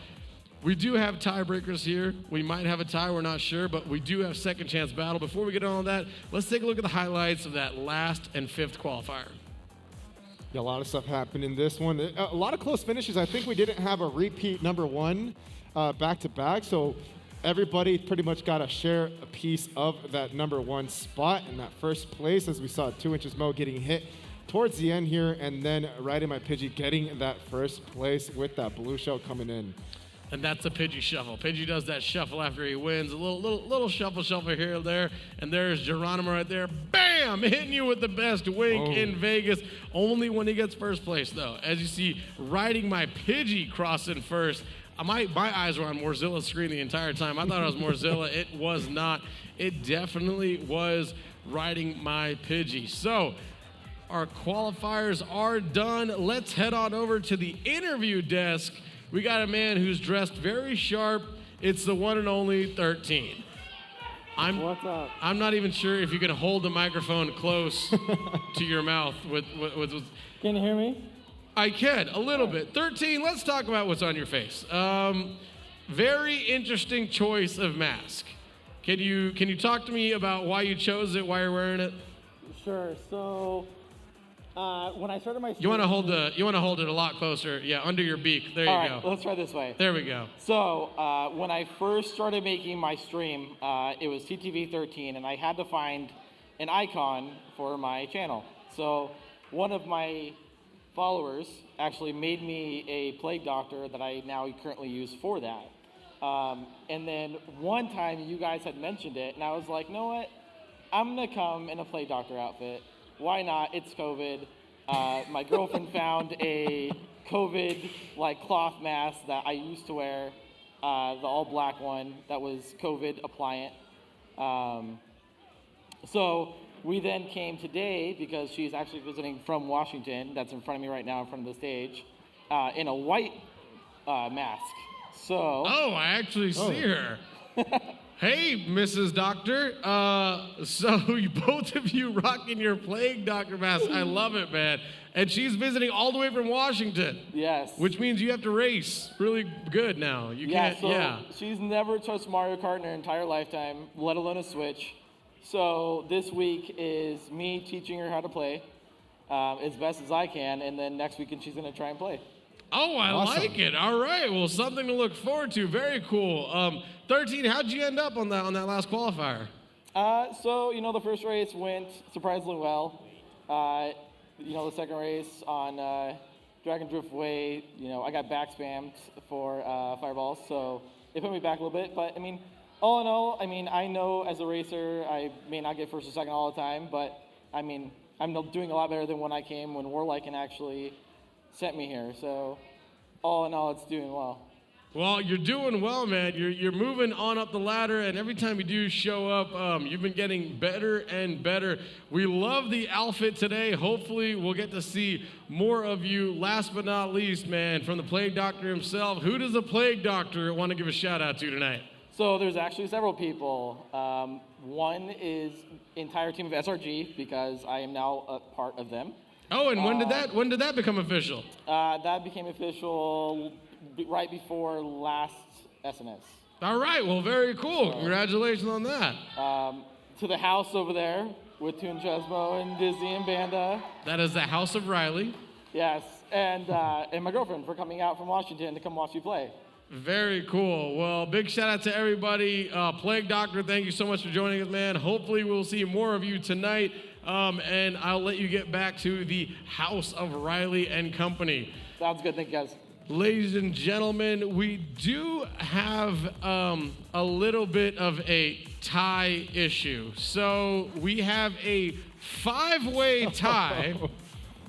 we do have tiebreakers here. We might have a tie, we're not sure, but we do have second chance battle. Before we get on that, let's take a look at the highlights of that last and 5th qualifier. Yeah, a lot of stuff happened in this one. A lot of close finishes. I think we didn't have a repeat number 1 back-to-back, so everybody pretty much got to share a piece of that number 1 spot in that 1st place, as we saw 2 inches Mo getting hit towards the end here, and then Riding My Pidgey getting that 1st place with that blue shell coming in. And that's a Pidgey shuffle. Pidgey does that shuffle after he wins. A little shuffle here and there. And there's Geronimo right there. Bam! Hitting you with the best wink in Vegas. Only when he gets 1st place, though. As you see, Riding My Pidgey crossing 1st. My eyes were on Morzilla's screen the entire time. I thought it was Morzilla. It was not. It definitely was Riding My Pidgey. So, our qualifiers are done. Let's head on over to the interview desk. We got a man who's dressed very sharp. It's the one and only 13. What's up? I'm not even sure if you can hold the microphone close to your mouth with. Can you hear me? I can, a little bit. 13, let's talk about what's on your face. Very interesting choice of mask. Can you talk to me about why you chose it, why you're wearing it? Sure. So when I started my You want to hold it a lot closer. Yeah, under your beak. There you All go. right, let's try this way. There we go. So when I first started making my stream, it was TTV13, and I had to find an icon for my channel. So one of my followers actually made me a plague doctor that I now currently use for that. And then one time you guys had mentioned it, and I was like, you know what? I'm gonna come in a plague doctor outfit. Why not? It's COVID. My girlfriend found a COVID cloth mask that I used to wear, the all black one that was COVID appliant. So we then came today because she's actually visiting from Washington. That's in front of me right now in front of the stage, in a white mask. So. Oh, I actually see her. Hey, Mrs. Doctor. So both of you rocking your plague doctor mask. I love it, man. And she's visiting all the way from Washington. Yes. Which means you have to race really good now. You can't. So she's never touched Mario Kart in her entire lifetime, let alone a Switch. So this week is me teaching her how to play as best as I can, and then next weekend she's going to try and play. Oh, I like it. All right. Well, something to look forward to. Very cool. 13, how'd you end up on that last qualifier? So, the first race went surprisingly well. The second race on Dragon Driftway, I got back spammed for fireballs, so it put me back a little bit. But, all in all, I know as a racer I may not get first or second all the time, but, I'm doing a lot better than when I came, when Warliken actually sent me here. So, all in all, it's doing well. Well, you're doing well, man. You're moving on up the ladder, and every time you do show up, you've been getting better and better. We love the outfit today. Hopefully, we'll get to see more of you. Last but not least, man, from the Plague Doctor himself, who does the Plague Doctor want to give a shout-out to tonight? So there's actually several people. One is the entire team of SRG, because I am now a part of them. Oh, and when did that become official? That became official right before last SNS. All right, well, very cool. Congratulations on that. To the house over there with Toon Chesmo and Dizzy and Banda. That is the House of Riley. Yes, and my girlfriend for coming out from Washington to come watch you play. Very cool. Well, big shout out to everybody. Plague Doctor, thank you so much for joining us, man. Hopefully we'll see more of you tonight. And I'll let you get back to the House of Riley and Company. Sounds good. Thank you, guys. Ladies and gentlemen, we do have a little bit of a tie issue. So we have a five-way tie,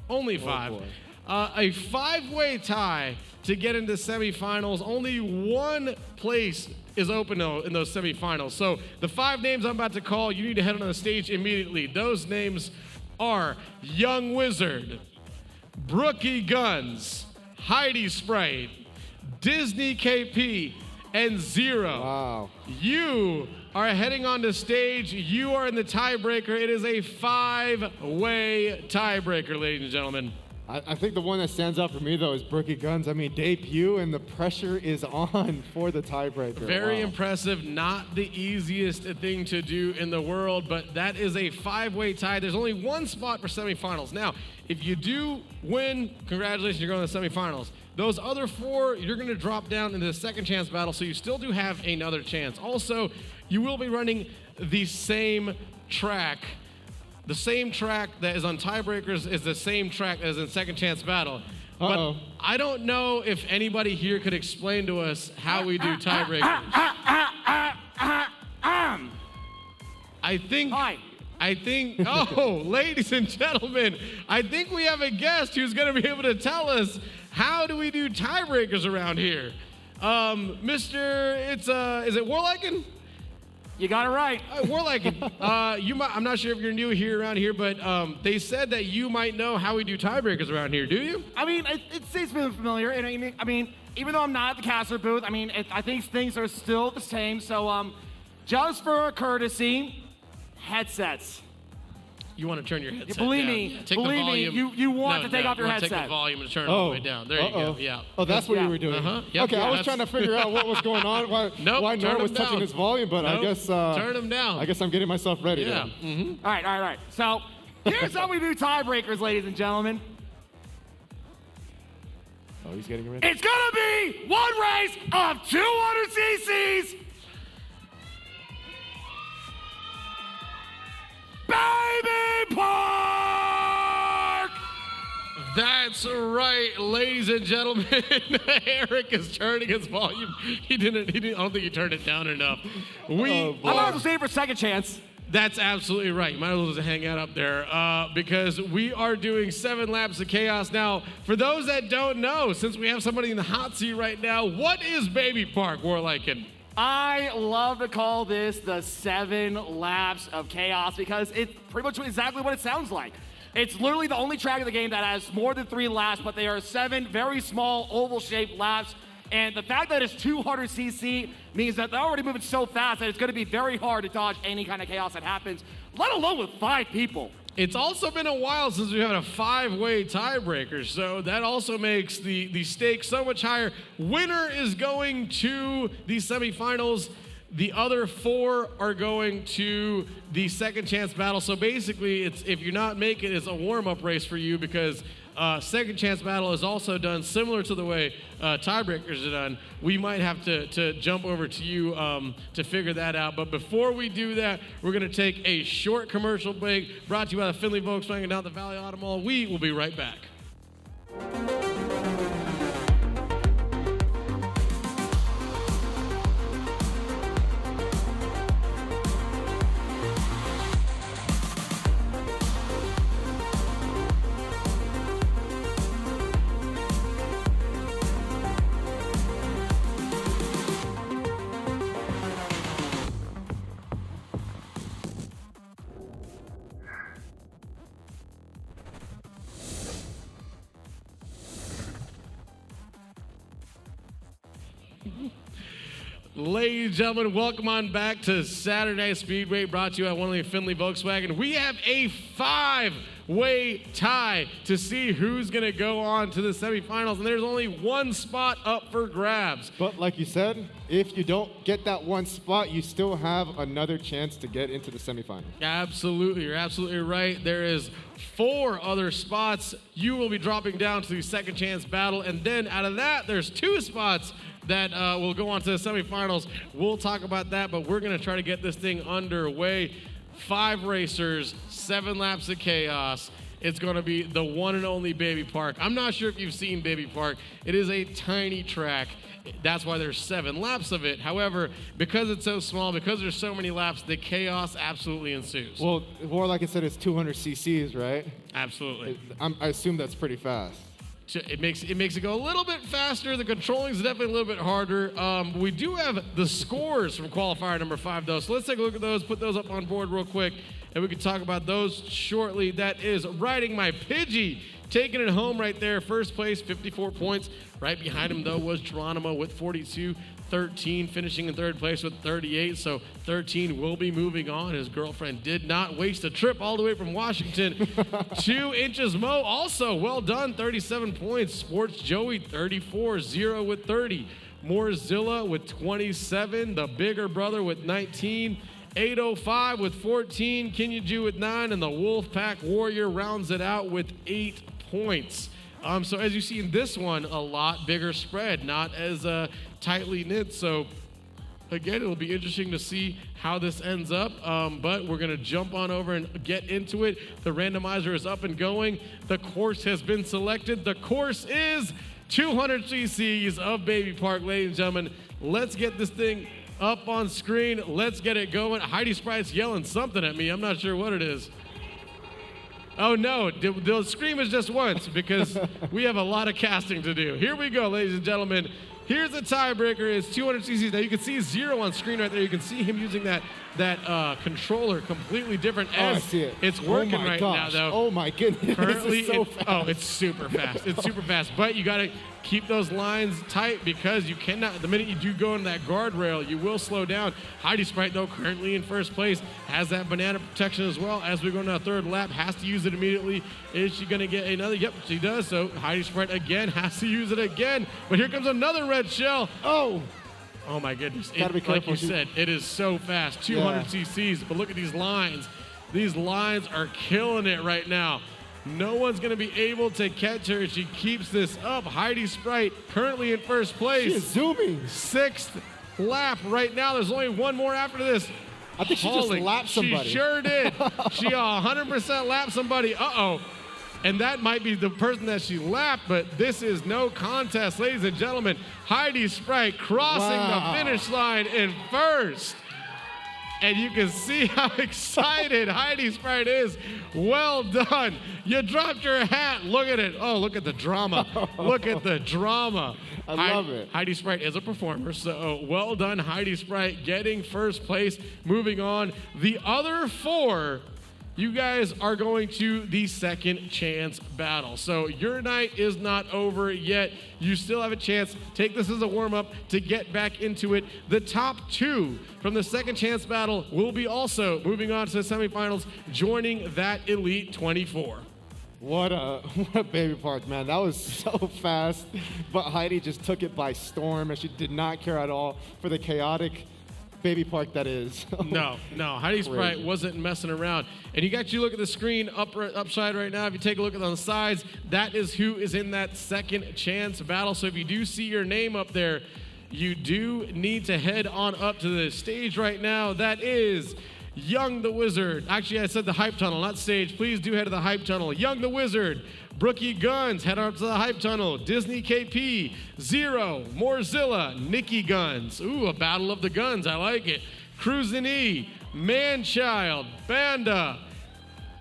only five, a five-way tie to get into semifinals. Only one place is open though in those semifinals. So the five names I'm about to call, you need to head on the stage immediately. Those names are Young Wizard, Brookie Guns, Heidi Sprite, Disney KP, and Zero. Wow. You are heading on the stage. You are in the tiebreaker. It is a five-way tiebreaker, ladies and gentlemen. I think the one that stands out for me, though, is Brookie Guns. Debut, and the pressure is on for the tiebreaker. Very impressive. Not the easiest thing to do in the world, but that is a five-way tie. There's only one spot for semifinals. Now, if you do win, congratulations, you're going to the semifinals. Those other four, you're going to drop down into the second chance battle, so you still do have another chance. Also, you will be running the same track. The same track that is on tiebreakers is the same track that is in second chance battle. But I don't know if anybody here could explain to us how we do tiebreakers. I think, oh, ladies and gentlemen, I think we have a guest who's going to be able to tell us how do we do tiebreakers around here. Is it Warliken? You got it right. Warliken, I'm not sure if you're new here around here, but they said that you might know how we do tiebreakers around here. Do you? It seems familiar. And even though I'm not at the caster booth, I think things are still the same. So, just for courtesy, headsets. You want to turn your headset believe down. me, Take believe the volume. me, you want to take off your headset. Take the volume and turn it all the way down. There you go. Yeah. Oh, that's what you were doing. Yep, okay, I was trying to figure out what was going on. Why Noah was touching his volume, but I guess turn him down. I guess I'm getting myself ready. Yeah. Then. All right. So here's how we do tiebreakers, ladies and gentlemen. Oh, he's getting ready. It's gonna be one race of 200 cc's. Baby Park! That's right, ladies and gentlemen. Eric is turning his volume. He didn't. I don't think he turned it down enough. I'm about to save for second chance. That's absolutely right. You might as well just hang out up there because we are doing 7 laps of chaos. Now, for those that don't know, since we have somebody in the hot seat right now, what is Baby Park, Warliken? I love to call this the 7 laps of chaos because it's pretty much exactly what it sounds like. It's literally the only track in the game that has more than 3 laps, but they are 7 very small oval-shaped laps. And the fact that it's 200cc means that they're already moving so fast that it's going to be very hard to dodge any kind of chaos that happens, let alone with 5 people. It's also been a while since we've had a 5-way tiebreaker, so that also makes the stakes so much higher. Winner is going to the semifinals. The other 4 are going to the second chance battle. So basically, if you're not making it, it's a warm-up race for you because second chance battle is also done similar to the way tiebreakers are done. We might have to jump over to you to figure that out. But before we do that, we're going to take a short commercial break brought to you by the Findlay Volkswagen down at the Valley Auto Mall. We will be right back. Ladies and gentlemen, welcome on back to Saturday Speedway, brought to you by one of the Findlay Volkswagen. We have a 5-way tie to see who's going to go on to the semifinals, and there's only 1 spot up for grabs. But like you said, if you don't get that 1 spot, you still have another chance to get into the semifinals. Absolutely, you're absolutely right. There is 4 other spots. You will be dropping down to the second chance battle, and then out of that, there's 2 spots that will go on to the semifinals. We'll talk about that, but we're going to try to get this thing underway. 5 racers, 7 laps of chaos. It's going to be the one and only Baby Park. I'm not sure if you've seen Baby Park. It is a tiny track. That's why there's 7 laps of it. However, because it's so small, because there's so many laps, the chaos absolutely ensues. Well, more like I said, it's 200 cc's, right? Absolutely. I assume that's pretty fast. It makes it go a little bit faster. The controlling is definitely a little bit harder. We do have the scores from qualifier number 5, though. So let's take a look at those, put those up on board real quick, and we can talk about those shortly. That is Riding My Pidgey, taking it home right there. First place, 54 points. Right behind him, though, was Geronimo with 42. 13, finishing in 3rd place with 38. So 13 will be moving on. His girlfriend did not waste a trip all the way from Washington. 2 Inches Mo also well done, 37 points. Sports Joey 34, 0 with 30. Moorzilla with 27. The bigger brother with 19. 805 with 14. Kinyaju with 9. And the Wolfpack Warrior rounds it out with 8 points. So as you see in this one, a lot bigger spread, not as tightly knit. So again, it'll be interesting to see how this ends up, but we're going to jump on over and get into it. The randomizer is up and going. The course has been selected. The course is 200 cc's of Baby Park, ladies and gentlemen. Let's get this thing up on screen. Let's get it going. Heidi Sprite's yelling something at me. I'm not sure what it is. Oh, no, the scream is just once because we have a lot of casting to do. Here we go, ladies and gentlemen. Here's the tiebreaker. It's 200 cc's. Now, you can see 0 on screen right there. You can see him using that controller completely different. I see it. It's working gosh. now, though. Oh, my goodness. Currently, this is so fast. it's super fast. It's super fast. But you got to keep those lines tight because you cannot, the minute you do go in that guardrail, you will slow down. Heidi Sprite, though, currently in first place, has that banana protection as well. As we go into a 3rd lap, has to use it immediately. Is she going to get another? Yep, she does. So Heidi Sprite again has to use it again. But here comes another red shell. Oh my goodness. Gotta be careful. Like you said, it is so fast. 200 cc's. But look at these lines. These lines are killing it right now. No one's going to be able to catch her. She keeps this up. Heidi Sprite currently in first place. She is zooming. 6th lap right now. There's only one more after this. I think she just lapped somebody. She sure did. She 100% lapped somebody. Uh-oh. And that might be the person that she lapped, but this is no contest, ladies and gentlemen. Heidi Sprite crossing the finish line in first. And you can see how excited Heidi Sprite is. Well done. You dropped your hat. Look at it. Oh, look at the drama. Look at the drama. I love it. Heidi Sprite is a performer, so well done, Heidi Sprite, getting first place. Moving on, the other four, you guys are going to the second chance battle. So your night is not over yet. You still have a chance. Take this as a warm-up to get back into it. The top two from the second chance battle will be also moving on to the semifinals, joining that Elite 24. What a baby park, man. That was so fast. But Heidi just took it by storm, and she did not care at all for the chaotic baby park that is. No, Heidi Sprite wasn't messing around. And you look at the screen upside right now. If you take a look at on the sides, that is who is in that second chance battle. So if you do see your name up there, you do need to head on up to the stage right now. That is Young the Wizard. Actually, I said the Hype Tunnel, not stage. Please do head to the Hype Tunnel. Young the Wizard, Brookie Guns, head up to the Hype Tunnel. Disney KP, Zero, Morzilla, Nikki Guns. Ooh, a battle of the guns. I like it. Cruisin' E, Manchild, Banda,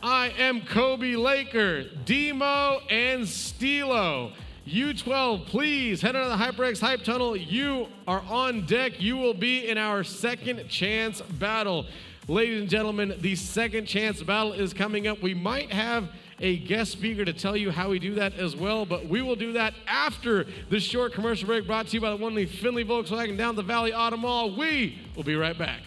I Am Kobe Laker, Demo, and Stilo. U12, please head into the HyperX Hype Tunnel. You are on deck. You will be in our second chance battle. Ladies and gentlemen, the second chance battle is coming up. We might have a guest speaker to tell you how we do that as well, but we will do that after this short commercial break brought to you by the one and only Findlay Volkswagen down the Valley Auto Mall. We will be right back.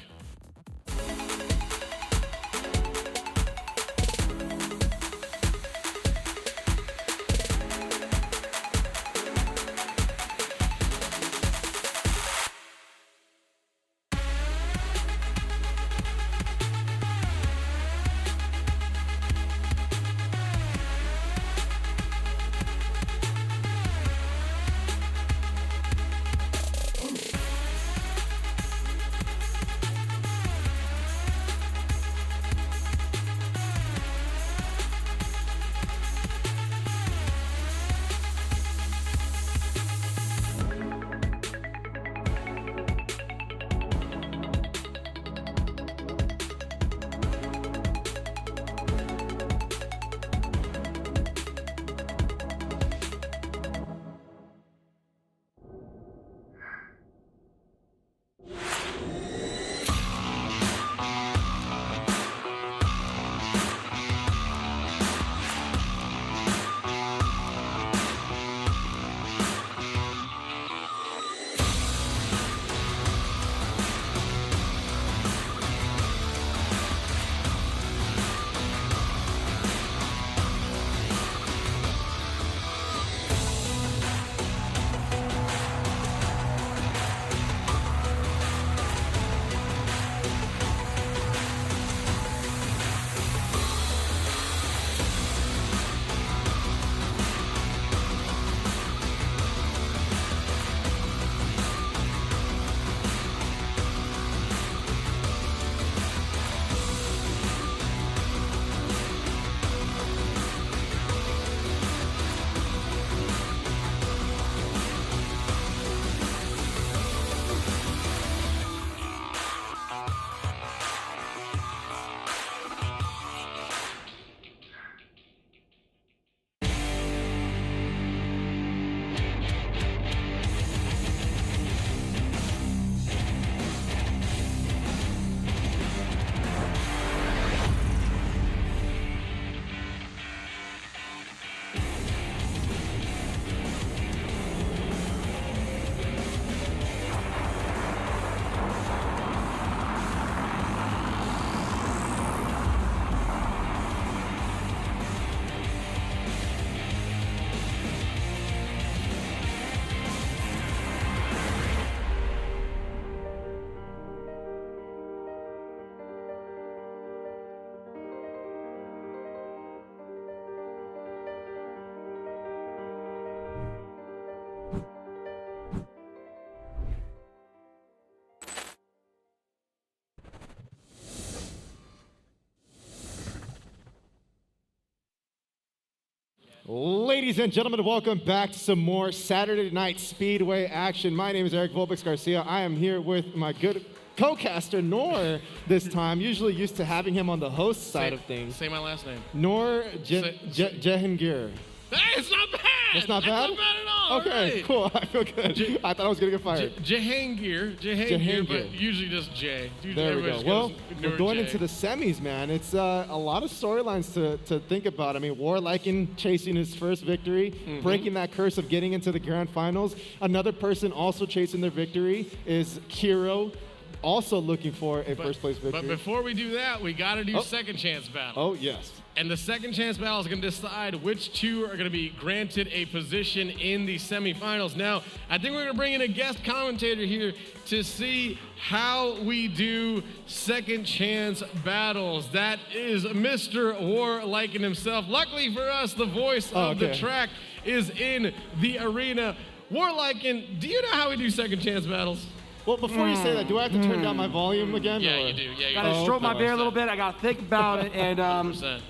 Ladies and gentlemen, welcome back to some more Saturday Night Speedway action. My name is Eric Volbix Garcia. I am here with my good co-caster Noor this time. Usually used to having him on the host side of things. Say my last name. Noor Say- Jehangir. Hey, it's not bad. That's not bad? That's not bad at all. Okay, Right. cool. I feel good. I thought I was going to get fired. Jehangir, but usually just J. Usually There we everybody go. just Well, goes we're Noor going J. into the semis, man. It's a lot of storylines to think about. I mean, Warliken chasing his first victory, breaking that curse of getting into the grand finals. Another person also chasing their victory is Kiro, also looking for a first place victory. But before we do that, we got to do Oh. second chance battle. Oh, yes. And the second chance battle is going to decide which two are going to be granted a position in the semifinals. Now, I think we're going to bring in a guest commentator here to see how we do second chance battles. That is Mr. Warliken himself. Luckily for us, the voice of the track is in the arena. Warliken, do you know how we do second chance battles? Well, before you say that, do I have to turn down my volume again? Yeah, or? you do. Yeah, you Gotta do. stroke my okay. beard a little bit. I gotta think about it. And 100%.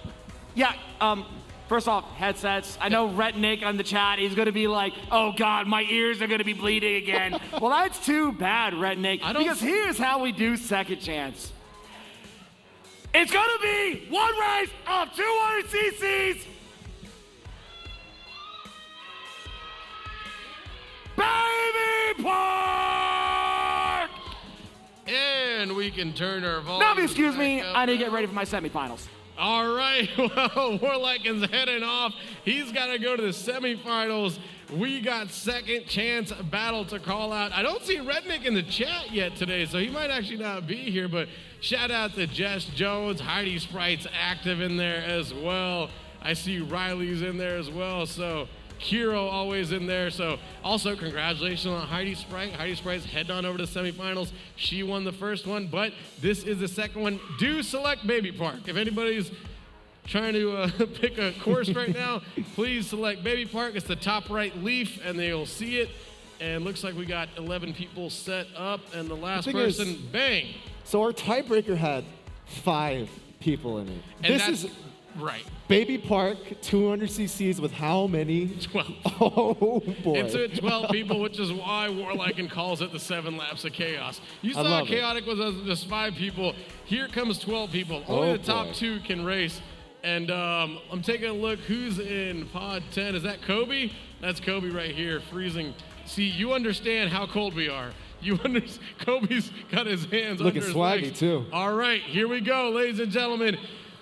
yeah, first off, headsets. I know Rhett Nick on the chat. He's gonna be like, "Oh God, my ears are gonna be bleeding again." Well, that's too bad, Rhett Nick. I don't- Because here's how we do second chance. It's gonna be one race of 200 cc's. Baby Park! And we can turn our volume. Now, if you excuse me, back up. I need to get ready for my semifinals. All right, well, Warliken's heading off. He's got to go to the semifinals. We got second chance battle to call out. I don't see Rednick in the chat yet today, so he might actually not be here, but shout out to Jess Jones. Heidi Sprite's active in there as well. I see Riley's in there as well, so Kiro always in there. So also congratulations on Heidi Sprite. Heidi Sprite's heading on over to semifinals. She won the first one, but this is the second one. Do select Baby Park. If anybody's trying to pick a course right now, please select Baby Park. It's the top right leaf, and they'll see it. And looks like we got 11 people set up, and the last thing is- person, bang. So our tiebreaker had 5 people in it. And This that's is right. Baby Park, 200 cc's with how many? 12. Oh, boy. It's at 12 people, which is why Warliken calls it the 7 laps of chaos. You saw love it. Chaotic was just 5 people. Here comes 12 people. Only Oh, the top boy. 2 can race. And I'm taking a look. Who's in pod 10? Is that Kobe? That's Kobe right here, freezing. See, you understand how cold we are. You understand? Kobe's got his hands Looking under his swaggy, legs. too. All right, here we go, ladies and gentlemen.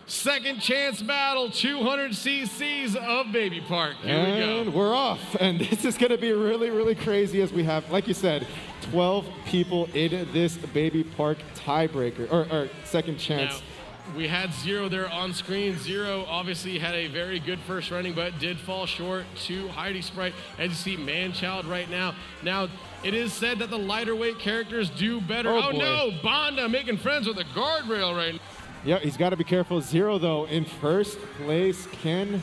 Second chance battle, 200 cc's of Baby Park. Here we go. And we're off. And this is going to be really, really crazy as we have, like you said, 12 people in this Baby Park tiebreaker, or second chance. Now, we had Zero there on screen. Zero obviously had a very good first running, but did fall short to Heidi Sprite. As you see, Manchild right now. Now, it is said that the lighter weight characters do better. Oh, Oh, boy. no, Bonda making friends with a guardrail right now. Yeah, he's got to be careful. Zero, though, in first place. Can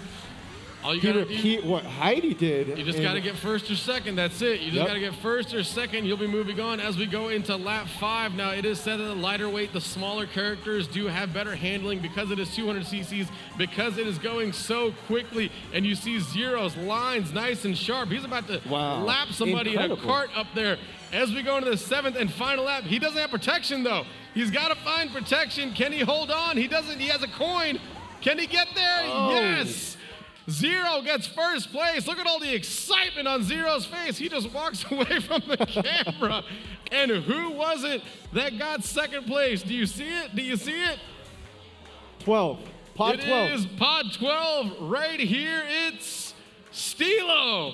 All you he gotta repeat what Heidi did? You just in- got to get first or second. That's it. You just Yep. got to get first or second. You'll be moving on as we go into lap 5. Now, it is said that the lighter weight, the smaller characters do have better handling because it is 200 cc's, because it is going so quickly. And you see Zero's lines nice and sharp. He's about to Wow. lap somebody in Incredible. a cart up there. As we go into the 7th and final lap, he doesn't have protection, though. He's got to find protection. Can he hold on? He doesn't. He has a coin. Can he get there? Oh. Yes. Zero gets first place. Look at all the excitement on Zero's face. He just walks away from the camera. And who was it that got second place? Do you see it? Do you see it? 12. Pod It 12. is pod 12 right here. It's Stilo.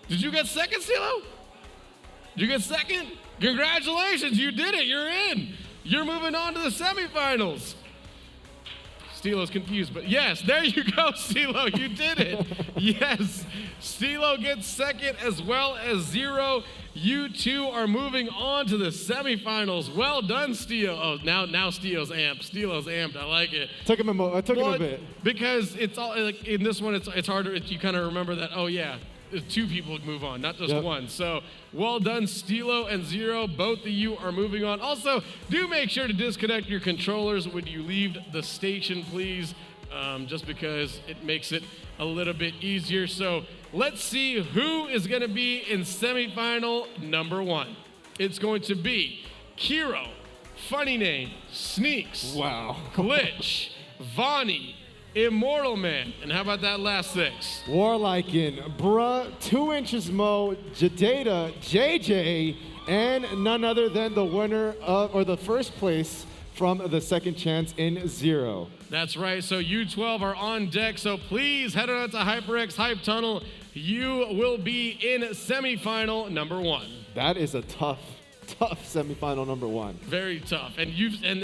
Did you get second, Stilo? Did you get second? Congratulations, you did it. You're in. You're moving on to the semifinals. Stilo's confused, but yes, there you go, Stilo. You did it. Yes, Stilo gets second as well as Zero. You two are moving on to the semifinals. Well done, Stilo. Oh, now Stilo's amped. Stilo's amped. I like it. Took him a Well, bit. because it's all like in this one. It's harder. You kind of remember that. Oh yeah, there's 2 people move on, not just Yep. 1. So well done, Stilo and Zero. Both of you are moving on. Also, do make sure to disconnect your controllers when you leave the station, please, just because it makes it a little bit easier. So let's see who is going to be in semifinal number 1. It's going to be Kiro, Funny Name, Sneaks, Wow. Glitch, Vonnie, Immortal Man, and how about that last 6? Warliken, Bruh, 2 Inches Mo, Jadata, JJ, and none other than the winner of, or the first place from the Second Chance in 0. That's right, so you 12 are on deck, so please head on out to HyperX Hype Tunnel. You will be in semifinal number 1. That is a tough semifinal number 1. Very tough, and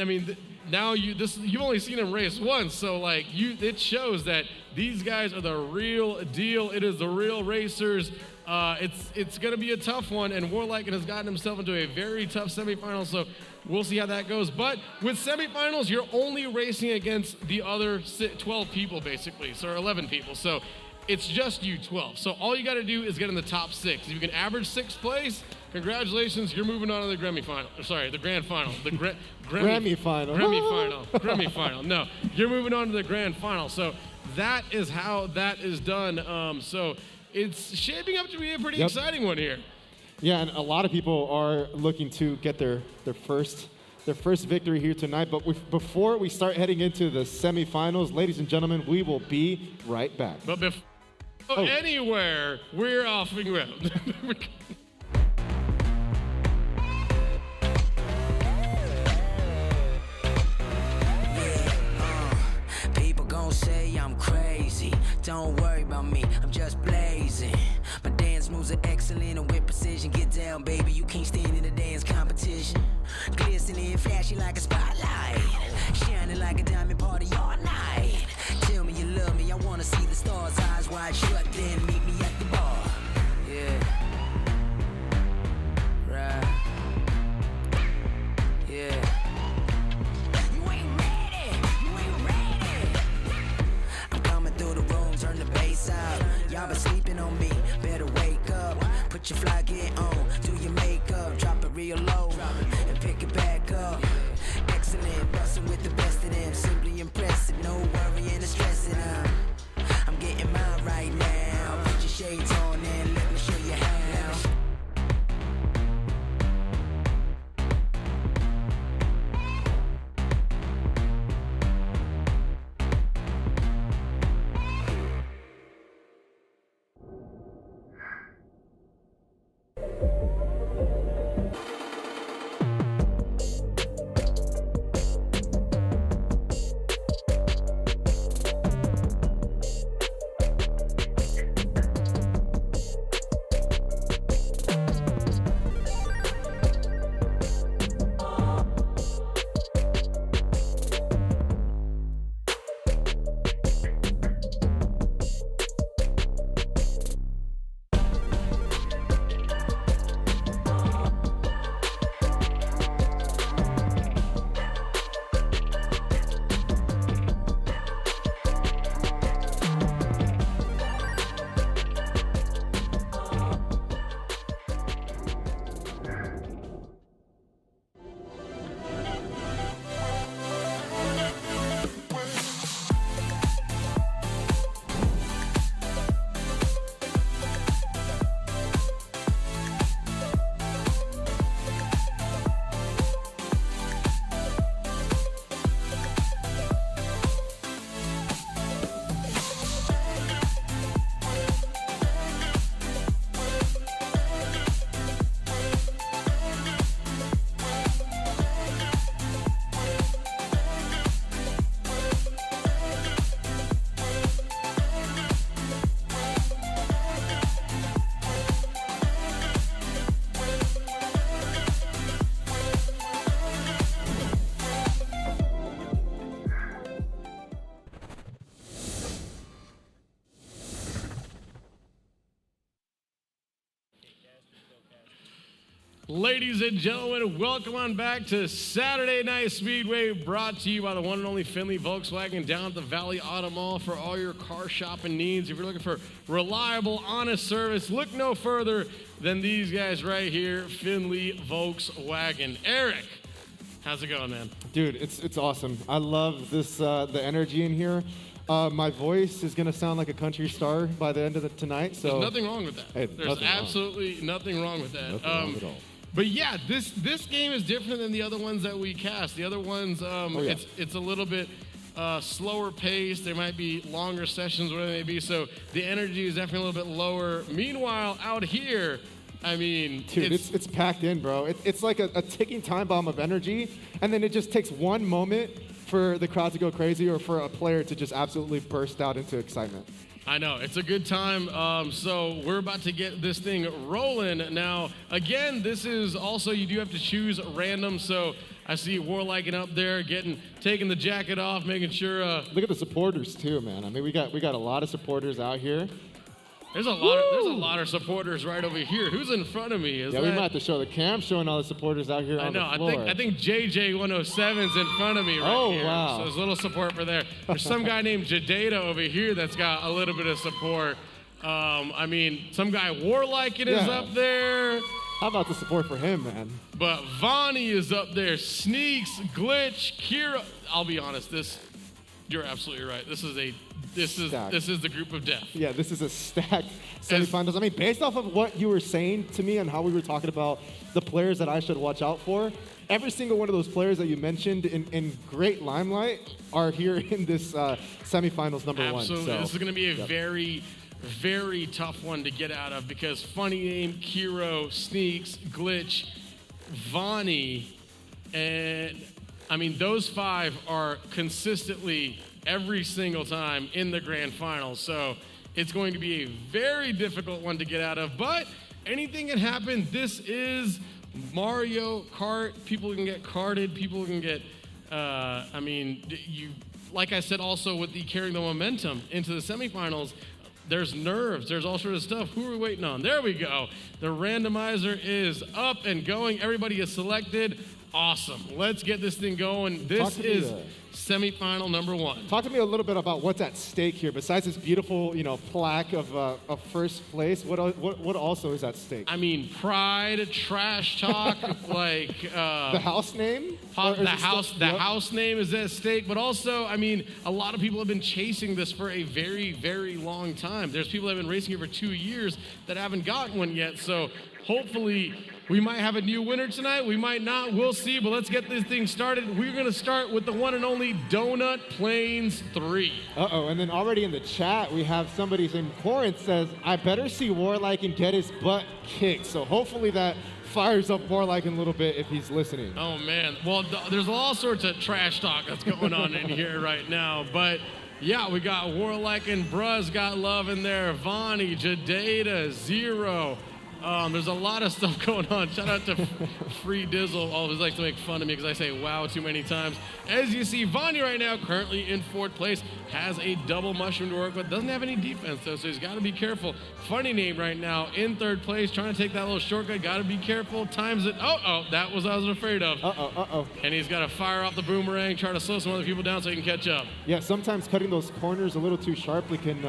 I mean, now you've only seen him race once, so like it shows that these guys are the real deal. It is the real racers. It's gonna be a tough one, and Warliken has gotten himself into a very tough semifinal, so we'll see how that goes. But with semifinals, you're only racing against the other 12 people, basically, so 11 people. So it's just you 12. So all you got to do is get in the top 6. If you can average 6th place, congratulations, you're moving on to the Grammy final. Sorry, the grand final. The Grammy final. Grammy final. Grammy final. No, you're moving on to the grand final. So that is how that is done. So it's shaping up to be a pretty exciting one here. Yeah, and a lot of people are looking to get their first victory here tonight. But before we start heading into the semifinals, ladies and gentlemen, we will be right back. But before anywhere, we're off and around. People gon' say I'm crazy. Don't worry about me, I'm just blazing. My dance moves are excellent and with precision. Get down, baby, you can't stand in a dance competition. Glistening, flashy like a spotlight. Shining like a diamond party all night. Tell me you love me, I wanna see the stars. Eyes wide shut, then meet me at the bar. Yeah. Right. Yeah. Turn the bass out. Y'all been sleeping on me. Better wake up. Put your fly gear on. Do your makeup. Drop it real low. And pick it back up. Excellent. Bustin' with the best of them. Simply impressive. No worrying or stressing. I'm getting mine right now. Put your shades on and let me show you how. Ladies and gentlemen, welcome on back to Saturday Night Speedway, brought to you by the one and only Finley Volkswagen down at the Valley Auto Mall for all your car shopping needs. If you're looking for reliable, honest service, look no further than these guys right here, Finley Volkswagen. Eric, how's it going, man? Dude, it's awesome. I love this the energy in here. My voice is gonna sound like a country star by the end of tonight. So there's nothing wrong with that. Hey, there's nothing absolutely nothing wrong with that. Nothing wrong at all. But yeah, this game is different than the other ones that we cast. The other ones, it's a little bit slower paced. There might be longer sessions, whatever they may be. So the energy is definitely a little bit lower. Meanwhile, out here, I mean, dude, it's packed in, bro. It's like a ticking time bomb of energy, and then it just takes one moment for the crowd to go crazy or for a player to just absolutely burst out into excitement. I know, it's a good time. So we're about to get this thing rolling. Now, again, this is also, you do have to choose random. So I see Warliking up there taking the jacket off, making sure. Look at the supporters too, man. I mean, we got a lot of supporters out here. There's a lot of supporters right over here. Who's in front of me? We might have to show the cam showing all the supporters out here on the floor. I think JJ107's in front of me right here. Wow. So there's a little support for there. There's some guy named Jadata over here that's got a little bit of support. I mean, some guy Warliking is up there. How about the support for him, man? But Vonnie is up there. Sneaks, Glitch, Kira. I'll be honest, you're absolutely right. This is the group of death. Yeah, this is a stacked semifinals. I mean, based off of what you were saying to me and how we were talking about the players that I should watch out for, every single one of those players that you mentioned in great limelight are here in this semifinals number one. Absolutely. So, this is going to be a very, very tough one to get out of because funny name, Kiro, Sneaks, Glitch, Vonnie, and I mean, those 5 are consistently every single time in the grand final. So it's going to be a very difficult one to get out of, but anything can happen. This is Mario Kart. People can get karted. People can get, like I said, also with the carrying the momentum into the semifinals, there's nerves. There's all sorts of stuff. Who are we waiting on? There we go. The randomizer is up and going. Everybody is selected. Awesome. Let's get this thing going. This is semifinal number 1. Talk to me a little bit about what's at stake here. Besides this beautiful, plaque of first place, what also is at stake? I mean, pride, trash talk, like the house name. The house name is at stake, but also, I mean, a lot of people have been chasing this for a very, very long time. There's people that have been racing it for 2 years that haven't gotten one yet. So hopefully, we might have a new winner tonight. We might not. We'll see. But let's get this thing started. We're going to start with the one and only Donut Plains 3. Uh-oh. And then already in the chat, we have somebody named Corinth says, I better see Warliking get his butt kicked. So hopefully that fires up Warliking a little bit if he's listening. Oh, man. Well, there's all sorts of trash talk that's going on in here right now. But, yeah, we got Warliking. Bruz got love in there. Vonnie, Jadata, Zero. There's a lot of stuff going on. Shout out to Free Dizzle. Always likes to make fun of me because I say wow too many times. As you see, Vonnie right now, currently in 4th place, has a double mushroom to work with. Doesn't have any defense, though, so he's got to be careful. Funny name right now, in 3rd place, trying to take that little shortcut. Got to be careful. Times it. That was what I was afraid of. And he's got to fire off the boomerang, try to slow some other people down so he can catch up. Yeah, sometimes cutting those corners a little too sharply can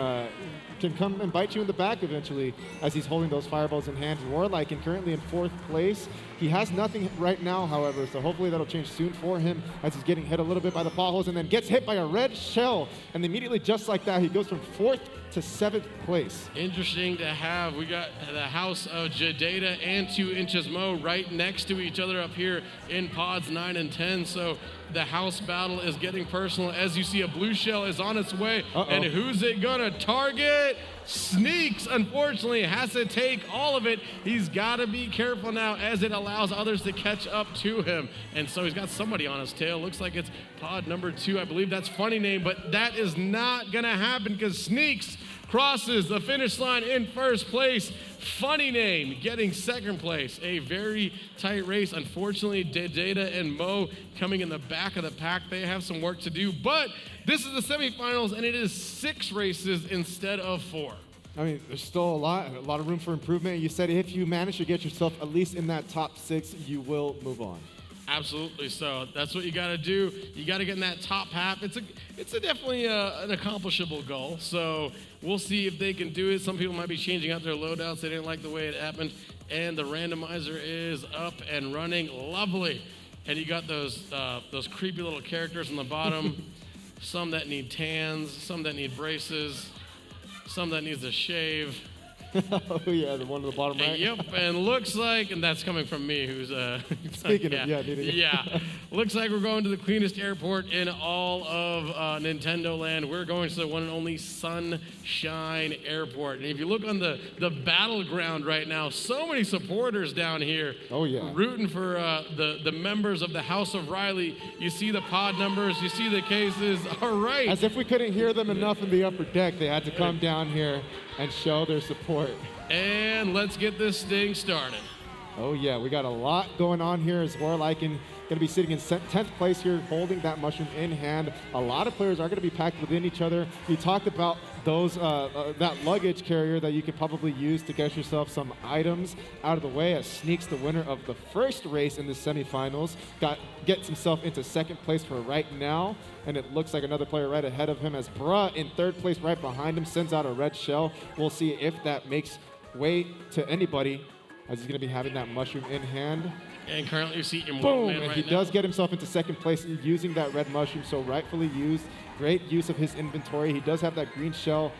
come and bite you in the back eventually as he's holding those fireballs in hand. Warliking currently in 4th place. He has nothing right now, however, so hopefully that'll change soon for him as he's getting hit a little bit by the potholes and then gets hit by a red shell. And immediately, just like that, he goes from 4th to 7th place. Interesting to have. We got the house of Jadata and 2 Inches Mo right next to each other up here in pods 9 and 10. So the house battle is getting personal. As you see, a blue shell is on its way. And who's it gonna target? Sneaks, unfortunately, has to take all of it. He's got to be careful now as it allows others to catch up to him. And so he's got somebody on his tail. Looks like it's pod number 2. I believe that's funny name, but that is not going to happen because Sneaks crosses the finish line in 1st place. Funny name getting 2nd place. A very tight race. Unfortunately, Data and Mo coming in the back of the pack. They have some work to do, but this is the semifinals, and it is 6 races instead of 4. I mean, there's still a lot of room for improvement. You said if you manage to get yourself at least in that top 6, you will move on. Absolutely. So that's what you got to do. You got to get in that top half. It's definitely an accomplishable goal. So we'll see if they can do it. Some people might be changing out their loadouts. They didn't like the way it happened. And the randomizer is up and running. Lovely. And you got those creepy little characters on the bottom. Some that need tans, some that need braces, some that needs a shave. Oh, yeah, the one at the bottom right. Yep, and looks like, and that's coming from me, who's Speaking of, yeah, looks like we're going to the cleanest airport in all of Nintendo Land. We're going to the one and only Sunshine Airport. And if you look on the battleground right now, so many supporters down here. Oh, yeah. Rooting for the members of the House of Riley. You see the pod numbers, you see the cases. All right. As if we couldn't hear them enough in the upper deck, they had to come down here and show their support. And let's get this thing started. Oh, yeah, we got a lot going on here as Warliken going to be sitting in 10th place here, holding that mushroom in hand. A lot of players are going to be packed within each other. You talked about those that luggage carrier that you could probably use to get yourself some items out of the way, as Sneaks, the winner of the first race in the semifinals, gets himself into 2nd place for right now. And it looks like another player right ahead of him, as Bruh in 3rd place right behind him sends out a red shell. We'll see if that makes way to anybody, as he's going to be having that mushroom in hand. And currently you see Immortal Man and right he now. does get himself into 2nd place using that red mushroom, so rightfully used. Great use of his inventory. He does have that green shell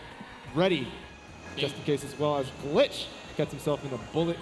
ready, just in case, as well as Glitch gets himself in a bullet.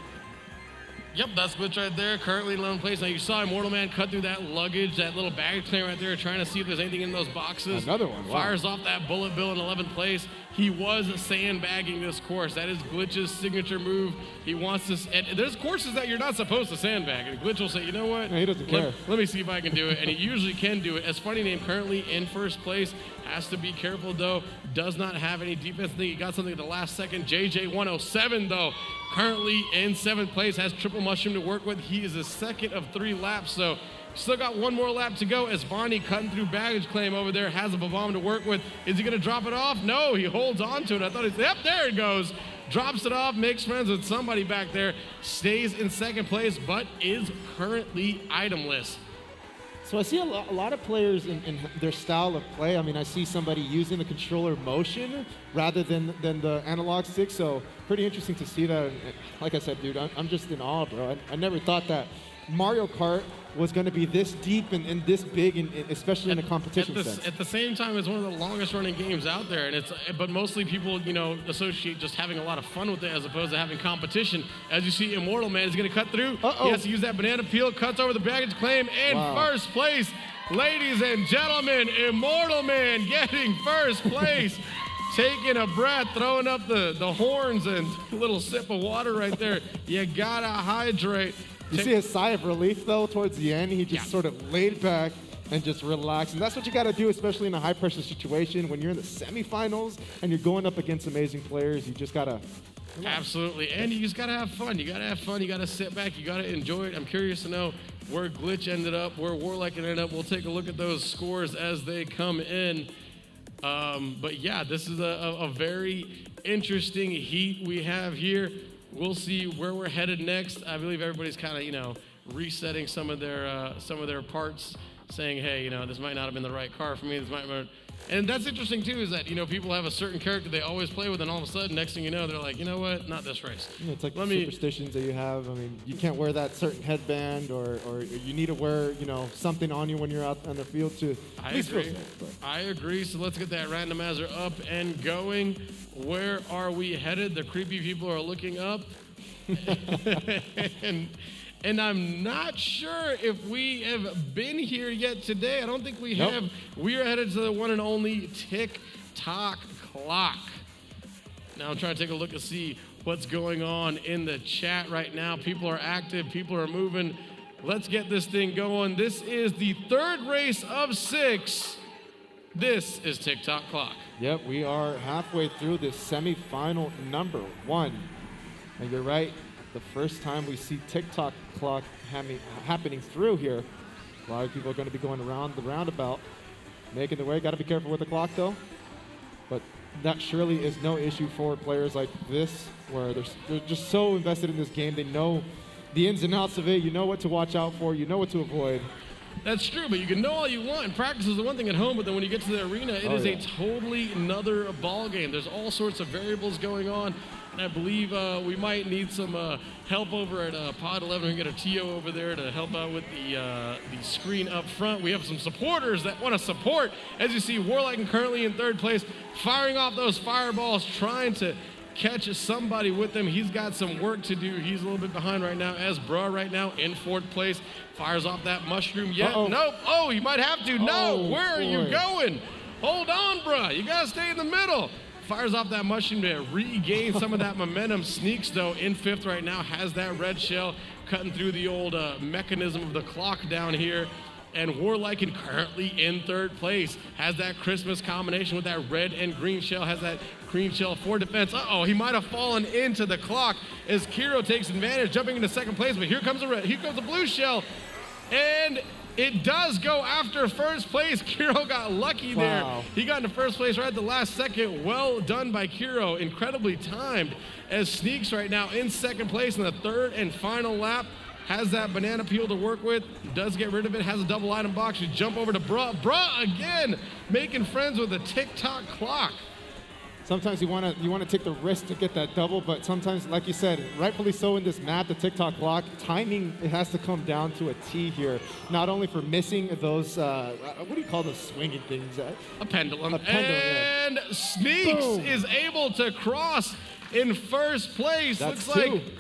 Yep, that's Glitch right there, currently in 11th place. Now you saw Immortal Man cut through that luggage, that little baggage claim right there, trying to see if there's anything in those boxes. Another one, wow. Fires off that bullet bill in 11th place. He was sandbagging this course. That is Glitch's signature move. He wants to, and there's courses that you're not supposed to sandbag, and Glitch will say, you know what? No, he doesn't care. Let me see if I can do it, and he usually can do it. As Funny Name currently in 1st place, has to be careful though, does not have any defense. I think he got something at the last second. JJ107 though, currently in 7th place, has triple mushroom to work with. He is the 2nd of 3 laps, so still got one more lap to go, as Bonnie cutting through baggage claim over there, has a bomb to work with. Is he gonna drop it off? No, he holds on to it. I thought he's, yep, there it goes. Drops it off, makes friends with somebody back there, stays in 2nd place, but is currently itemless. So I see a lot of players in their style of play. I mean, I see somebody using the controller motion rather than the analog stick, so pretty interesting to see that. And like I said, dude, I'm just in awe, bro. I never thought that Mario Kart was going to be this deep and this big, especially in a competition sense. At the same time, it's one of the longest running games out there, and but mostly people, associate just having a lot of fun with it as opposed to having competition. As you see, Immortal Man is going to cut through. He has to use that banana peel, cuts over the baggage claim, and first place. Ladies and gentlemen, Immortal Man getting first place. Taking a breath, throwing up the horns, and a little sip of water right there. You gotta hydrate. You see his sigh of relief, though, towards the end. He just sort of laid back and just relaxed. And that's what you got to do, especially in a high-pressure situation. When you're in the semifinals and you're going up against amazing players, you just got to relax. Absolutely. And you just got to have fun. You got to have fun. You got to sit back. You got to enjoy it. I'm curious to know where Glitch ended up, where Warliken ended up. We'll take a look at those scores as they come in. But, yeah, this is a very interesting heat we have here. We'll see where we're headed next. I believe everybody's kind of, resetting some of their parts, saying, hey, this might not have been the right car for me. This might have been. And that's interesting too, is that people have a certain character they always play with, and all of a sudden, next thing you know, they're like, you know what, not this race. Yeah, it's like superstitions that you have. I mean, you can't wear that certain headband, or you need to wear something on you when you're out on the field to. I agree. So let's get that randomizer up and going. Where are we headed? The creepy people are looking up, and I'm not sure if we have been here yet today. I don't think we have. We are headed to the one and only TikTok clock. Now I'm trying to take a look and see what's going on in the chat right now. People are active. People are moving. Let's get this thing going. This is the 3rd race of 6. This is TikTok clock. Yep, we are halfway through this semifinal number 1. And you're right. The first time we see TikTok clock happening through here. A lot of people are going to be going around the roundabout, making their way. Got to be careful with the clock, though. But that surely is no issue for players like this, where they're just so invested in this game. They know the ins and outs of it. You know what to watch out for. You know what to avoid. That's true, but you can know all you want. And practice is the one thing at home, but then when you get to the arena, it is a totally another ball game. There's all sorts of variables going on. And I believe we might need some help over at Pod 11. We can get a TO over there to help out with the screen up front. We have some supporters that want to support. As you see, Warliken currently in 3rd place, firing off those fireballs, trying to catch somebody with him. He's got some work to do. He's a little bit behind right now, as Bruh right now in 4th place. Fires off that mushroom yet. Nope. Oh, you might have to. No, where are you going? Hold on, Bruh. You got to stay in the middle. Fires off that mushroom to regain some of that momentum. Sneaks, though, in 5th right now. Has that red shell cutting through the old mechanism of the clock down here. And Warliken currently in 3rd place. Has that Christmas combination with that red and green shell. Has that green shell for defense. Uh-oh, he might have fallen into the clock as Kiro takes advantage, jumping into 2nd place. But here comes a blue shell. And it does go after 1st place. Kiro got lucky there. He got into 1st place right at the last second. Well done by Kiro. Incredibly timed as Sneaks right now in 2nd place in the 3rd and final lap. Has that banana peel to work with, does get rid of it, has a double item box. You jump over to Bruh. Bruh again, making friends with the tick-tock clock. Sometimes you want to take the risk to get that double, but sometimes, like you said, rightfully so in this map, the tick-tock clock, timing, it has to come down to a T here. Not only for missing those, what do you call those swinging things? A pendulum. And yeah. Sneaks Boom. is able to cross in 1st place. That's Looks like, 2.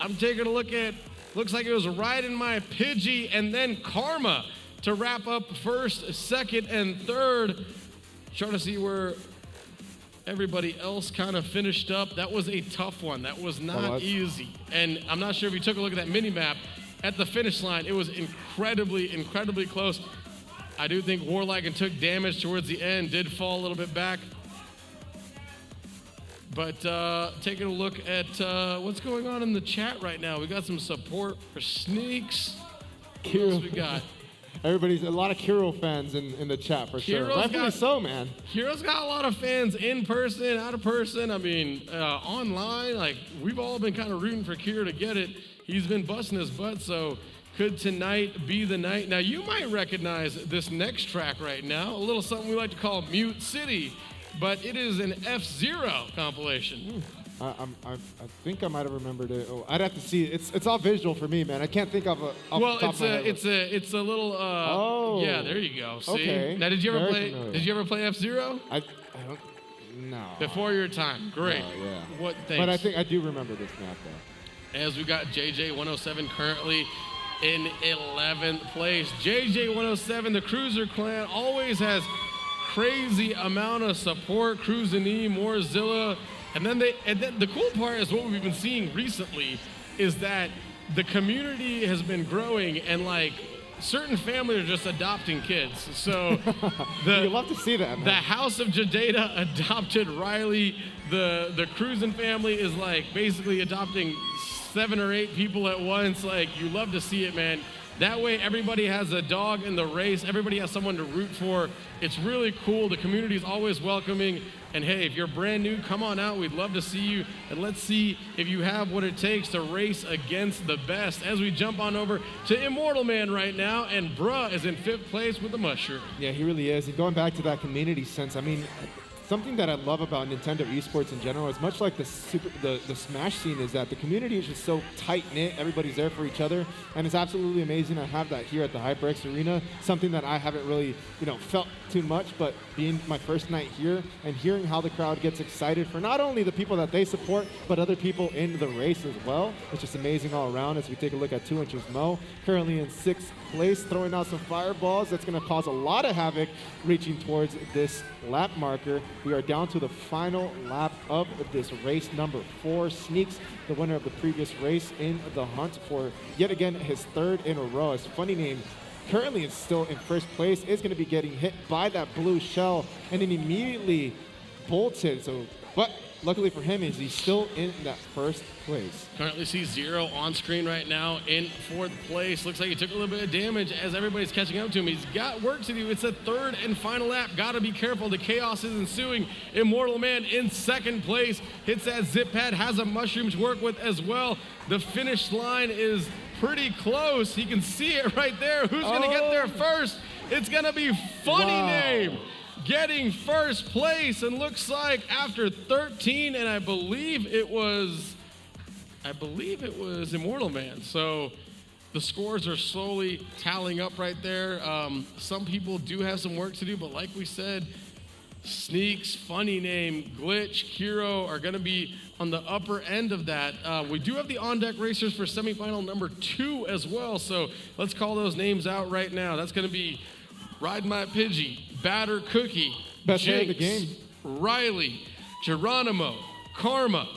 I'm taking a look at, looks like it was Ride in My Pidgey and then Karma to wrap up 1st, 2nd, and 3rd. Trying to see where everybody else kind of finished up. That was a tough one. That was not easy. And I'm not sure if you took a look at that mini map at the finish line. It was incredibly, incredibly close. I do think Warliken took damage towards the end, did fall a little bit back. But taking a look at what's going on in the chat right now. We got some support for Sneaks. What else we got? Everybody's a lot of Kiro fans in the chat for sure. Rightfully so, man. Kiro's got a lot of fans in person, out of person. I mean, online. Like, we've all been kind of rooting for Kiro to get it. He's been busting his butt, so could tonight be the night? Now, you might recognize this next track right now, a little something we like to call Mute City, but it is an F-Zero compilation. I think I might have remembered it. Oh, I'd have to see it. It's all visual for me, man. I can't think of a. Well, it's a little. Yeah, there you go. See? Okay. Now, did you ever play? Familiar. Did you ever play F-Zero? I don't. No. Before your time. Great. No, yeah. What? Thanks. But I think I do remember this map though. As we got JJ107 currently in 11th place. JJ107, the Cruiser Clan, always has crazy amount of support. Cruisinee, Morzilla. And then the cool part is what we've been seeing recently is that the community has been growing and like certain families are just adopting kids. So you love to see that, man. The House of Jadeda adopted Riley. The Cruisin' family is like basically adopting 7 or 8 people at once. Like, you love to see it, man. That way everybody has a dog in the race. Everybody has someone to root for. It's really cool. The community is always welcoming. And hey, if you're brand new, come on out. We'd love to see you. And let's see if you have what it takes to race against the best. As we jump on over to Immortal Man right now. And Bruh is in 5th place with the mushroom. Yeah, he really is. And going back to that community sense, I mean, something that I love about Nintendo esports in general is much like the Smash scene is that the community is just so tight-knit. Everybody's there for each other, and it's absolutely amazing to have that here at the HyperX Arena, something that I haven't really, felt too much, but being my first night here and hearing how the crowd gets excited for not only the people that they support, but other people in the race as well. It's just amazing all around as we take a look at 2 Inches Mo, currently in 6th place, throwing out some fireballs. That's going to cause a lot of havoc reaching towards this lap marker. We are down to the final lap of this race, number 4. Sneaks, the winner of the previous race, in the hunt for yet again his 3rd in a row. His funny name currently is still in 1st place, is going to be getting hit by that blue shell and then immediately bolted. But luckily for him is he's still in that 1st place. Currently see Zero on screen right now in 4th place. Looks like he took a little bit of damage as everybody's catching up to him. He's got work to do. It's a 3rd and final lap. Got to be careful. The chaos is ensuing. Immortal Man in 2nd place. Hits that zip pad. Has a mushroom to work with as well. The finish line is pretty close. He can see it right there. Who's going to get there first? It's going to be Funny Name getting 1st place, and looks like after 13, and I believe it was Immortal Man. So the scores are slowly tallying up right there. Some people do have some work to do, but like we said, Sneaks, Funny Name, Glitch, Hero are going to be on the upper end of that. We do have the on-deck racers for semifinal number 2 as well, so let's call those names out right now. That's going to be Ride My Pidgey, Batter Cookie, Best player of the Jinx, game. Riley, Geronimo, Karma,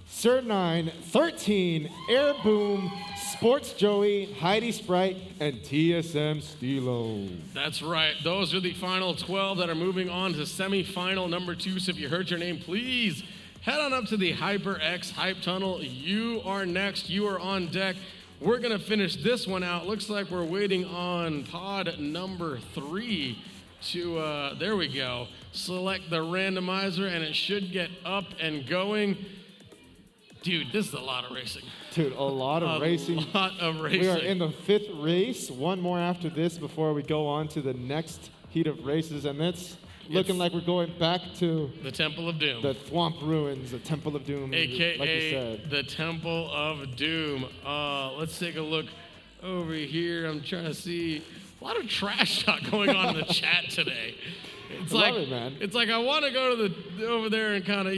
Sir 9, 13, Air Boom, Sports Joey, Heidi Sprite, and TSM Stilo. That's right. Those are the final 12 that are moving on to semifinal number 2. So if you heard your name, please head on up to the HyperX Hype Tunnel. You are next. You are on deck. We're going to finish this one out. Looks like we're waiting on pod number 3 to, there we go, select the randomizer, and it should get up and going. Dude, this is a lot of racing. Dude, a lot of racing. A lot of racing. We are in the 5th race. One more after this before we go on to the next heat of races, and it's looking like we're going back to the Temple of Doom. The Thwomp Ruins, the Temple of Doom, AKA like you said. the Temple of Doom. Let's take a look over here. I'm trying to see a lot of trash talk going on in the chat today. It's I like, love it, man. It's like I want to go to over there and kind of,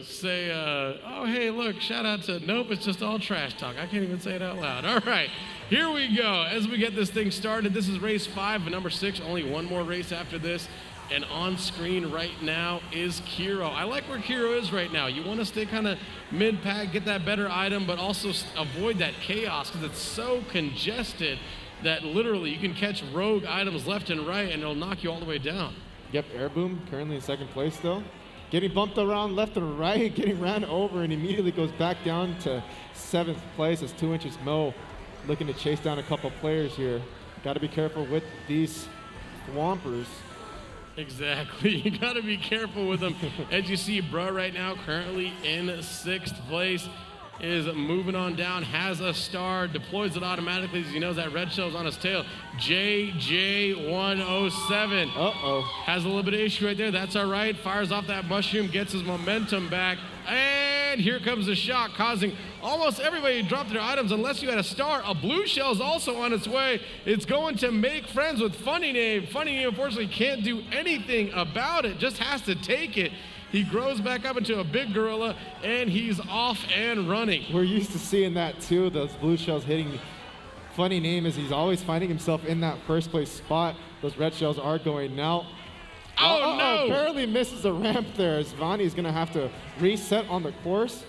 say, oh, hey, look, shout out to, nope, it's just all trash talk. I can't even say it out loud. All right, here we go. As we get this thing started, this is race 5 and number 6. Only one more race after this. And on screen right now is Kiro. I like where Kiro is right now. You want to stay kind of mid-pack, get that better item, but also avoid that chaos because it's so congested that literally you can catch rogue items left and right and it'll knock you all the way down. Yep, Air Boom currently in 2nd place though. Getting bumped around left and right, getting ran over, and immediately goes back down to 7th place as 2 Inches Mo looking to chase down a couple players here. Got to be careful with these Thwompers. Exactly. You got to be careful with them. As you see, Bruh right now currently in 6th place. Is moving on down, has a star, deploys it automatically as he knows that red shell's on his tail. JJ107. Uh-oh. Has a little bit of issue right there. That's all right. Fires off that mushroom, gets his momentum back. And here comes the shot, causing almost everybody to drop their items unless you had a star. A blue shell's also on its way. It's going to make friends with Funny Name. Funny Name, unfortunately, can't do anything about it, just has to take it. He grows back up into a big gorilla, and he's off and running. We're used to seeing that too, those blue shells hitting Funny Name as he's always finding himself in that 1st place spot. Those red shells are going now. Oh, no! Barely misses a ramp there as Vani is going to have to reset on the course.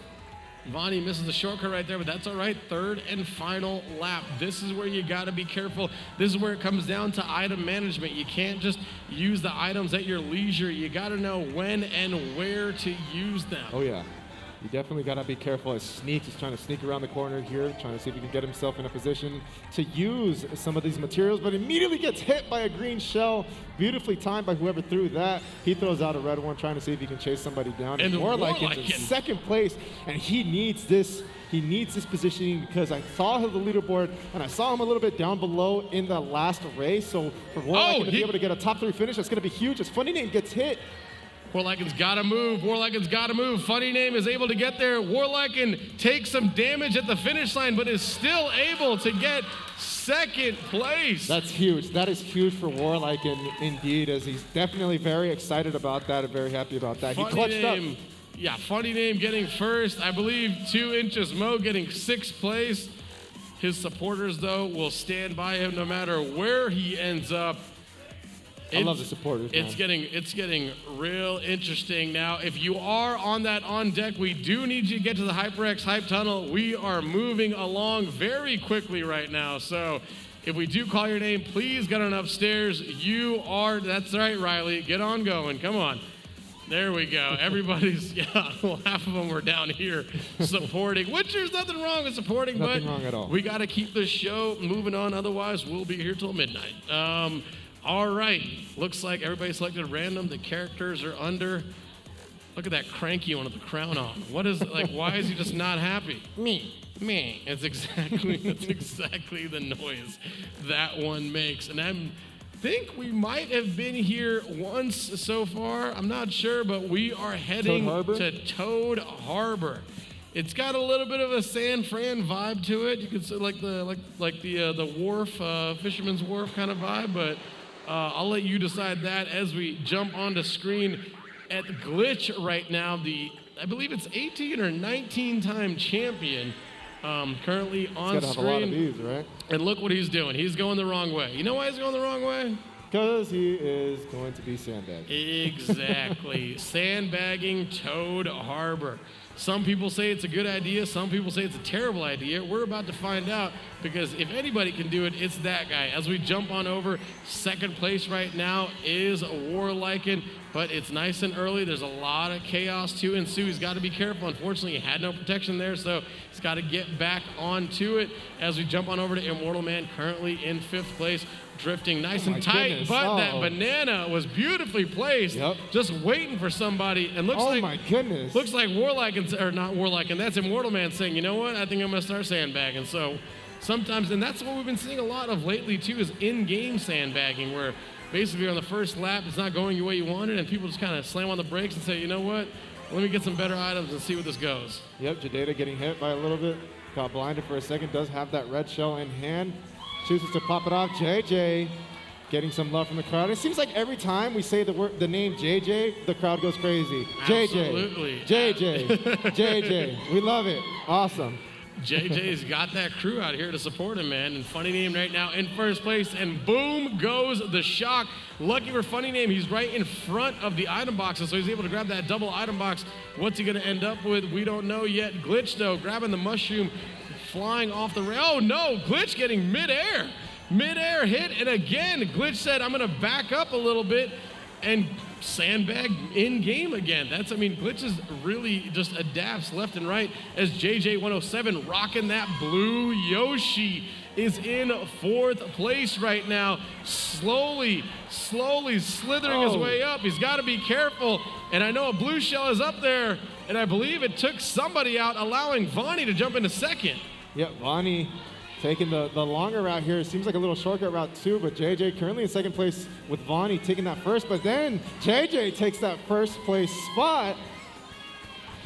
Vani misses the shortcut right there, but that's all right. 3rd and final lap. This is where you got to be careful. This is where it comes down to item management. You can't just use the items at your leisure. You got to know when and where to use them. Oh, yeah. You definitely got to be careful as Sneaks is trying to sneak around the corner here, trying to see if he can get himself in a position to use some of these materials, but immediately gets hit by a green shell. Beautifully timed by whoever threw that. He throws out a red one, trying to see if he can chase somebody down. And Warliken's in 2nd place, and he needs this. He needs this positioning because I saw the leaderboard, and I saw him a little bit down below in the last race. So for Warliken to be able to get a top 3 finish, that's going to be huge as Funny Name gets hit. Warliken's got to move. Warliken's got to move. Funny Name is able to get there. Warliken takes some damage at the finish line, but is still able to get 2nd place. That's huge. That is huge for Warliken indeed, as he's definitely very excited about that and very happy about that. Funny he clutched Name, up. Yeah, Funny Name getting 1st. I believe 2 Inches Mo getting 6th place. His supporters, though, will stand by him no matter where he ends up. I love the supporters, man. It's getting real interesting now. If you are on that on deck, we do need you to get to the HyperX Hype Tunnel. We are moving along very quickly right now. So if we do call your name, please get on upstairs. That's right, Riley. Get on going. Come on. There we go. Everybody's, well, half of them were down here supporting, which there's nothing wrong with supporting, nothing wrong at all. We got to keep this show moving on. Otherwise, we'll be here till midnight. All right, looks like everybody selected random. The characters are under. Look at that cranky one with the crown on. What is like? Why is he just not happy? Me. It's exactly the noise that one makes. And I think we might have been here once so far. I'm not sure, but we are heading to Toad Harbor. It's got a little bit of a San Fran vibe to it. You could say like the wharf, Fisherman's Wharf kind of vibe, but I'll let you decide that as we jump onto screen at Glitch right now. I believe it's 18 or 19-time champion. Currently on He's gotta have a lot of screen. these, right? And look what he's doing. He's going the wrong way. You know why he's going the wrong way? Because he is going to be sandbagged. Exactly. Sandbagging Toad Harbor. Some people say it's a good idea. Some people say it's a terrible idea. We're about to find out, because if anybody can do it, it's that guy. As we jump on over, second place right now is Warliken, but it's nice and early. There's a lot of chaos to ensue. He's got to be careful. Unfortunately, he had no protection there, so he's got to get back onto it. As we jump on over to Immortal Man, currently in fifth place, drifting nice and tight, goodness. but that Oh. banana was beautifully placed, just waiting for somebody. And looks like, my goodness. Looks like Warliken, or not Warliken, that's Immortal Man saying, you know what, I think I'm going to start sandbagging. So sometimes, and that's what we've been seeing a lot of lately too, is in-game sandbagging, where basically on the first lap, it's not going the way you wanted, and people just kind of slam on the brakes and say, you know what, let me get some better items and see where this goes. Yep, Jadeda getting hit by a little bit. Got blinded for a second, does have that red shell in hand. Chooses to pop it off. JJ getting some love from the crowd. It seems like every time we say the name JJ, the crowd goes crazy. Absolutely. JJ, JJ. We love it. Awesome. JJ's got that crew out here to support him, man. And Funny Name right now in first place, and boom goes the shock. Lucky for Funny Name, he's right in front of the item boxes, so he's able to grab that double item box. What's he gonna end up with? We don't know yet. Glitch though, grabbing the mushroom, flying off the rail. Oh no, Glitch getting midair. Midair hit, and again, Glitch said, I'm gonna back up a little bit, and sandbag in game again. Glitch is really just adapts left and right, as JJ107 rocking that blue Yoshi is in fourth place right now, slowly slithering his way up. He's got to be careful, and I know a blue shell is up there, and I believe it took somebody out, allowing Vonnie to jump into second. Yep, Vonnie taking the longer route here. It seems like a little shortcut route too, but JJ currently in second place with Vonnie taking that first, but then JJ takes that first place spot,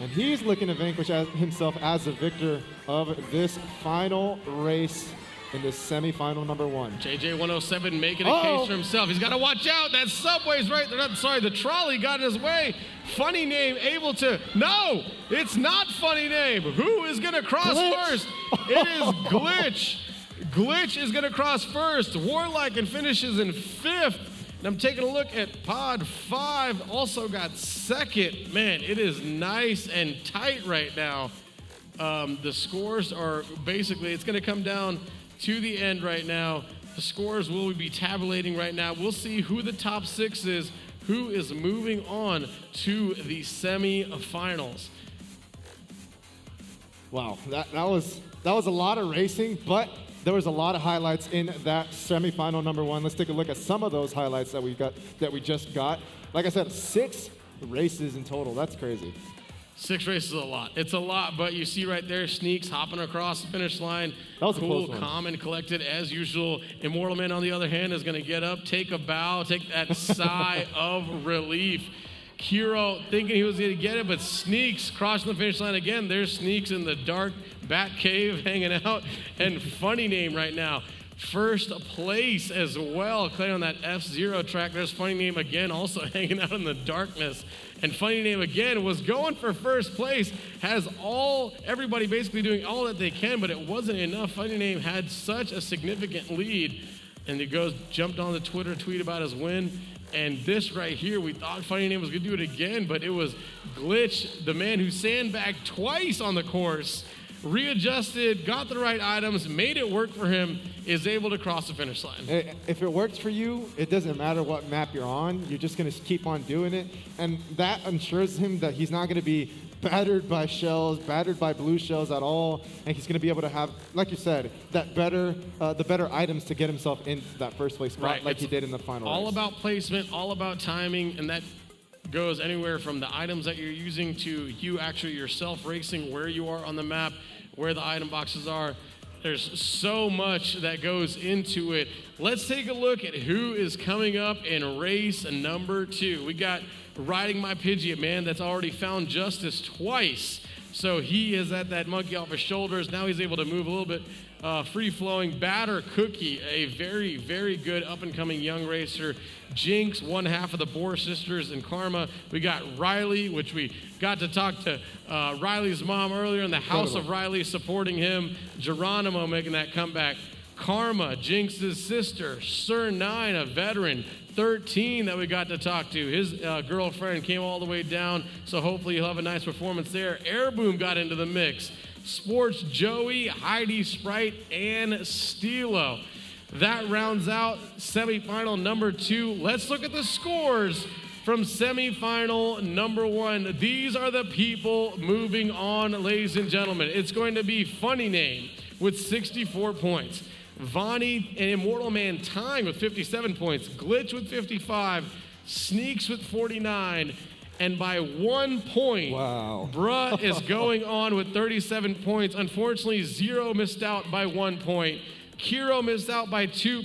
and he's looking to vanquish himself as the victor of this final race in this semifinal number one. JJ107 making a case for himself. He's got to watch out. That subway's right there. I'm sorry, the trolley got in his way. Funny Name able to, no, it's not Funny Name. Who is going to cross first? It is Glitch. Glitch is going to cross first. Warliken finishes in fifth. And I'm taking a look at Pod 5, also got second. Man, it is nice and tight right now. The scores are basically, it's going to come down to the end right now. The scores will be tabulating right now. We'll see who the top six is, who is moving on to the semifinals. Wow, that was a lot of racing, but there was a lot of highlights in that semifinal number one. Let's take a look at some of those highlights that we just got. Like I said, 6 races in total. That's crazy. 6 races is a lot. It's a lot, but you see right there, Sneaks hopping across the finish line. That was cool, a close one. calm, and collected as usual. Immortal Man, on the other hand, is going to get up, take a bow, take that sigh of relief. Kiro thinking he was going to get it, but Sneaks crossing the finish line again. There's Sneaks in the dark bat cave hanging out. And Funny Name right now, first place as well. Clay on that F-Zero track. There's Funny Name again, also hanging out in the darkness. And Funny Name again was going for first place. Has everybody basically doing all that they can, but it wasn't enough. Funny Name had such a significant lead. And he jumped on the Twitter tweet about his win. And this right here, we thought Funny Name was going to do it again, but it was Glitch, the man who sandbagged twice on the course, readjusted, got the right items, made it work for him, is able to cross the finish line. If it works for you, it doesn't matter what map you're on. You're just going to keep on doing it. And that ensures him that he's not going to be battered by shells, battered by blue shells at all. And he's going to be able to have, like you said, the better items to get himself in that first place spot, like he did in the final all race. About placement, all about timing, and that goes anywhere from the items that you're using to you actually yourself racing, where you are on the map, where the item boxes are. There's so much that goes into it. Let's take a look at who is coming up in race number 2. We got Riding My Pidgeot, man, that's already found justice twice. So he is at that monkey off his shoulders. Now he's able to move a little bit free-flowing. Batter Cookie, a very, very good up-and-coming young racer. Jinx, one half of the Bohr sisters, and Karma. We got Riley, which we got to talk to Riley's mom earlier in the house of Riley supporting him. Geronimo making that comeback. Karma, Jinx's sister. Sir 9, a veteran. 13 that we got to talk to. His girlfriend came all the way down, so hopefully he'll have a nice performance there. Airboom got into the mix. Sports Joey, Heidi Sprite, and Stilo. That rounds out semifinal number 2. Let's look at the scores from semifinal number 1. These are the people moving on, ladies and gentlemen. It's going to be Funny Name with 64 points. Vonnie and Immortal Man tying with 57 points. Glitch with 55. Sneaks with 49. And by 1 point, Bruh is going on with 37 points. Unfortunately, Zero missed out by 1 point. Kiro missed out by 2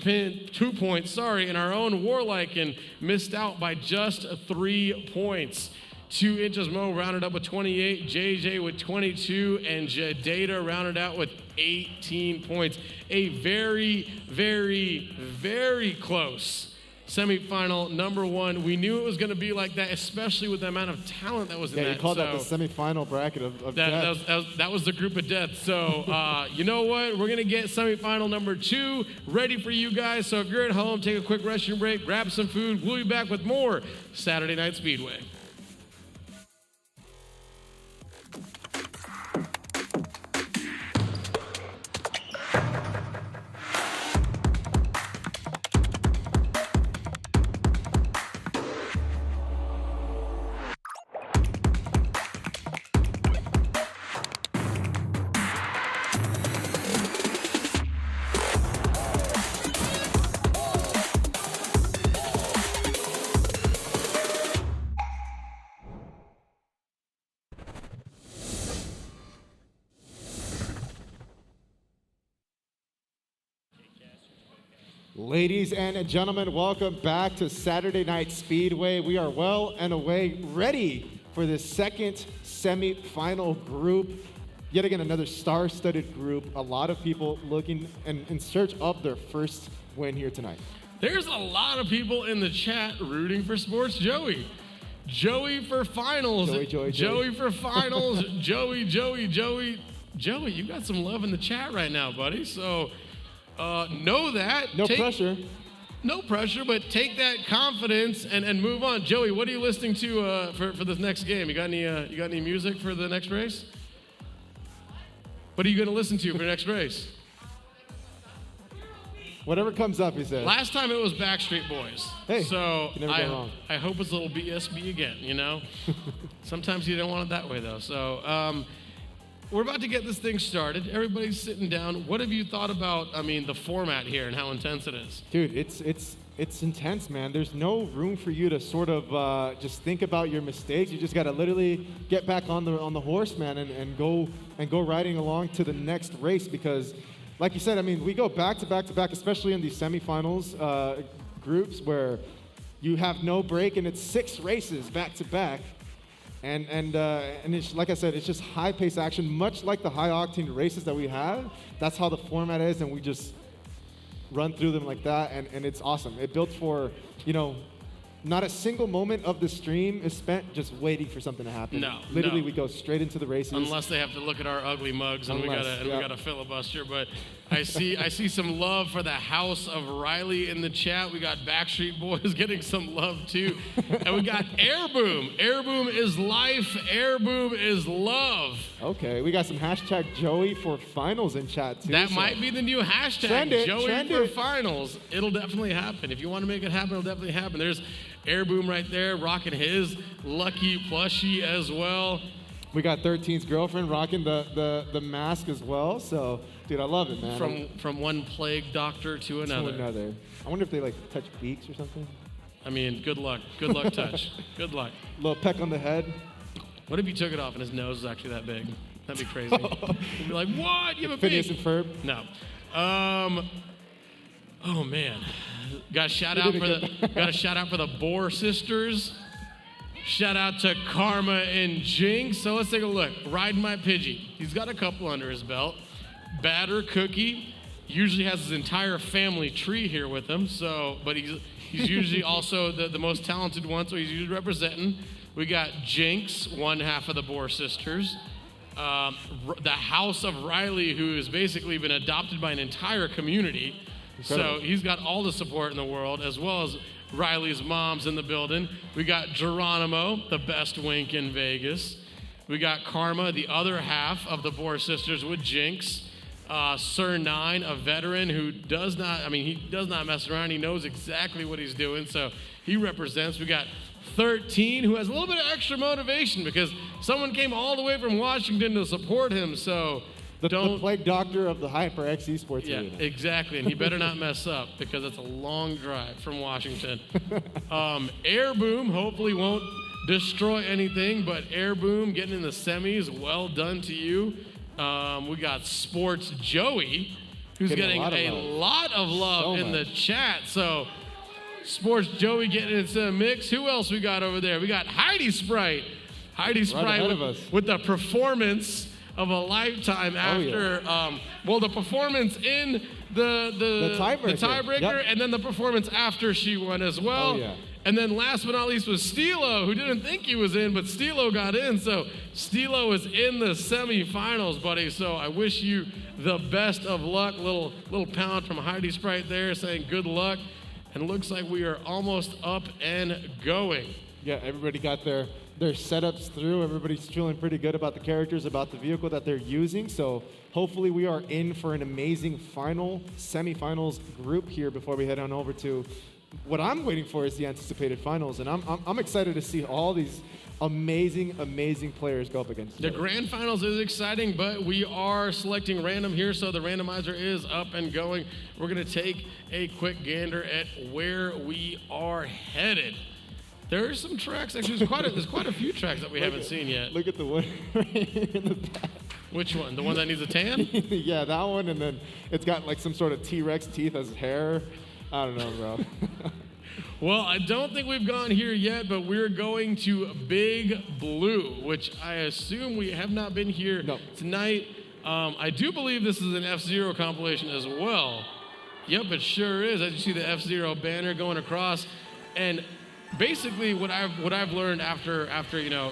points, and our own Warliken missed out by just 3 points. 2 Inches Mo rounded up with 28, JJ with 22, and Jadata rounded out with 18 points. A very, very, very close semifinal number 1. We knew it was going to be like that, especially with the amount of talent that was in that. Yeah, you called that the semifinal bracket of death. That was the group of death. So, you know what? We're going to get semifinal number 2 ready for you guys. So if you're at home, take a quick restroom break, grab some food. We'll be back with more Saturday Night Speedway. Ladies and gentlemen, welcome back to Saturday Night Speedway. We are well and away, ready for the second semi-final group. Yet again, another star-studded group. A lot of people looking in search of their first win here tonight. There's a lot of people in the chat rooting for Sports Joey. Joey for finals. Joey for finals. Joey, you got some love in the chat right now, buddy. So know that. No pressure. No pressure, but take that confidence and move on. Joey, what are you listening to for this next game? You got any music for the next race? What are you going to listen to for the next race? Whatever comes up, he said. Last time it was Backstreet Boys. Hey, so you never go wrong. I hope it's a little BSB again, you know? Sometimes you don't want it that way, though. So we're about to get this thing started. Everybody's sitting down. What have you thought about, the format here and how intense it is? Dude, it's intense, man. There's no room for you to sort of just think about your mistakes. You just got to literally get back on the horse, man, and go riding along to the next race because, like you said, we go back to back to back, especially in these semifinals groups where you have no break and it's 6 races back to back. And it's, like I said, it's just high-paced action, much like the high-octane races that we have. That's how the format is, and we just run through them like that, and it's awesome. It built for, not a single moment of the stream is spent just waiting for something to happen. No, literally, no. We go straight into the races. Unless they have to look at our ugly mugs and we gotta filibuster. But I see some love for the house of Riley in the chat. We got Backstreet Boys getting some love too, and we got Airboom. Airboom is life. Airboom is love. Okay, we got some hashtag Joey for finals in chat too. That might be the new hashtag. Trend Joey for it. finals. It'll definitely happen. If you want to make it happen, it'll definitely happen. There's Airboom right there, rocking his lucky plushie as well. We got 13's girlfriend rocking the mask as well. So, dude, I love it, man. From one plague doctor to another. I wonder if they touch beaks or something. Good luck. Good luck, touch. Good luck. Little peck on the head. What if you took it off and his nose is actually that big? That'd be crazy. You'd be like, what? You have a Phineas beak? and Ferb? No. Oh man. Got a shout out for the Bohr sisters. Shout out to Karma and Jinx. So let's take a look. Riding My Pidgey. He's got a couple under his belt. Batter Cookie usually has his entire family tree here with him. But he's usually also the most talented one, so he's usually representing. We got Jinx, one half of the Boar Sisters. The House of Riley, who has basically been adopted by an entire community. Incredible. So he's got all the support in the world, as well as Riley's mom's in the building. We got Geronimo, the best wink in Vegas. We got Karma, the other half of the Boar Sisters with Jinx. Sir Nine, a veteran who does not mess around. He knows exactly what he's doing, so he represents. We got 13, who has a little bit of extra motivation because someone came all the way from Washington to support him, so The plague doctor of the HyperX Esports yeah, Arena. exactly, and he better not mess up because it's a long drive from Washington. Air Boom hopefully won't destroy anything, but Air Boom getting in the semis, well done to you. We got Sports Joey, who's getting a lot of love in the chat. So Sports Joey getting into the mix. Who else we got over there? We got Heidi Sprite. Heidi Sprite with the performance of a lifetime after, the performance in the tiebreaker, and then the performance after she won as well. Oh, yeah. And then last but not least was Stilo, who didn't think he was in, but Stilo got in. So Stilo is in the semifinals, buddy. So I wish you the best of luck. Little pound from Heidi Sprite there saying good luck. And looks like we are almost up and going. Yeah, everybody got their setups through. Everybody's feeling pretty good about the characters, about the vehicle that they're using. So hopefully we are in for an amazing semifinals group here before we head on over to what I'm waiting for is the anticipated finals, and I'm excited to see all these amazing players go up against each other. The grand finals is exciting, but we are selecting random here, so the randomizer is up and going. We're going to take a quick gander at where we are headed. There are some tracks. Actually, there's quite a few tracks that we haven't seen yet. Look at the one right here in the back. Which one? The one that needs a tan? Yeah, that one, and then it's got like some sort of T-Rex teeth as hair. I don't know, bro. Well, I don't think we've gone here yet, but we're going to Big Blue, which I assume we have not been here tonight. I do believe this is an F-Zero compilation as well. Yep, it sure is. As you see the F-Zero banner going across. And basically what I've learned after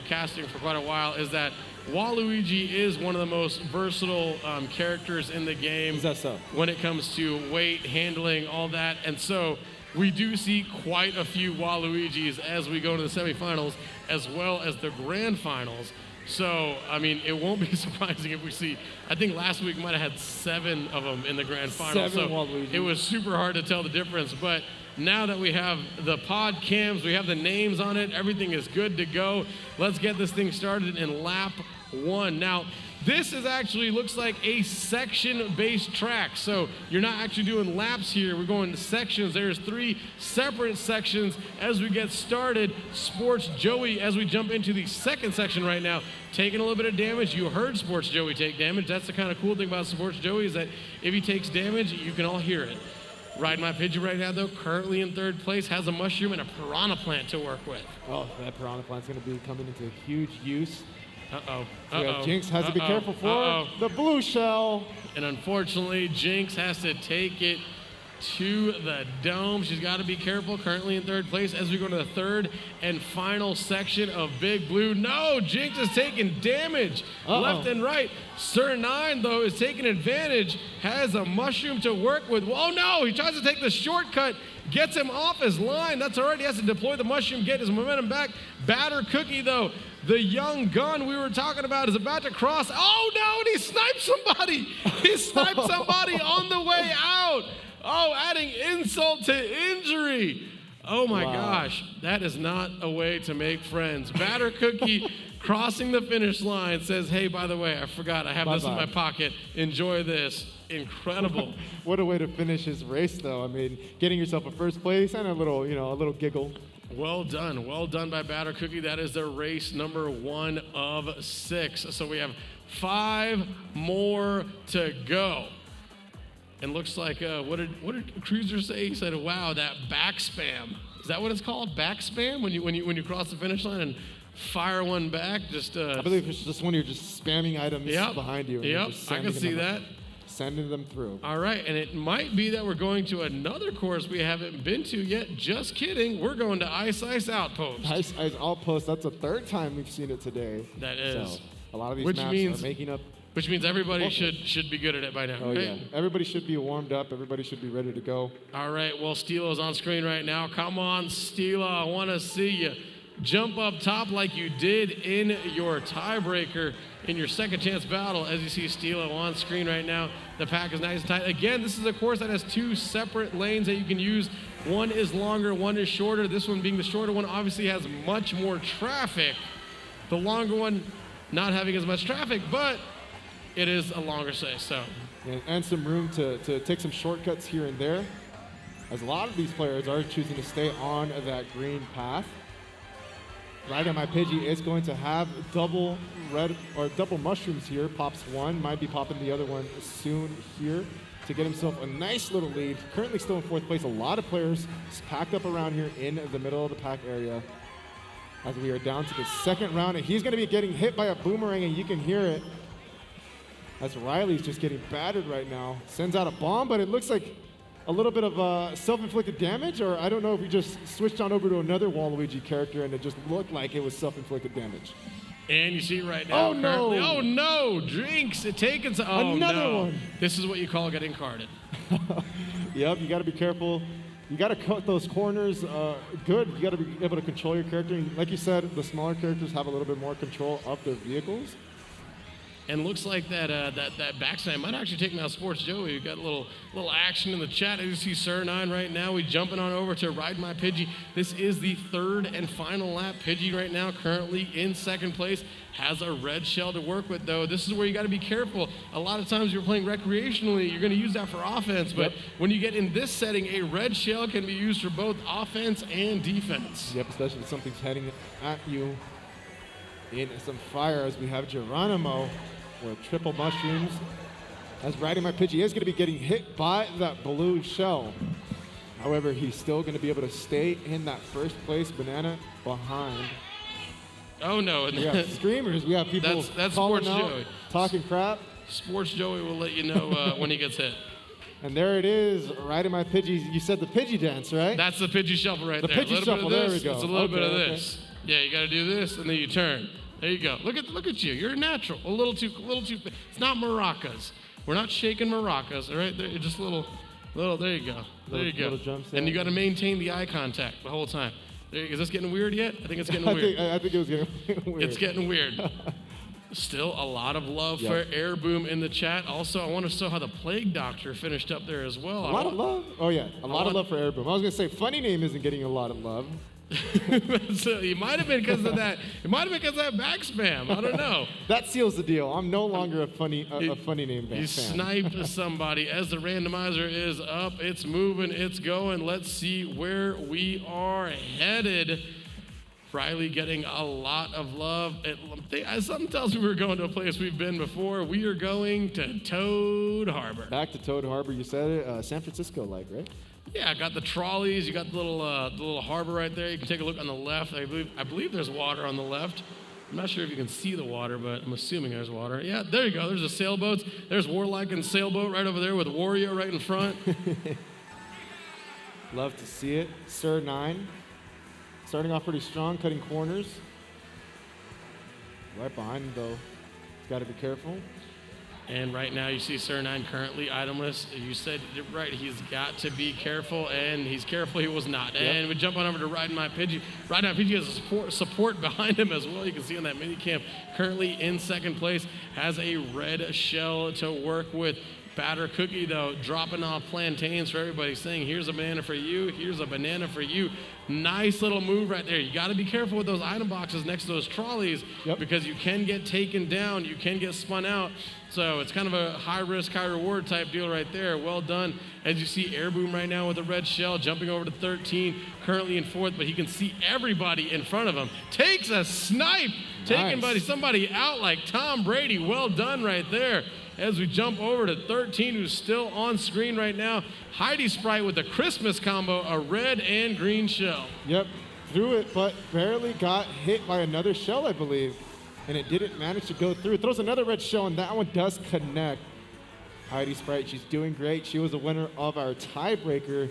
casting for quite a while is that Waluigi is one of the most versatile characters in the game. Is that so? When it comes to weight, handling, all that. And so we do see quite a few Waluigis as we go to the semifinals as well as the grand finals. So, I mean, it won't be surprising if we see, I think last week might have had 7 of them in the grand final. 7 Waluigi. It was super hard to tell the difference. But now that we have the pod cams, we have the names on it, everything is good to go. Let's get this thing started in lap 1. Now, this is actually looks like a section-based track. So you're not actually doing laps here. We're going to sections. There's 3 separate sections as we get started. Sports Joey, as we jump into the second section right now, taking a little bit of damage. You heard Sports Joey take damage. That's the kind of cool thing about Sports Joey is that if he takes damage, you can all hear it. Riding My Pidgey right now, though, currently in 3rd place, has a mushroom and a piranha plant to work with. Oh, that piranha plant's going to be coming into huge use. Uh-oh. Yeah, Jinx has to be careful for the blue shell. And unfortunately, Jinx has to take it to the dome. She's got to be careful. Currently in 3rd place as we go to the 3rd and final section of Big Blue. No, Jinx is taking damage left and right. Sir Nine, though, is taking advantage, has a mushroom to work with. Oh, no, he tries to take the shortcut, gets him off his line. That's all right. He has to deploy the mushroom, get his momentum back. Batter Cookie, though, the young gun we were talking about is about to cross. Oh, no, and he sniped somebody. He sniped somebody on the way out. Oh, adding insult to injury. Oh, my gosh. That is not a way to make friends. Batter Cookie crossing the finish line says, hey, by the way, I forgot. I have this in my pocket. Enjoy this. Incredible. What a way to finish his race, though. I mean, getting yourself a 1st place and a little giggle. Well done by Batter Cookie. That is their race number 1 of 6. So we have 5 more to go. And looks like, what did Cruiser say? He said, wow, that back spam. Is that what it's called? Back spam? When you cross the finish line and fire one back? I believe it's just when you're just spamming items behind you. And Yep, I can see that. Sending them through. All right, and it might be that we're going to another course we haven't been to yet. Just kidding. We're going to Ice Outpost. Ice Outpost. That's the third time we've seen it today. That is. So a lot of these maps are making up. Which means everybody should be good at it by now. Oh, right? yeah. Everybody should be warmed up. Everybody should be ready to go. All right, well, Steelo's on screen right now. Come on, Steelo, I want to see you jump up top like you did in your tiebreaker in your second chance battle. As you see Steelo on screen right now, the pack is nice and tight. Again, this is a course that has two separate lanes that you can use. One is longer, one is shorter. This one being the shorter one obviously has much more traffic. The longer one not having as much traffic, but it is a longer say, so. And some room to take some shortcuts here and there, as a lot of these players are choosing to stay on that green path. Right on my Pidgey is going to have double mushrooms here. Pops one, might be popping the other one soon here to get himself a nice little lead. Currently still in fourth place. A lot of players packed up around here in the middle of the pack area as we are down to the second round. And he's going to be getting hit by a boomerang, and you can hear it as Riley's just getting battered right now. Sends out a bomb, but it looks like a little bit of self-inflicted damage, or I don't know if we just switched on over to another Waluigi character and it just looked like it was self-inflicted damage. And you see right now, currently, no! Oh no, Drinks, it taken some, oh Another no. one. This is what you call getting carded. Yep, you gotta be careful. You gotta cut those corners good. You gotta be able to control your character. And like you said, the smaller characters have a little bit more control of their vehicles. And looks like that backside might actually take now Sports Joey. We've got a little action in the chat. As you see Sir9 right now, we jumping on over to Ride My Pidgey. This is the third and final lap. Pidgey right now currently in second place. Has a red shell to work with, though. This is where you got to be careful. A lot of times you're playing recreationally, you're going to use that for offense. But when you get in this setting, a red shell can be used for both offense and defense. Yep, especially if something's heading at you in some fire, as we have Geronimo with triple mushrooms. As Riding My Pidgey is going to be getting hit by that blue shell. However, he's still going to be able to stay in that first place banana behind. Oh no! We have screamers. We have people that's calling Sports out, Joey. talking crap. Sports Joey will let you know when he gets hit. And there it is, Riding My Pidgey. You said the Pidgey dance, right? That's the Pidgey shuffle right the there. The Pidgey shuffle. There we go. It's a little bit of this. Yeah, you got to do this, and then you turn. There you go. Look at you. You're natural. A little too. It's not maracas. We're not shaking maracas. All right, there, just a little. There you go. There you go. And you got to maintain the eye contact the whole time. Is this getting weird yet? I think it's getting weird. I think it was getting weird. It's getting weird. Still a lot of love for Air Boom in the chat. Also, I want to show how the Plague Doctor finished up there as well. A lot of love? Oh, yeah. A lot of love for Air Boom. I was going to say, Funny Name isn't getting a lot of love. So it might have been because of that. It might have been because of that back spam. I don't know. That seals the deal. I'm no longer a funny name fan. You sniped somebody. As the randomizer is up, it's moving, it's going. Let's see where we are headed. Riley getting a lot of love. Something tells me we're going to a place we've been before. We are going to Toad Harbor. Back to Toad Harbor. You said it. San Francisco-like, right? Yeah, I got the trolleys. You got the little harbor right there. You can take a look on the left. I believe there's water on the left. I'm not sure if you can see the water, but I'm assuming there's water. Yeah, there you go. There's the sailboats. There's Warlock and Sailboat right over there with Wario right in front. Love to see it. Sir9. Starting off pretty strong, cutting corners. Right behind him, though. He's got to be careful. And right now you see Sir9 currently itemless. You said it right, he's got to be careful, and he's careful he was not. Yep. And we jump on over to Riding My Pidgey. Riding My Pidgey has support behind him as well. You can see on that mini cam, currently in second place, has a red shell to work with. Batter Cookie, though, dropping off plantains for everybody, saying, here's a banana for you, here's a banana for you. Nice little move right there. You got to be careful with those item boxes next to those trolleys because you can get taken down, you can get spun out. So it's kind of a high risk, high reward type deal right there. Well done. As you see Air Boom right now with a red shell, jumping over to 13, currently in fourth, but he can see everybody in front of him. Takes a snipe, taking somebody out like Tom Brady. Well done right there. as we jump over to 13, who's still on screen right now. Heidi Sprite with a Christmas combo, a red and green shell. Yep, threw it, but barely got hit by another shell, I believe. And it didn't manage to go through. Throws another red shell, and that one does connect. Heidi Sprite, she's doing great. She was the winner of our tiebreaker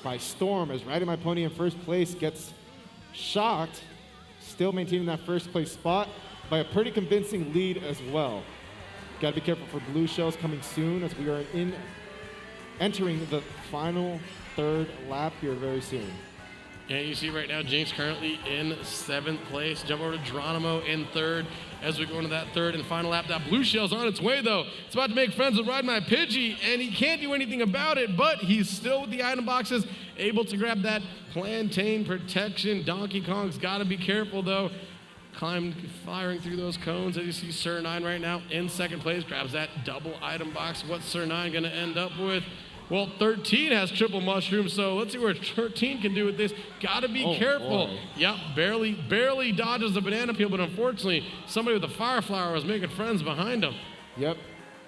by storm, as Riding My Pony in first place gets shocked, still maintaining that first place spot by a pretty convincing lead as well. Gotta be careful for blue shells coming soon, as we are entering the final third lap here very soon. And you see right now, Jinx currently in 7th place. Jump over to Geronimo in 3rd as we go into that 3rd and final lap. That blue shell's on its way, though. It's about to make friends with Ride My Pidgey, and he can't do anything about it, but he's still with the item boxes, able to grab that plantain protection. Donkey Kong's got to be careful, though. Firing through those cones. As you see, Sir 9 right now in 2nd place, grabs that double item box. What's Sir 9 going to end up with? Well, 13 has triple mushroom, so let's see what 13 can do with this. Gotta be careful. Boy. Yep, barely dodges the banana peel, but unfortunately, somebody with a fire flower was making friends behind him. Yep,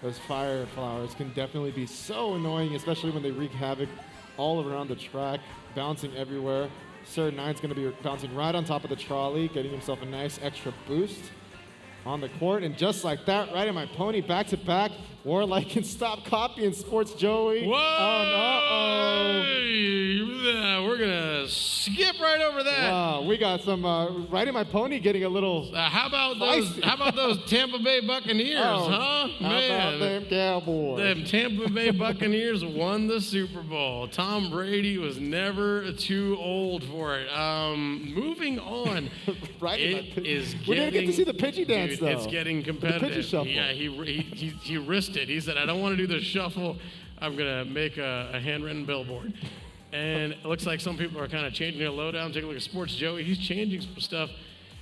those fire flowers can definitely be so annoying, especially when they wreak havoc all around the track, bouncing everywhere. Sir 9's gonna be bouncing right on top of the trolley, getting himself a nice extra boost on the court, and just like that, Riding My Pony back to back. Warlike can stop copying Sports Joey. Whoa! Uh-oh. We're gonna skip right over that. Wow, we got some Riding My Pony getting a little. How about feisty. those Tampa Bay Buccaneers, huh? How about them Cowboys? Them Tampa Bay Buccaneers won the Super Bowl. Tom Brady was never too old for it. Moving on. Riding It is We didn't get to see the Pidgey dance, dude, though. it's getting The competitive. Pidgey shuffle. Yeah, he risked it. He said, I don't want to do the shuffle. I'm going to make a handwritten billboard. And it looks like some people are kind of changing their loadout. Take a look at Sports Joey. He's changing some stuff.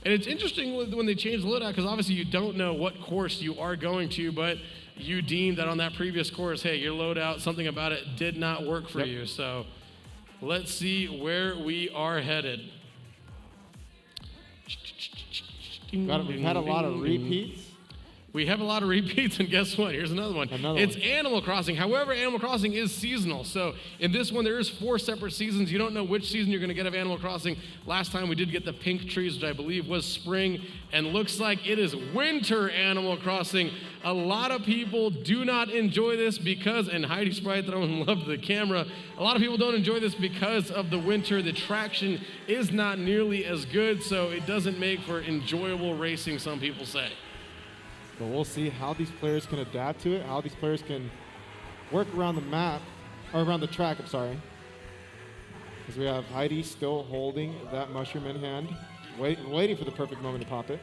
And it's interesting when they change the loadout, because obviously you don't know what course you are going to, but you deemed that on that previous course, hey, your loadout, something about it did not work for you. So let's see where we are headed. We've had a lot of repeats. We have a lot of repeats, and guess what? Here's another one. It's Animal Crossing. However, Animal Crossing is seasonal. So in this one, there is 4 separate seasons. You don't know which season you're going to get of Animal Crossing. Last time we did get the pink trees, which I believe was spring, and looks like it is winter Animal Crossing. A lot of people do not enjoy this because, and Heidi Sprite throwing love to the camera, a lot of people don't enjoy this because of the winter. The traction is not nearly as good, so it doesn't make for enjoyable racing, some people say. But we'll see how these players can adapt to it, how these players can work around the map, or around the track, I'm sorry. Because we have Heidi still holding that mushroom in hand, waiting for the perfect moment to pop it.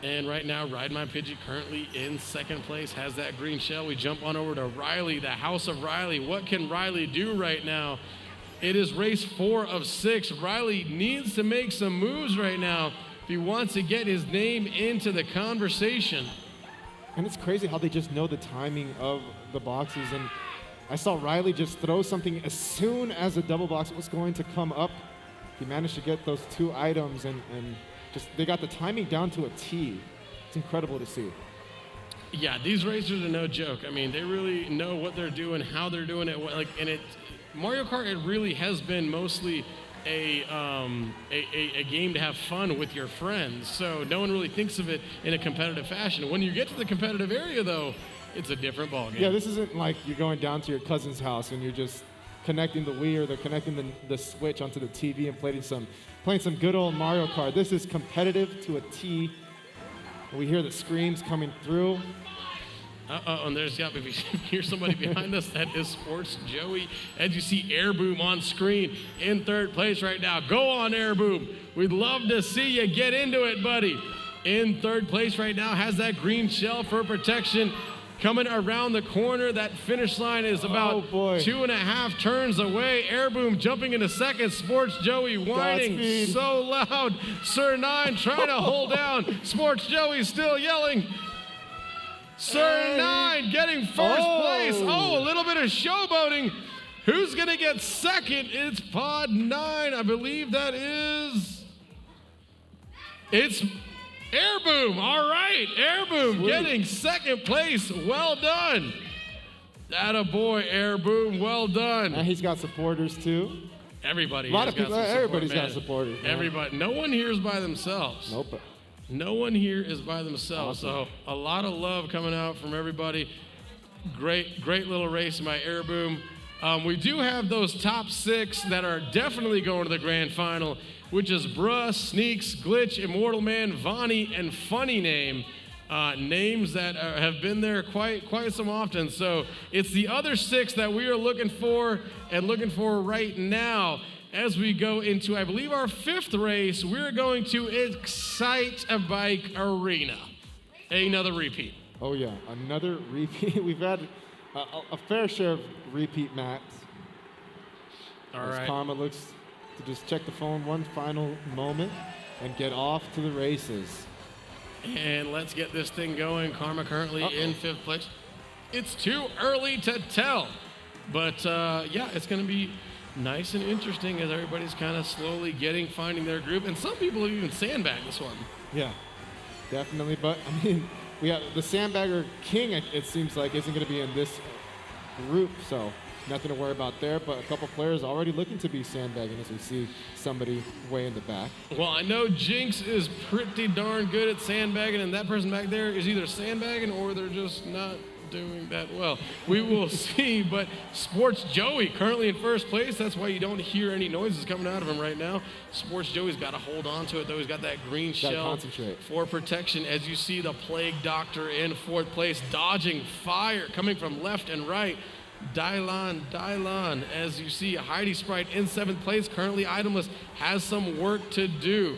And right now, Ride My Pidgey currently in 2nd place, has that green shell. We jump on over to Riley, the House of Riley. What can Riley do right now? It is race 4 of 6. Riley needs to make some moves right now if he wants to get his name into the conversation. And it's crazy how they just know the timing of the boxes. And I saw Riley just throw something as soon as the double box was going to come up. He managed to get those 2 items, and just they got the timing down to a T. It's incredible to see. Yeah, these racers are no joke. I mean, they really know what they're doing, how they're doing it. Mario Kart, it really has been mostly a game to have fun with your friends. So no one really thinks of it in a competitive fashion. When you get to the competitive area, though, it's a different ballgame. Yeah, this isn't like you're going down to your cousin's house and you're just connecting the Wii or they're connecting the Switch onto the TV and playing some good old Mario Kart. This is competitive to a T. We hear the screams coming through. And if you hear somebody behind us, that is Sports Joey. As you see, Air Boom on screen in 3rd place right now. Go on, Air Boom. We'd love to see you get into it, buddy. In 3rd place right now, has that green shell for protection. Coming around the corner, that finish line is about 2.5 turns away. Air Boom jumping into 2nd. Sports Joey whining Godspeed. so loud. Sir 9 trying to hold down. Sports Joey still yelling. Sir 9 getting 1st place. A little bit of showboating. Who's going to get 2nd? It's Pod 9. I believe that is... Air Boom, all right. Air Boom getting second place. Well done. Attaboy, Air Boom, well done. And he's got supporters too. Everybody. A lot of got people. some support, Everybody's man. got supporters. Man. Everybody. No one here is by themselves. Nope. No one here is by themselves. Awesome. So a lot of love coming out from everybody. Great little race by Air Boom. We do have those top 6 that are definitely going to the grand final, which is Bruh, Sneaks, Glitch, Immortal Man, Vonnie, and Funny Name. Names that have been there quite some often. So it's the other 6 that we are looking for right now. As we go into, I believe, our 5th race, we're going to Excite a Bike Arena. Another repeat. Oh yeah, another repeat. We've had a fair share of repeat mats. All As right. Karma looks to just check the phone one final moment and get off to the races. And let's get this thing going. Karma currently in 5th place. It's too early to tell. But yeah, it's going to be nice and interesting as everybody's kind of slowly finding their group. And some people have even sandbagged this one. Yeah, definitely. But I mean, we have the Sandbagger King, it seems like, isn't going to be in this group. So nothing to worry about there. But a couple players already looking to be sandbagging as we see somebody way in the back. Well, I know Jinx is pretty darn good at sandbagging, and that person back there is either sandbagging or they're just not doing that well. We will see, but Sports Joey currently in 1st place. That's why you don't hear any noises coming out of him right now. Sports Joey's got to hold on to it, though. He's got that green shell concentrate. For protection. As you see the Plague Doctor in 4th place, dodging fire coming from left and right. Dylon, as you see, Heidi Sprite in 7th place, currently itemless, has some work to do.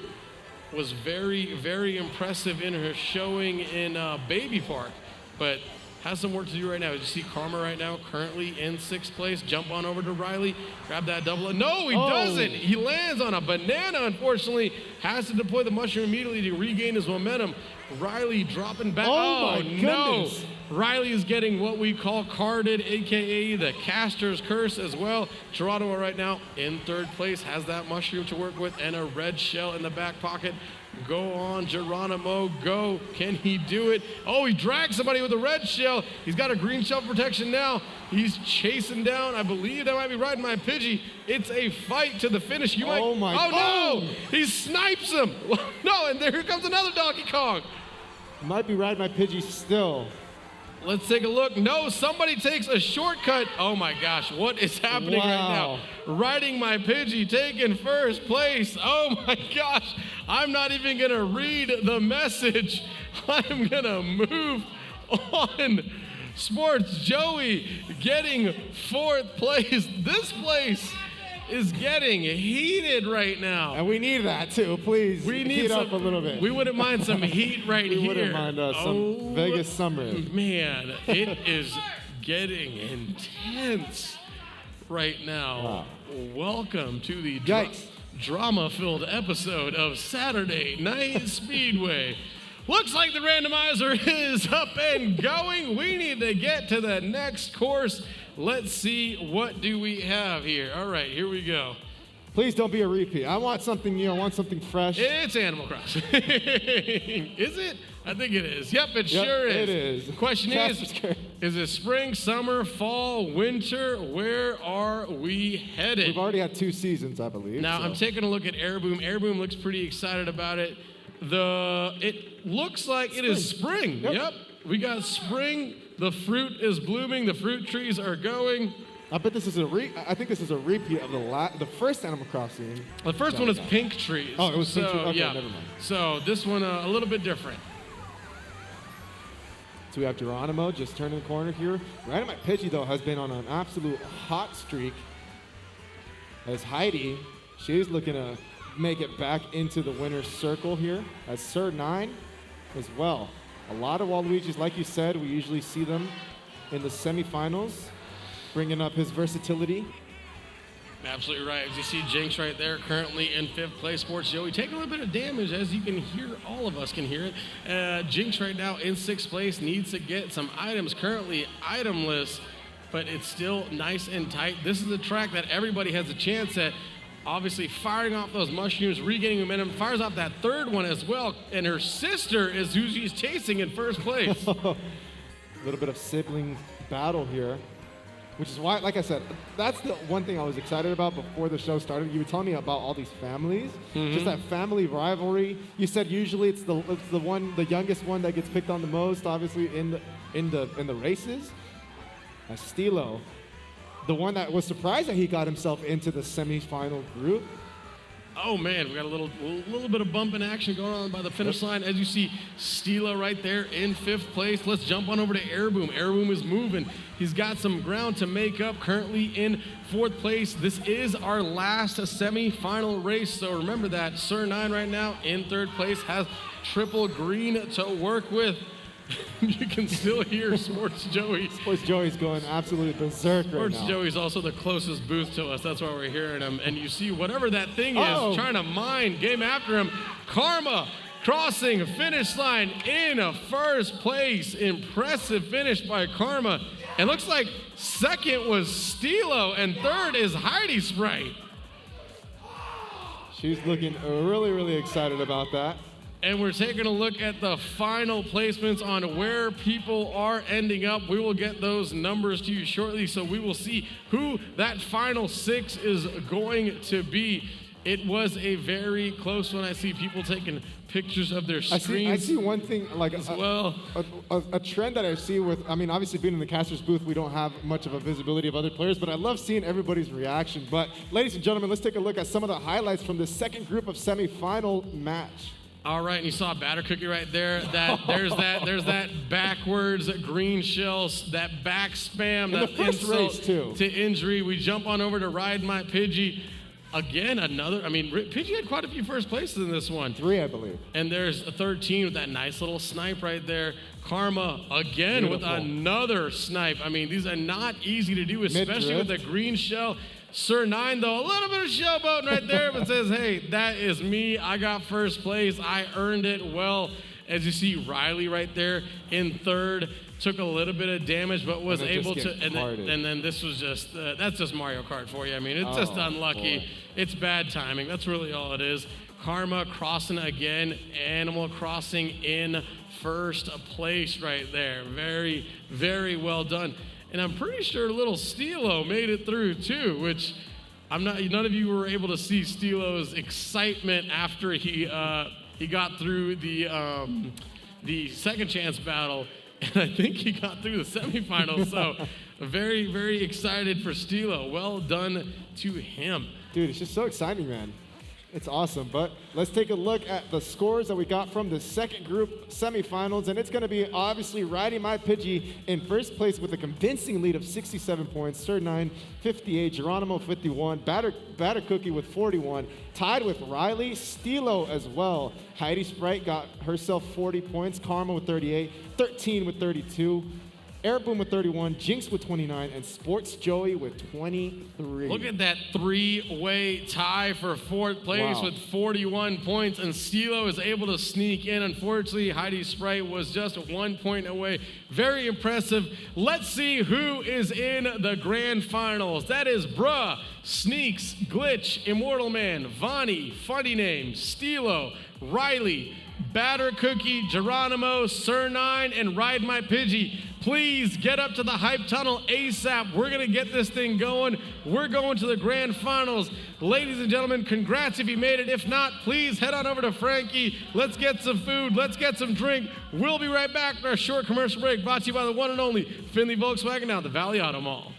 Was very impressive in her showing in Baby Park, but has some work to do right now. As you see Karma right now, currently in 6th place. Jump on over to Riley, grab that double. No, he doesn't. He lands on a banana, unfortunately. Has to deploy the mushroom immediately to regain his momentum. Riley dropping back. Oh my goodness. No. Riley is getting what we call carded, AKA the caster's curse as well. Geronimo right now in 3rd place, has that mushroom to work with and a red shell in the back pocket. Go on, Geronimo, go. Can he do it? Oh, he dragged somebody with a red shell. He's got a green shell protection now. He's chasing down, I believe that might be riding my Pidgey. It's a fight to the finish. Oh no, he snipes him. No, and there comes another Donkey Kong. Might be riding my Pidgey still. Let's take a look. No, somebody takes a shortcut. Oh my gosh, what is happening right now? Riding my Pidgey, taking 1st place. Oh my gosh, I'm not even gonna read the message. I'm gonna move on. Sports Joey getting 4th place. This place is getting heated right now. And we need that too, please. We need heat up a little bit. We wouldn't mind some heat right here. We wouldn't mind some Vegas summer. Man, it is getting intense right now. Wow. Welcome to the Yikes. drama-filled episode of Saturday Night Speedway. Looks like the randomizer is up and going. We need to get to the next course. Let's see, what do we have here? All right, here we go. Please don't be a repeat. I want something new. I want something fresh. It's Animal Crossing. Is it? I think it is. Yep, it sure is. It is. The question is it spring, summer, fall, winter? Where are we headed? We've already had 2 seasons, I believe. Now, so. I'm taking a look at Air Boom. Air Boom looks pretty excited about it. It looks like it is spring. Yep. We got spring. The fruit is blooming. The fruit trees are going. I bet this is I think this is a repeat of the first Animal Crossing. The first one is pink trees. Oh, it was pink trees. Okay, yeah. never mind. So this one a little bit different. So we have Geronimo just turning the corner here. Right at my Pidgey, though, has been on an absolute hot streak. As Heidi, she's looking to make it back into the winner's circle here. As Sir 9 as well. A lot of Waluigis, like you said, we usually see them in the semifinals, bringing up his versatility. Absolutely right. As you see Jinx right there, currently in 5th place. Sports Joey taking a little bit of damage, as you can hear. All of us can hear it. Jinx right now in 6th place needs to get some items. Currently itemless, but it's still nice and tight. This is a track that everybody has a chance at. obviously firing off those mushrooms, regaining momentum, fires off that third one as well, and her sister is who she's chasing in first place. A little bit of sibling battle here, which is why, like I said, that's the one thing I was excited about before the show started. You were telling me about all these families, just that family rivalry. You said usually it's the youngest one that gets picked on the most, obviously in the races. Stilo, the one that was surprised that he got himself into the semifinal group. Oh man, we got a little bit of bumping action going on by the finish line. As you see, Stila right there in 5th place. Let's jump on over to Airboom. Airboom is moving. He's got some ground to make up. Currently in 4th place. This is our last semifinal race, so remember that. Sir 9 right now in 3rd place has triple green to work with. You can still hear Sports Joey. Sports Joey's going absolutely berserk right now. Sports Joey's also the closest booth to us. That's why we're hearing him. And you see whatever that thing is trying to mine, game after him. Karma crossing finish line in 1st place. Impressive finish by Karma. And looks like 2nd was Stilo and 3rd is Heidi Sprite. She's looking really, really excited about that. And we're taking a look at the final placements on where people are ending up. We will get those numbers to you shortly, so we will see who that final 6 is going to be. It was a very close one. I see people taking pictures of their screens. I see one thing, like as well. A trend that I see with, I mean, obviously being in the caster's booth, we don't have much of a visibility of other players, but I love seeing everybody's reaction. But ladies and gentlemen, let's take a look at some of the highlights from the 2nd group of semifinal match. All right, and you saw Batter Cookie right there. There's that backwards green shell, that back spam, that insult to injury. We jump on over to Ride My Pidgey. Again, another. I mean, Pidgey had quite a few first places in this one. 3, I believe. And there's a 13 with that nice little snipe right there. Karma again with another snipe. I mean, these are not easy to do, especially with the green shell. Sir 9, though, a little bit of showboating right there, but says, hey, that is me. I got first place. I earned it well. As you see, Riley right there in 3rd. Took a little bit of damage, but was able to. And then this was just, that's just Mario Kart for you. I mean, it's just unlucky. Boy. It's bad timing. That's really all it is. Karma crossing again. Animal Crossing in 1st place right there. Very, very well done. And I'm pretty sure little Stilo made it through too, which none of you were able to see Stilo's excitement after he got through the second chance battle. And I think he got through the semifinals. So very, very excited for Stilo. Well done to him. Dude, it's just so exciting, man. It's awesome, but let's take a look at the scores that we got from the 2nd group semifinals, and it's going to be obviously Riding My Pidgey in 1st place with a convincing lead of 67 points, Sir 9, 58, Geronimo 51, Batter Cookie with 41, tied with Riley, Stilo as well. Heidi Sprite got herself 40 points, Karma with 38, 13 with 32, Airboom with 31, Jinx with 29, and Sports Joey with 23. Look at that 3-way tie for 4th place with 41 points, and Stilo is able to sneak in. Unfortunately, Heidi Sprite was just 1 point away. Very impressive. Let's see who is in the grand finals. That is Bruh, Sneaks, Glitch, Immortal Man, Vonnie, Funny Name, Stilo, Riley, Batter Cookie, Geronimo, Sir 9, and Ride My Pidgey. Please get up to the hype tunnel ASAP. We're going to get this thing going. We're going to the grand finals. Ladies and gentlemen, congrats if you made it. If not, please head on over to Frankie. Let's get some food. Let's get some drink. We'll be right back for our short commercial break brought to you by the one and only Findlay Volkswagen now at the Valley Auto Mall.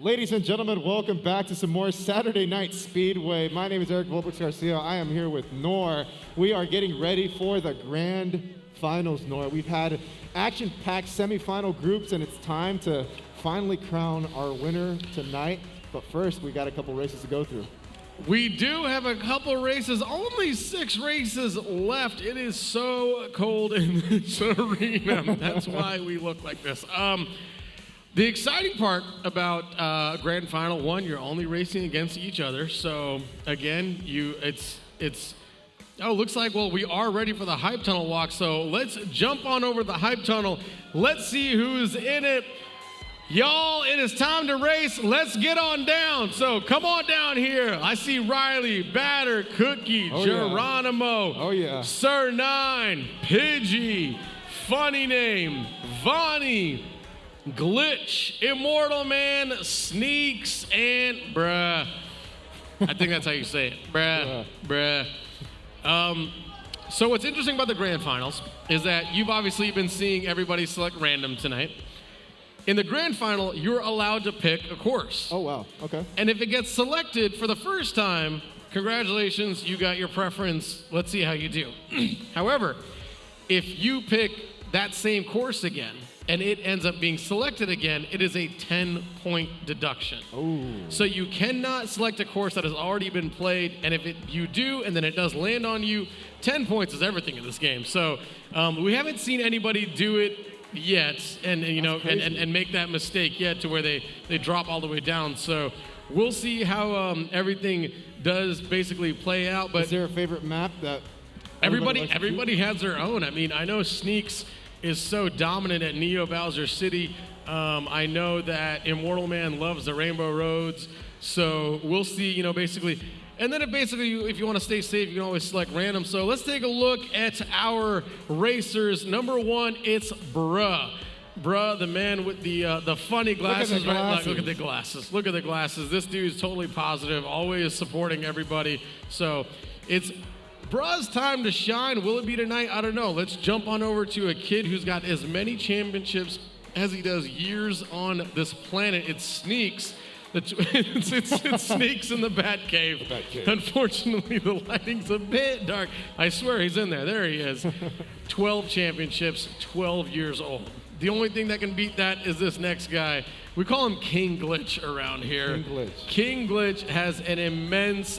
Ladies and gentlemen, welcome back to some more Saturday Night Speedway. My name is Eric Volpix Garcia. I am here with Nor. We are getting ready for the grand finals, Nor. We've had action-packed semifinal groups, and it's time to finally crown our winner tonight. But first, we got a couple races to go through. We do have a couple races, only 6 races left. It is so cold in this arena. That's why we look like this. The exciting part about grand final, one, you're only racing against each other. So again, looks like, well, we are ready for the hype tunnel walk. So let's jump on over the hype tunnel. Let's see who's in it. Y'all, it is time to race. Let's get on down. So come on down here. I see Riley, Batter, Cookie, Geronimo, Sir 9, Pidgey, Funny Name, Vonnie, Glitch, Immortal Man, Sneaks, and Bruh. I think that's how you say it. Bruh. So what's interesting about the grand finals is that you've obviously been seeing everybody select random tonight. In the grand final, you're allowed to pick a course. Oh, wow. Okay. And if it gets selected for the first time, congratulations, you got your preference. Let's see how you do. However, if you pick that same course again, and it ends up being selected again, it is a 10-point deduction. Ooh. So you cannot select a course that has already been played, and if you do, and then it does land on you, 10 points is everything in this game. So we haven't seen anybody do it yet, and make that mistake yet to where they drop all the way down. So we'll see how everything does basically play out. But is there a favorite map that everybody has their own? I mean, I know Sneaks is so dominant at Neo Bowser City. I know that Immortal Man loves the Rainbow Roads. So we'll see, basically. And then if you want to stay safe, you can always select random. So let's take a look at our racers. Number 1, it's Bruh. Bruh, the man with the funny glasses. Look at the glasses. Look at the glasses. This dude's totally positive, always supporting everybody. So it's Bruh's time to shine. Will it be tonight? I don't know. Let's jump on over to a kid who's got as many championships as he does years on this planet. It's Sneaks. It's Sneaks in the Batcave. Unfortunately, the lighting's a bit dark. I swear he's in there. There he is. 12 championships, 12 years old. The only thing that can beat that is this next guy. We call him King Glitch around here. King Glitch has an immense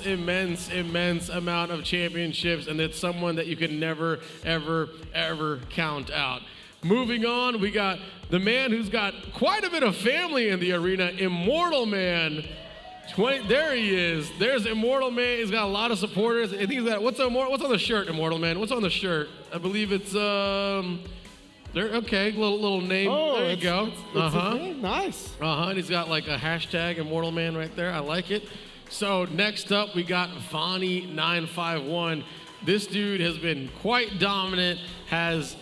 amount of championships, and it's someone that you can never, ever count out. Moving on, we got the man who's got quite a bit of family in the arena, Immortal Man. There he is. There's Immortal Man. He's got a lot of supporters. I think he's got what's on the shirt, Immortal Man? What's on the shirt? I believe it's there. Okay, little name. Oh, there you go. It's his name. Nice. And he's got like a hashtag Immortal Man right there. I like it. So next up, we got Vonnie951. This dude has been quite dominant, he's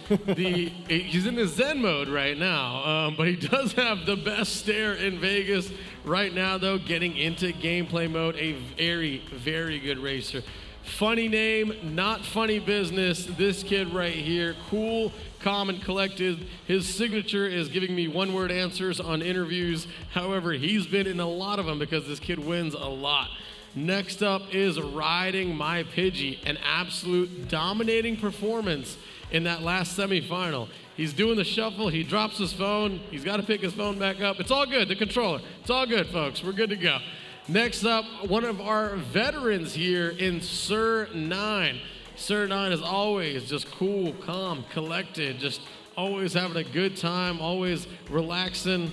in the Zen mode right now, but he does have the best stare in Vegas right now, though, getting into gameplay mode, a very, very good racer. Funny name, not funny business. This kid right here, cool, calm, and collected. His signature is giving me one-word answers on interviews. However, he's been in a lot of them because this kid wins a lot. Next up is Riding My Pidgey, an absolute dominating performance in that last semifinal. He's doing the shuffle, he drops his phone, he's got to pick his phone back up. It's all good, the controller. It's all good, folks. We're good to go. Next up, one of our veterans here in Sir 9. Sir 9 is always just cool, calm, collected, just always having a good time, always relaxing.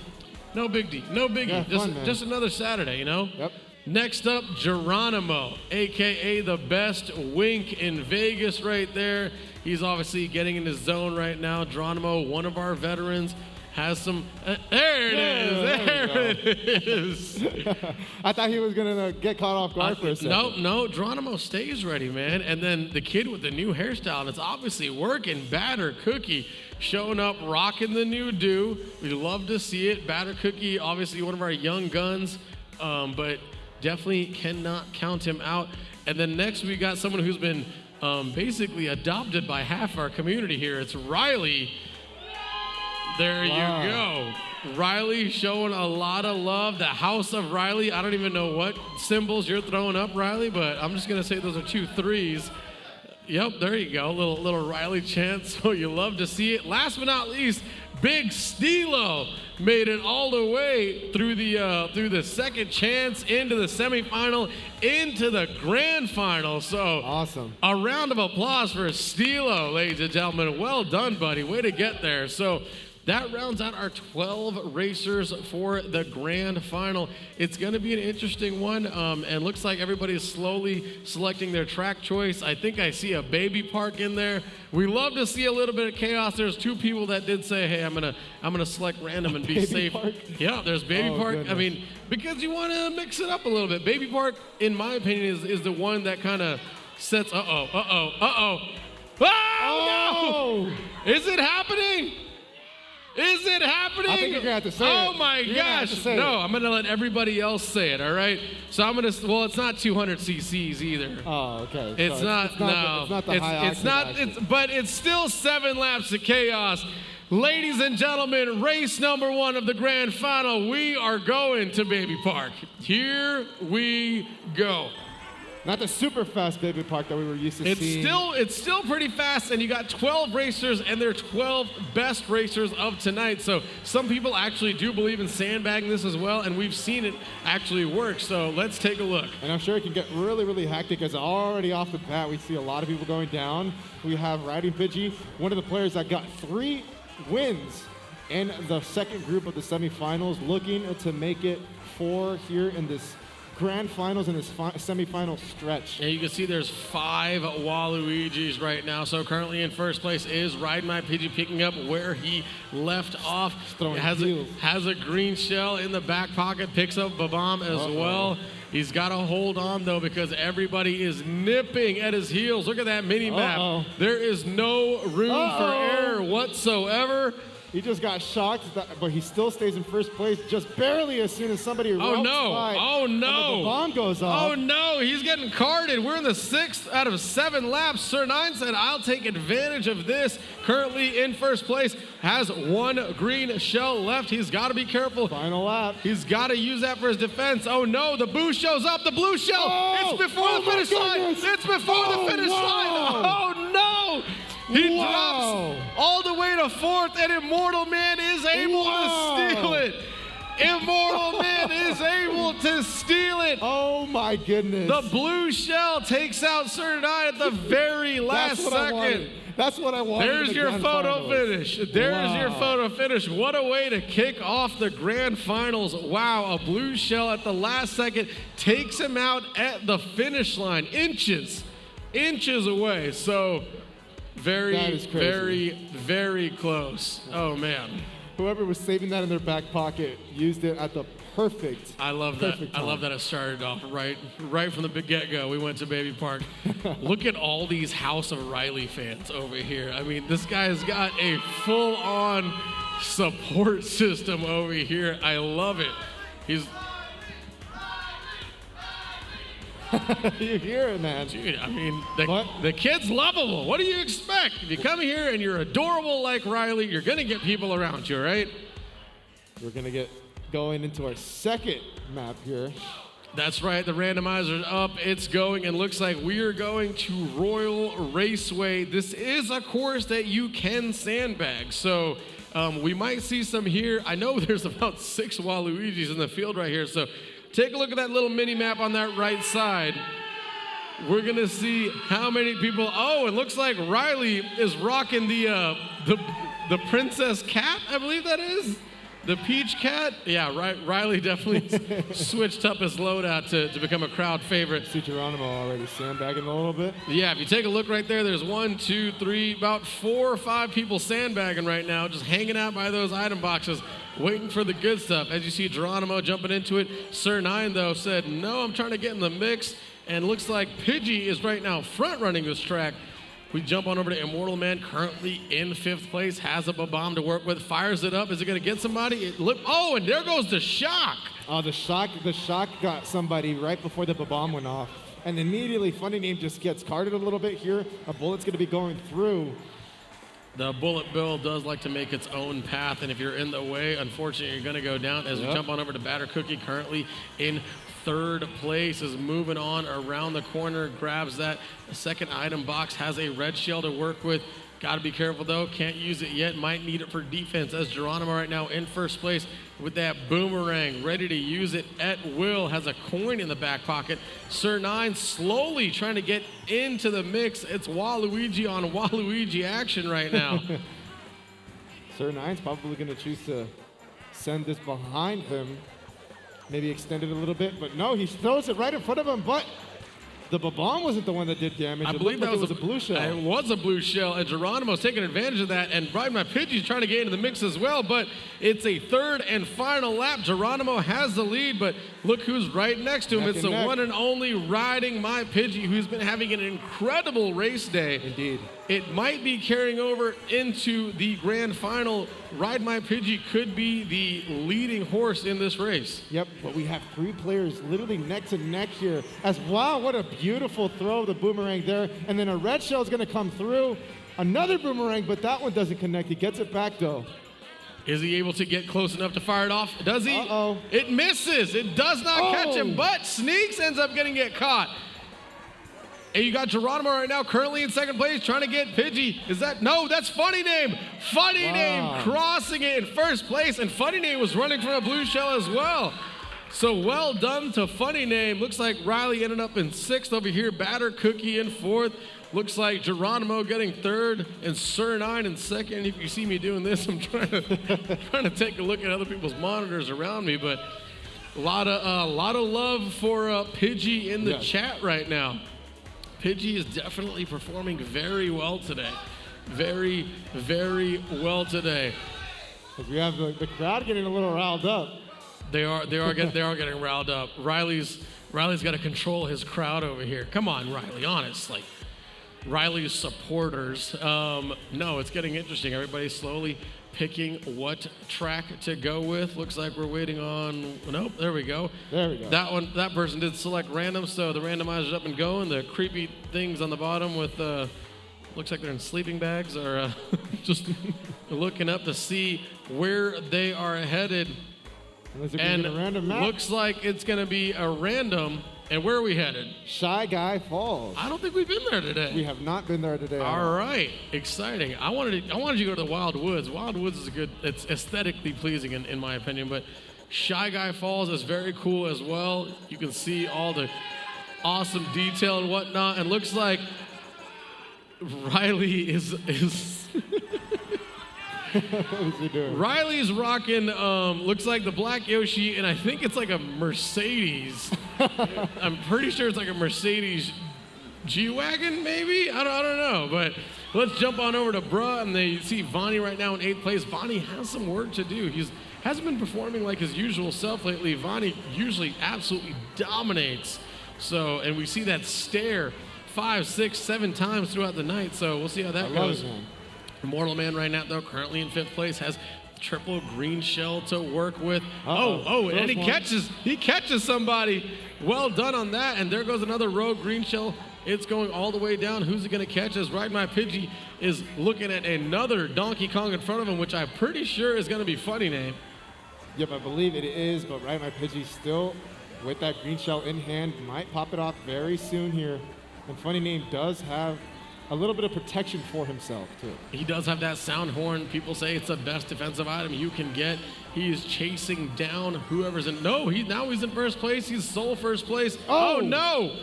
No biggie. Yeah, just another Saturday, Yep. Next up, Geronimo, a.k.a. the best wink in Vegas right there. He's obviously getting in his zone right now. Geronimo, one of our veterans, has some... there it is. I thought he was going to get caught off guard for a second. No, Geronimo stays ready, man. And then the kid with the new hairstyle, and it's obviously working. Batter Cookie showing up, rocking the new do. We love to see it. Batter Cookie, obviously one of our young guns, but... definitely cannot count him out. And then next we got someone who's been basically adopted by half our community here. It's Riley. There you go. Riley showing a lot of love. The House of Riley. I don't even know what symbols you're throwing up, Riley, but I'm just gonna say those are 2 threes. Yep, there you go. Little Riley chant. So you love to see it. Last but not least, Big Stilo made it all the way through the second chance into the semifinal, into the grand final. So awesome. A round of applause for Stilo, ladies and gentlemen. Well done, buddy. Way to get there. So that rounds out our 12 racers for the grand final. It's going to be an interesting one, and looks like everybody's slowly selecting their track choice. I think I see a baby park in there. We love to see a little bit of chaos. There's 2 people that did say, "Hey, I'm gonna select random and be baby safe." Park? Yeah, there's baby park. Goodness. I mean, because you want to mix it up a little bit. Baby park, in my opinion, is the one that kind of sets. Oh no! Is it happening? Is it happening? I think you're gonna have to say it. Oh my You're gonna have gosh! to say No, it. I'm gonna let everybody else say it. All right. So I'm gonna. Well, it's not 200 cc's either. Oh, okay. It's So not. It's not the high It's not. octane But it's still 7 laps of chaos. Ladies and gentlemen, race number 1 of the grand final. We are going to Baby Park. Here we go. Not the super fast baby park that we were used to seeing. It's still pretty fast, and you got 12 racers, and they're 12 best racers of tonight. So some people actually do believe in sandbagging this as well, and we've seen it actually work. So let's take a look. And I'm sure it can get really, really hectic, as already off the bat we see a lot of people going down. We have Riding Pidgey, one of the players that got 3 wins in the second group of the semifinals, looking to make it 4 here in this grand finals in this semifinal stretch. Yeah, you can see there's 5 Waluigis right now. So currently in first place is Ride My Pidgey, picking up where he left off. Has a green shell in the back pocket, picks up Babam as well. He's got to hold on, though, because everybody is nipping at his heels. Look at that mini map. There is no room for error whatsoever. He just got shocked, but he still stays in first place, just barely as soon as somebody by. Oh, no. The bomb goes off. Oh, no. He's getting carted. We're in the 6th out of 7 laps. Sir Nine said, I'll take advantage of this. Currently in first place, has 1 green shell left. He's got to be careful. Final lap. He's got to use that for his defense. Oh, no. The boost shows up. The blue shell. It's before the finish line. It's before the finish line. Oh, no. He drops all the way to 4th, and Immortal Man is able to steal it. Immortal Man is able to steal it. Oh, my goodness. The blue shell takes out Sir Nine at the very last second. That's what I wanted. There's your photo finish. There's your photo finish. What a way to kick off the grand finals. Wow, a blue shell at the last second takes him out at the finish line. Inches away. So very, very close. Oh, man. Whoever was saving that in their back pocket used it at the perfect. I love that. I love that it started off right from the big get-go. We went to Baby Park. Look at all these House of Riley fans over here. I mean, this guy's got a full-on support system over here. I love it. He's. You hear it, man. Dude, I mean, the kid's lovable. What do you expect? If you come here and you're adorable like Riley, you're going to get people around you, right? We're going to get going into our second map here. That's right. The randomizer's up. It's going, and looks like we are going to Royal Raceway. This is a course that you can sandbag, so we might see some here. I know there's about 6 Waluigis in the field right here, so take a look at that little mini map on that right side. We're gonna see how many people. Oh, it looks like Riley is rocking the Princess Cat, I believe that is. The Peach Cat. Yeah, Riley definitely switched up his loadout to become a crowd favorite. See Geronimo already sandbagging a little bit. Yeah, if you take a look right there, there's 1, 2, 3, about 4 or 5 people sandbagging right now, just hanging out by those item boxes, waiting for the good stuff. As you see Geronimo jumping into it. Sir Nine, though, said, no, I'm trying to get in the mix. And looks like Pidgey is right now front running this track. We jump on over to Immortal Man, currently in 5th place, has a bomb to work with, fires it up. Is it going to get somebody? Oh, and there goes the shock. Oh, the shock got somebody right before the bomb went off. And immediately, Funny Name just gets carted a little bit here. A bullet's going to be going through. The bullet bill does like to make its own path, and if you're in the way, unfortunately, you're going to go down. As we jump on over to Batter Cookie, currently in third place, is moving on around the corner, grabs that second item box, has a red shell to work with. Got to be careful, though. Can't use it yet. Might need it for defense, as Geronimo right now in first place with that boomerang, ready to use it at will. Has a coin in the back pocket. Sir Nine slowly trying to get into the mix. It's Waluigi on Waluigi action right now. Sir Nine's probably going to choose to send this behind him. Maybe extend it a little bit, but no, he throws it right in front of him, but the bomb wasn't the one that did damage. I believe that was a blue shell. It was a blue shell, and Geronimo's taking advantage of that, and Ride My Pidgey's trying to get into the mix as well, but it's a third and final lap. Geronimo has the lead, but look who's right next to him. It's the one and only Riding My Pidgey, who's been having an incredible race day. Indeed. It might be carrying over into the grand final. Ride My Pidgey could be the leading horse in this race. Yep, but we have three players literally neck to neck here. As wow, what a beautiful throw of the boomerang there. And then a red shell is going to come through. Another boomerang, but that one doesn't connect. He gets it back though. Is he able to get close enough to fire it off? Does he? Uh-oh. It misses. It does not catch him, but Sneaks ends up getting it caught. And you got Geronimo right now currently in second place trying to get Pidgey. Is that? No, that's Funny Name. Funny Name crossing it in first place, and Funny Name was running from a blue shell as well. So well done to Funny Name. Looks like Riley ended up in sixth over here. Batter Cookie in fourth. Looks like Geronimo getting third and Sir Nine in second. If you see me doing this, I'm trying to take a look at other people's monitors around me, but a lot of love for Pidgey in the chat right now. Pidgey is definitely performing very well today. Very, very well today. We have the crowd getting a little riled up. They are getting riled up. Riley's got to control his crowd over here. Come on, Riley, honestly. Riley's supporters. No, it's getting interesting. Everybody's slowly picking what track to go with. Looks like we're waiting on, nope, there we go. There we go. That person did select random, so the randomizer's up and going. The creepy things on the bottom with, looks like they're in sleeping bags or just looking up to see where they are headed. And looks like it's going to be a random. And where are we headed? Shy Guy Falls. I don't think we've been there today. We have not been there today. All right, exciting. I wanted you to go to the Wild Woods. Wild Woods is it's aesthetically pleasing in my opinion, but Shy Guy Falls is very cool as well. You can see all the awesome detail and whatnot, and looks like Riley is What is he doing? Riley's rocking, looks like the Black Yoshi, and I think it's like a Mercedes. I'm pretty sure it's like a Mercedes G-Wagon, maybe? I don't know, but let's jump on over to Bruh, and they see Vonnie right now in 8th place. Vonnie has some work to do. Hasn't been performing like his usual self lately. Vonnie usually absolutely dominates. So, and we see that stare 5, 6, 7 times throughout the night, so we'll see how that goes. Immortal Man right now, though, currently in 5th place, has triple green shell to work with. And he catches somebody. Well done on that, and there goes another rogue green shell. It's going all the way down. Who's it going to catch? As Ride My Pidgey is looking at another Donkey Kong in front of him, which I'm pretty sure is going to be Funny Name. Yep, I believe it is, but Ride My Pidgey still with that green shell in hand, might pop it off very soon here. And Funny Name does have a little bit of protection for himself, too. He does have that sound horn. People say it's the best defensive item you can get. He is chasing down whoever's in. No, now he's in first place. He's sole first place. Oh no!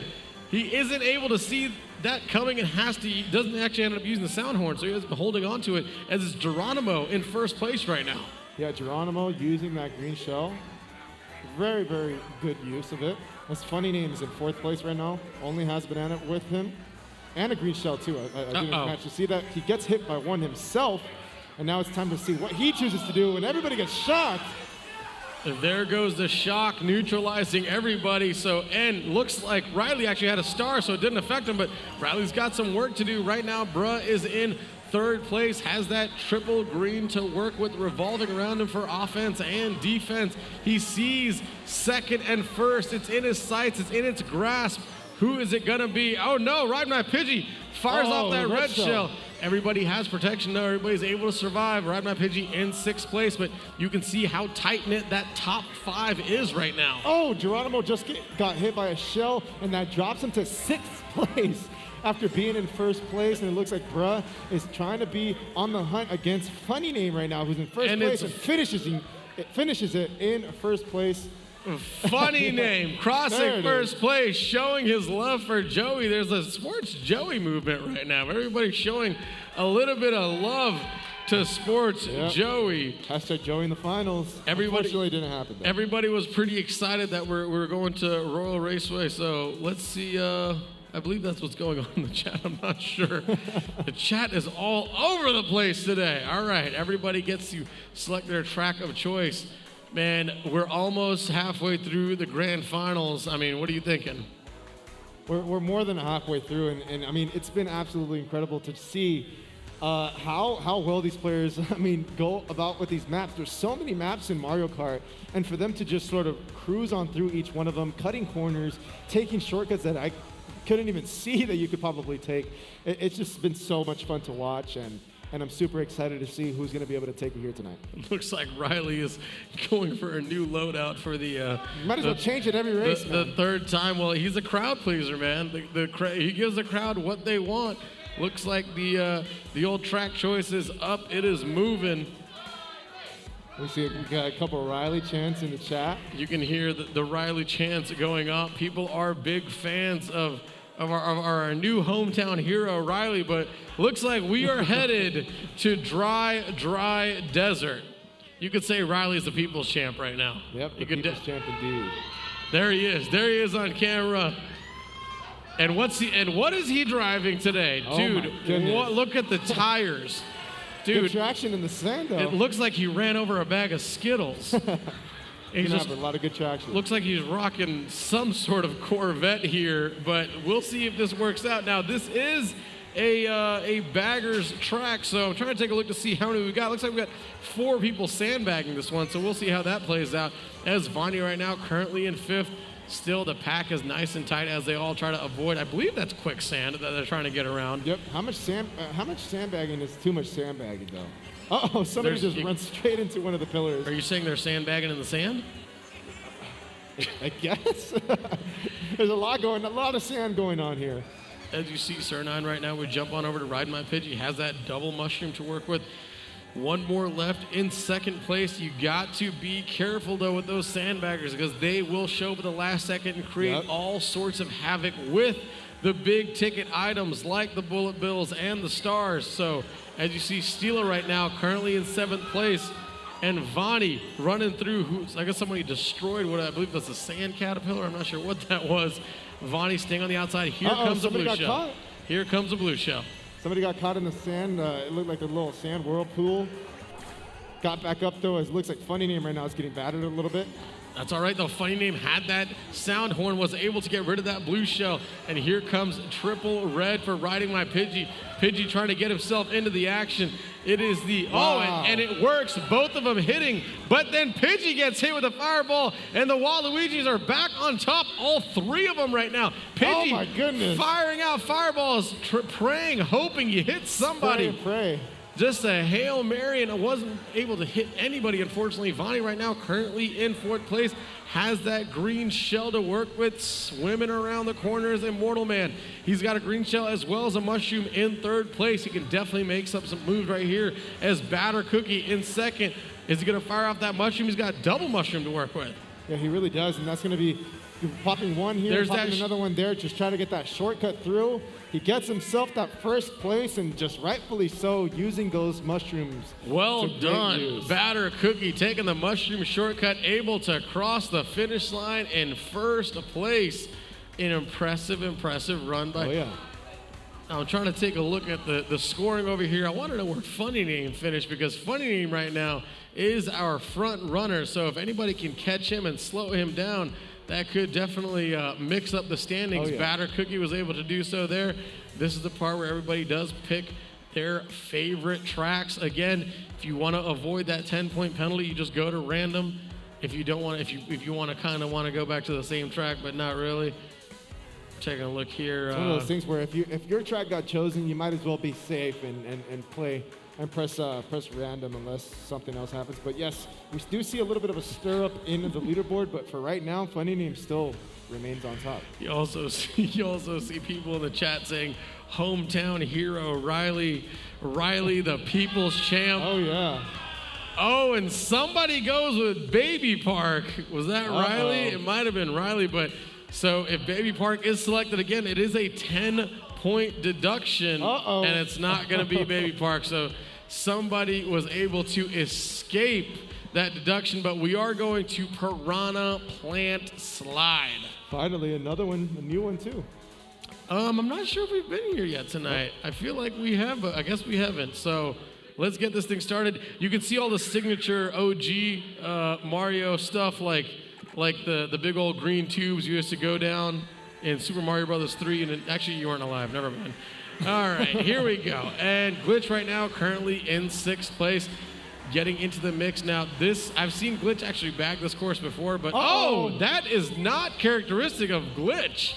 He isn't able to see that coming and doesn't actually end up using the sound horn, so he is holding on to it as it's Geronimo in first place right now. Yeah, Geronimo using that green shell. Very, very good use of it. This Funny Name is in 4th place right now. Only has Banana with him. And a green shell, too. I didn't catch to see that. He gets hit by one himself, and now it's time to see what he chooses to do, and everybody gets shocked. There goes the shock, neutralizing everybody. And looks like Riley actually had a star, so it didn't affect him, but Riley's got some work to do. Right now, Bruh is in 3rd place, has that triple green to work with, revolving around him for offense and defense. He sees 2nd and 1st. It's in his sights. It's in its grasp. Who is it going to be? Oh, no, Ride My Pidgey fires off that red shell. everybody has protection though. Everybody's able to survive. Ride My Pidgey in 6th place, but you can see how tight-knit that top 5 is right now. Oh, Geronimo just got hit by a shell, and that drops him to 6th place after being in 1st place. And it looks like Bruh is trying to be on the hunt against Funny Name right now, who's in 1st place and finishes it in 1st place. Funny Name crossing 1st place, showing his love for Joey. There's a Sports Joey movement right now. Everybody's showing a little bit of love to Sports Joey. Hashtag Joey in the finals. Unfortunately, didn't happen though. Everybody was pretty excited that we're going to Royal Raceway. So let's see. I believe that's what's going on in the chat. I'm not sure. The chat is all over the place today. All right, everybody gets to select their track of choice. Man, we're almost halfway through the grand finals. I mean, what are you thinking? We're more than halfway through, and I mean, it's been absolutely incredible to see how well these players, go about with these maps. There's so many maps in Mario Kart, and for them to just sort of cruise on through each one of them, cutting corners, taking shortcuts that I couldn't even see that you could probably take. It's just been so much fun to watch, and I'm super excited to see who's going to be able to take it here tonight. Looks like Riley is going for a new loadout for the... Might as well change it every race, the 3rd time. Well, he's a crowd pleaser, man. He gives the crowd what they want. Looks like the old track choice is up. It is moving. We got a couple of Riley chants in the chat. You can hear the Riley chants going up. People are big fans of our new hometown hero, Riley, but looks like we are headed to dry desert. You could say Riley's the people's champ right now. Yep, the people's champ indeed. There he is. There he is on camera. And what is he driving today? Dude, look at the tires. Dude, good traction in the sand, though. It looks like he ran over a bag of Skittles. He's just a lot of good traction. Looks like he's rocking some sort of Corvette here, but we'll see if this works out. Now, this is a bagger's track, so I'm trying to take a look to see how many we got. Looks like we got 4 people sandbagging this one, so we'll see how that plays out. As Vonnie right now currently in 5th. Still, the pack is nice and tight as they all try to avoid. I believe that's quicksand that they're trying to get around. Yep. How much sandbagging is too much sandbagging, though? Uh-oh, somebody just runs straight into one of the pillars. Are you saying they're sandbagging in the sand? I guess. There's a lot of sand going on here. As you see, Sir9 right now, we jump on over to Ride My Pidgey. Has that double mushroom to work with. One more left in 2nd place. You got to be careful, though, with those sandbaggers because they will show up at the last second and create all sorts of havoc with the big ticket items like the bullet bills and the stars. So, as you see, Steela right now currently in 7th place, and Vonnie running through. I guess somebody destroyed what I believe was a sand caterpillar. I'm not sure what that was. Vonnie staying on the outside. Here comes a blue shell. Caught. Here comes a blue shell. Somebody got caught in the sand. It looked like a little sand whirlpool. Got back up, though. It looks like Funny Name right now is getting battered a little bit. That's all right, though. Funny Name had that sound horn, was able to get rid of that blue shell. And here comes triple red for Riding My Pidgey. Pidgey trying to get himself into the action. It is the, and it works. Both of them hitting. But then Pidgey gets hit with a fireball, and the Waluigis are back on top. All 3 of them right now. Pidgey, oh my goodness, firing out fireballs, praying, hoping you hit somebody. Pray. Just a Hail Mary, and it wasn't able to hit anybody, unfortunately. Vonnie right now currently in 4th place, has that green shell to work with, swimming around the corners. Immortal Man, he's got a green shell as well as a mushroom in 3rd place. He can definitely make some moves right here as Batter Cookie in 2nd. Is he going to fire off that mushroom? He's got double mushroom to work with. Yeah, he really does, and that's going to be popping one here, popping another one there, just try to get that shortcut through. He gets himself that 1st place, and just rightfully so, using those mushrooms. Well done. Batter Cookie taking the mushroom shortcut, able to cross the finish line in 1st place. An impressive run by... Oh, yeah. I'm trying to take a look at the scoring over here. I want to know where Funny Name finished because Funny Name right now is our front runner. So if anybody can catch him and slow him down, that could definitely mix up the standings. Oh, yeah. Batter Cookie was able to do so there. This is the part where everybody does pick their favorite tracks. Again, if you want to avoid that 10-point penalty, you just go to random. If you don't want, if you want to kind of want to go back to the same track, but not really. Taking a look here. It's one of those things where if your track got chosen, you might as well be safe and play and press random unless something else happens. But yes, we do see a little bit of a stir up in the leaderboard, but for right now, Funny Name still remains on top. You also see people in the chat saying, hometown hero Riley, the people's champ. Oh yeah. Oh, and somebody goes with Baby Park. Was that Riley? It might have been Riley, but so if Baby Park is selected again, it is a 10-point deduction, and it's not going to be Baby Park. So somebody was able to escape that deduction, but we are going to Piranha Plant Slide. Finally, another one, a new one too. I'm not sure if we've been here yet tonight. I feel like we have, but I guess we haven't. So let's get this thing started. You can see all the signature OG Mario stuff, like the big old green tubes you used to go down in Super Mario Bros. 3, and actually you weren't alive, never mind. All right, here we go. And Glitch right now currently in 6th place, getting into the mix. Now this, I've seen Glitch actually bag this course before, but that is not characteristic of Glitch.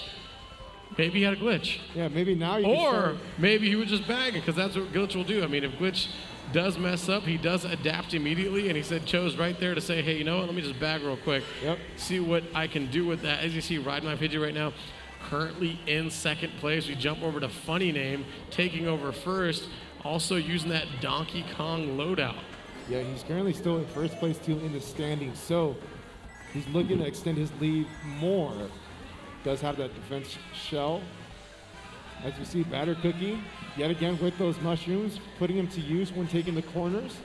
Maybe he had a glitch. Yeah, maybe now you Or maybe he would just bag it, because that's what Glitch will do. I mean, if Glitch does mess up, he does adapt immediately, and he said chose right there to say, hey, you know what, let me just bag real quick. Yep. See what I can do with that. As you see, Ride My Pidgey right now, currently in 2nd place. We jump over to Funny Name, taking over first, also using that Donkey Kong loadout. Yeah, he's currently still in 1st place too in the standings, so he's looking to extend his lead more. Does have that defense shell. As you see, Batter Cookie, yet again with those mushrooms, putting him to use when taking the corners.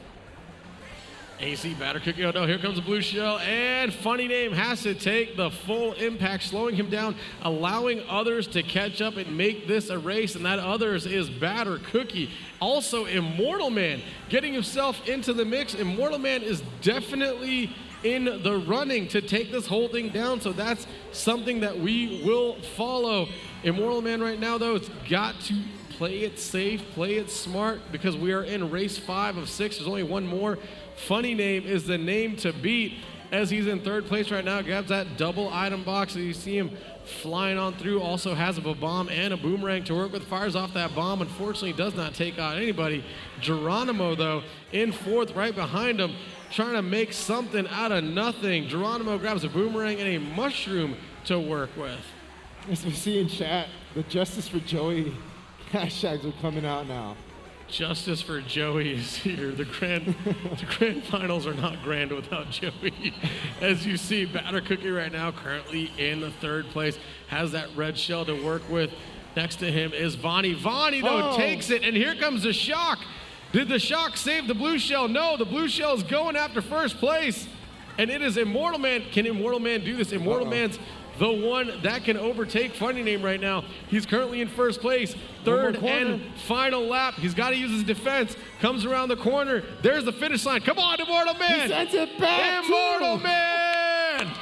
AC Batter Cookie, oh no, here comes the blue shell, and Funny Name has to take the full impact, slowing him down, allowing others to catch up and make this a race, and that others is Batter Cookie. Also, Immortal Man getting himself into the mix. Immortal Man is definitely in the running to take this whole thing down, so that's something that we will follow. Immortal Man right now, though, it's got to play it safe, play it smart, because we are in race 5 of 6. There's only one more. Funny Name is the name to beat, as he's in 3rd place right now. Grabs that double item box, so you see him flying on through. Also has a bomb and a boomerang to work with. Fires off that bomb. Unfortunately, does not take out anybody. Geronimo, though, in 4th, right behind him, trying to make something out of nothing. Geronimo grabs a boomerang and a mushroom to work with. As we see in chat, the Justice for Joey hashtags are coming out now. Justice for Joey is here. The grand finals are not grand without Joey. As you see, Batter Cookie right now currently in the 3rd place, has that red shell to work with. Next to him is Vonnie. Vonnie, though, takes it, and here comes the shock. Did the shock save the blue shell? No, the blue shell is going after 1st place, and it is Immortal Man. Can Immortal Man do this? Immortal Man's the one that can overtake Funny Name right now. He's currently in 1st place, 3rd and final lap. He's got to use his defense. Comes around the corner. There's the finish line. Come on, Immortal Man. He sends it back. Immortal Man.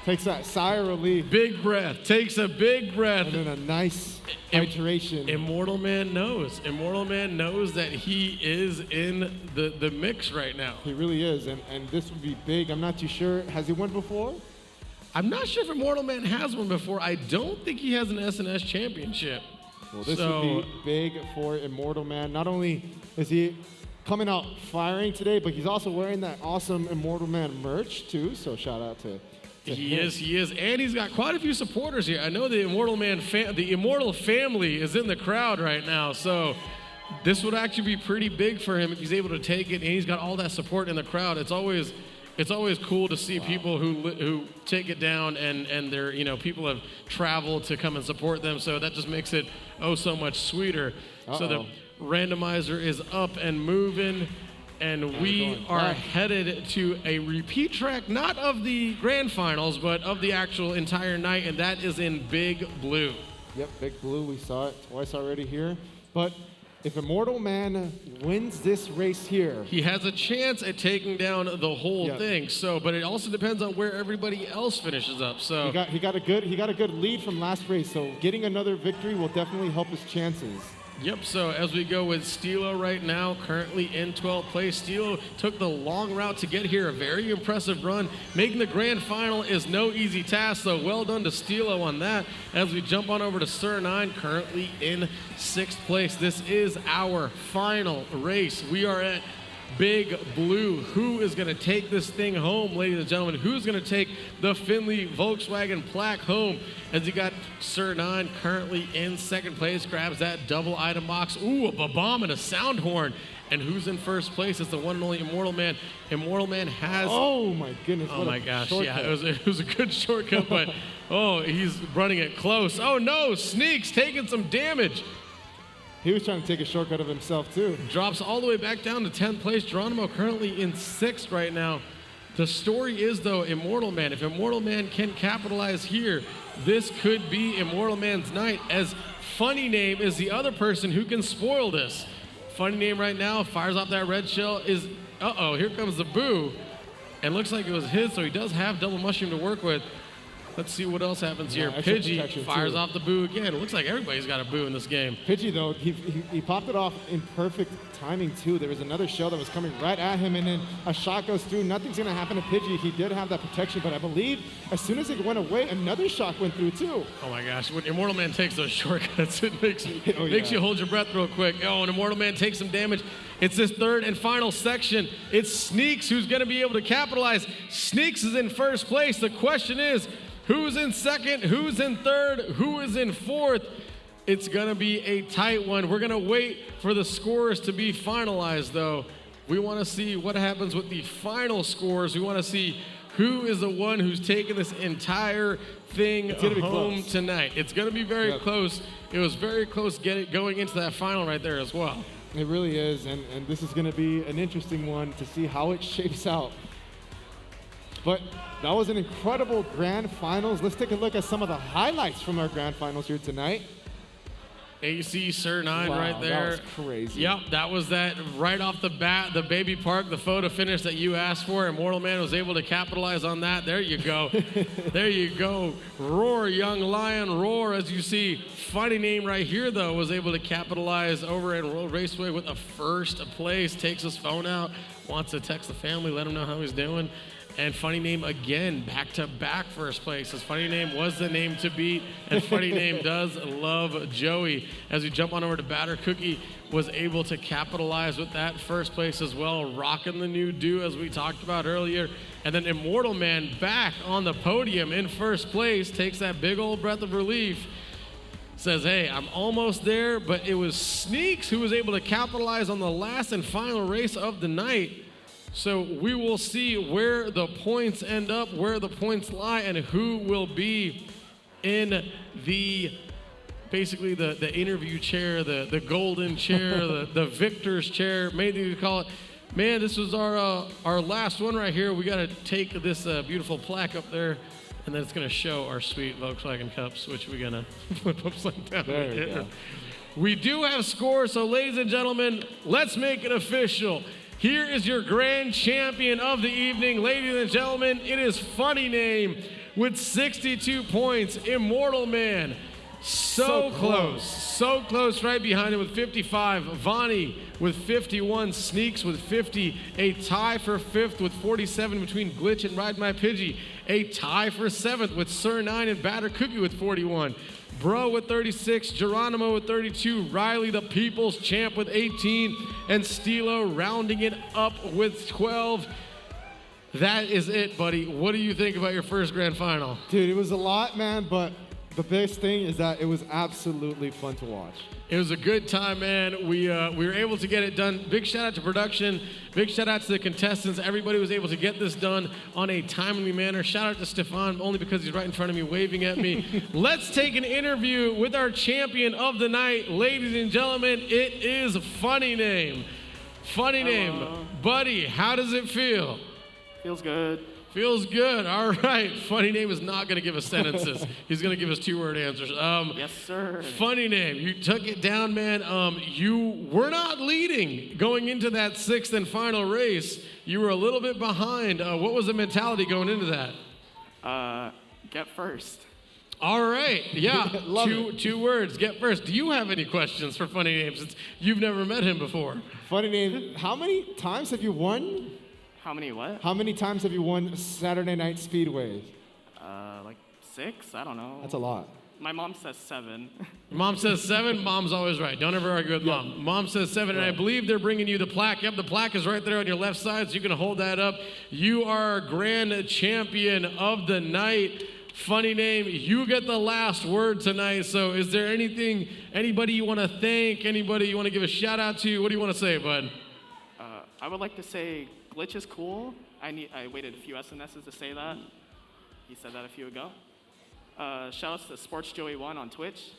Takes that sigh of relief. Big breath. Takes a big breath. And then a nice hydration. Immortal Man knows. Immortal Man knows that he is in the mix right now. He really is, and this would be big. I'm not too sure. Has he won before? I'm not sure if Immortal Man has one before. I don't think he has an SNS championship. Well, this would be big for Immortal Man. Not only is he coming out firing today, but he's also wearing that awesome Immortal Man merch too, so shout out to He is, and he's got quite a few supporters here. I know the Immortal Man, the Immortal family is in the crowd right now, so this would actually be pretty big for him if he's able to take it, and he's got all that support in the crowd. It's always cool to see people who take it down, and they're, people have traveled to come and support them, so that just makes it so much sweeter. So the randomizer is up and moving. And we are headed to a repeat track, not of the grand finals, but of the actual entire night, and that is in Big Blue. Yep, Big Blue, we saw it twice already here. But if Immortal Man wins this race here, he has a chance at taking down the whole thing. So, but it also depends on where everybody else finishes up. So he got a good lead from last race, so getting another victory will definitely help his chances. Yep, so as we go with Stilo right now, currently in 12th place. Stilo took the long route to get here, a very impressive run. Making the grand final is no easy task, so well done to Stilo on that. As we jump on over to Sir 9, currently in 6th place. This is our final race. We are at Big Blue. Who is going to take this thing home, ladies and gentlemen? Who's going to take the Findlay Volkswagen plaque home? As you got Sir 9 currently in 2nd place, grabs that double item box. Ooh, a bomb and a sound horn. And who's in 1st place? It's the one and only Immortal Man. Immortal Man has... Oh, my goodness. Oh, my gosh. Shortcut. Yeah, it was a good shortcut, but, oh, he's running it close. Oh, no, Sneaks taking some damage. He was trying to take a shortcut of himself, too. Drops all the way back down to 10th place. Geronimo currently in 6th right now. The story is, though, Immortal Man. If Immortal Man can capitalize here, this could be Immortal Man's night, as Funny Name is the other person who can spoil this. Funny Name right now fires off that red shell. Uh-oh, here comes the boo. And looks like it was his, so he does have double mushroom to work with. Let's see what else happens here. Pidgey fires off the boo again. It looks like everybody's got a boo in this game. Pidgey, though, he popped it off in perfect timing, too. There was another shell that was coming right at him, and then a shot goes through. Nothing's going to happen to Pidgey. He did have that protection, but I believe as soon as it went away, another shot went through, too. Oh, my gosh. When Immortal Man takes those shortcuts, it makes you hold your breath real quick. Oh, and Immortal Man takes some damage. It's this 3rd and final section. It's Sneaks who's going to be able to capitalize. Sneaks is in 1st place. The question is, who's in 2nd? Who's in 3rd? Who is in 4th? It's going to be a tight one. We're going to wait for the scores to be finalized, though. We want to see what happens with the final scores. We want to see who is the one who's taking this entire thing home tonight. It's going to be very close. It was very close going into that final right there as well. It really is, and this is going to be an interesting one to see how it shapes out. But that was an incredible grand finals. Let's take a look at some of the highlights from our grand finals here tonight. AC Sir 9 right there. That was crazy. Yep, that was that right off the bat, the baby park, the photo finish that you asked for. Immortal Man was able to capitalize on that. There you go. There you go. Roar, young lion, roar. As you see, Funny Name right here, though, was able to capitalize over at Road Raceway with a 1st place. Takes his phone out, wants to text the family, let him know how he's doing. And Funny Name again, back-to-back 1st place. As Funny Name was the name to beat, and Funny Name does love Joey. As we jump on over to Batter Cookie, was able to capitalize with that 1st place as well, rocking the new do as we talked about earlier. And then Immortal Man back on the podium in 1st place, takes that big old breath of relief. Says, hey, I'm almost there, but it was Sneaks who was able to capitalize on the last and final race of the night. So we will see where the points end up, where the points lie, and who will be in basically the interview chair, the golden chair, the victor's chair, maybe you call it. Man, this was our last one right here. We got to take this beautiful plaque up there, and then it's going to show our sweet Volkswagen Cups, which we're going to flip upside down. There you go. We do have scores, so ladies and gentlemen, let's make it official. Here is your grand champion of the evening. Ladies and gentlemen, it is Funny Name with 62 points. Immortal Man, so close right behind him with 55. Vani with 51. Sneaks with 50. A tie for 5th with 47 between Glitch and Ride My Pidgey. A tie for 7th with Sir 9 and Batter Cookie with 41. Bro with 36, Geronimo with 32, Riley the People's Champ with 18, and Stilo rounding it up with 12. That is it, buddy. What do you think about your first grand final? Dude, it was a lot, man, but the best thing is that it was absolutely fun to watch. It was a good time, man. We were able to get it done. Big shout out to production. Big shout out to the contestants. Everybody was able to get this done on a timely manner. Shout out to Stefan, only because he's right in front of me waving at me. Let's take an interview with our champion of the night. Ladies and gentlemen, it is Funny Name. Funny Name. Buddy, how does it feel? Feels good. Feels good. All right. Funny Name is not going to give us sentences. He's going to give us 2-word answers. Yes, sir. Funny Name. You took it down, man. You were not leading going into that 6th and final race. You were a little bit behind. What was the mentality going into that? Get first. All right. Yeah. Love two words. Get first. Do you have any questions for Funny Name since you've never met him before? Funny Name, how many times have you won? How many what? How many times have you won Saturday Night Speedway? Like 6? I don't know. That's a lot. My mom says 7. Mom says 7. Mom's always right. Don't ever argue with Mom. Mom says 7, and I believe they're bringing you the plaque. Yep, the plaque is right there on your left side, so you can hold that up. You are grand champion of the night. Funny Name, you get the last word tonight. So is there anybody you want to thank, anybody you want to give a shout out to? What do you want to say, bud? I would like to say Glitch is cool. I waited a few SNSs to say that. He said that a few ago. Shout outs to Sports Joey 1 on Twitch.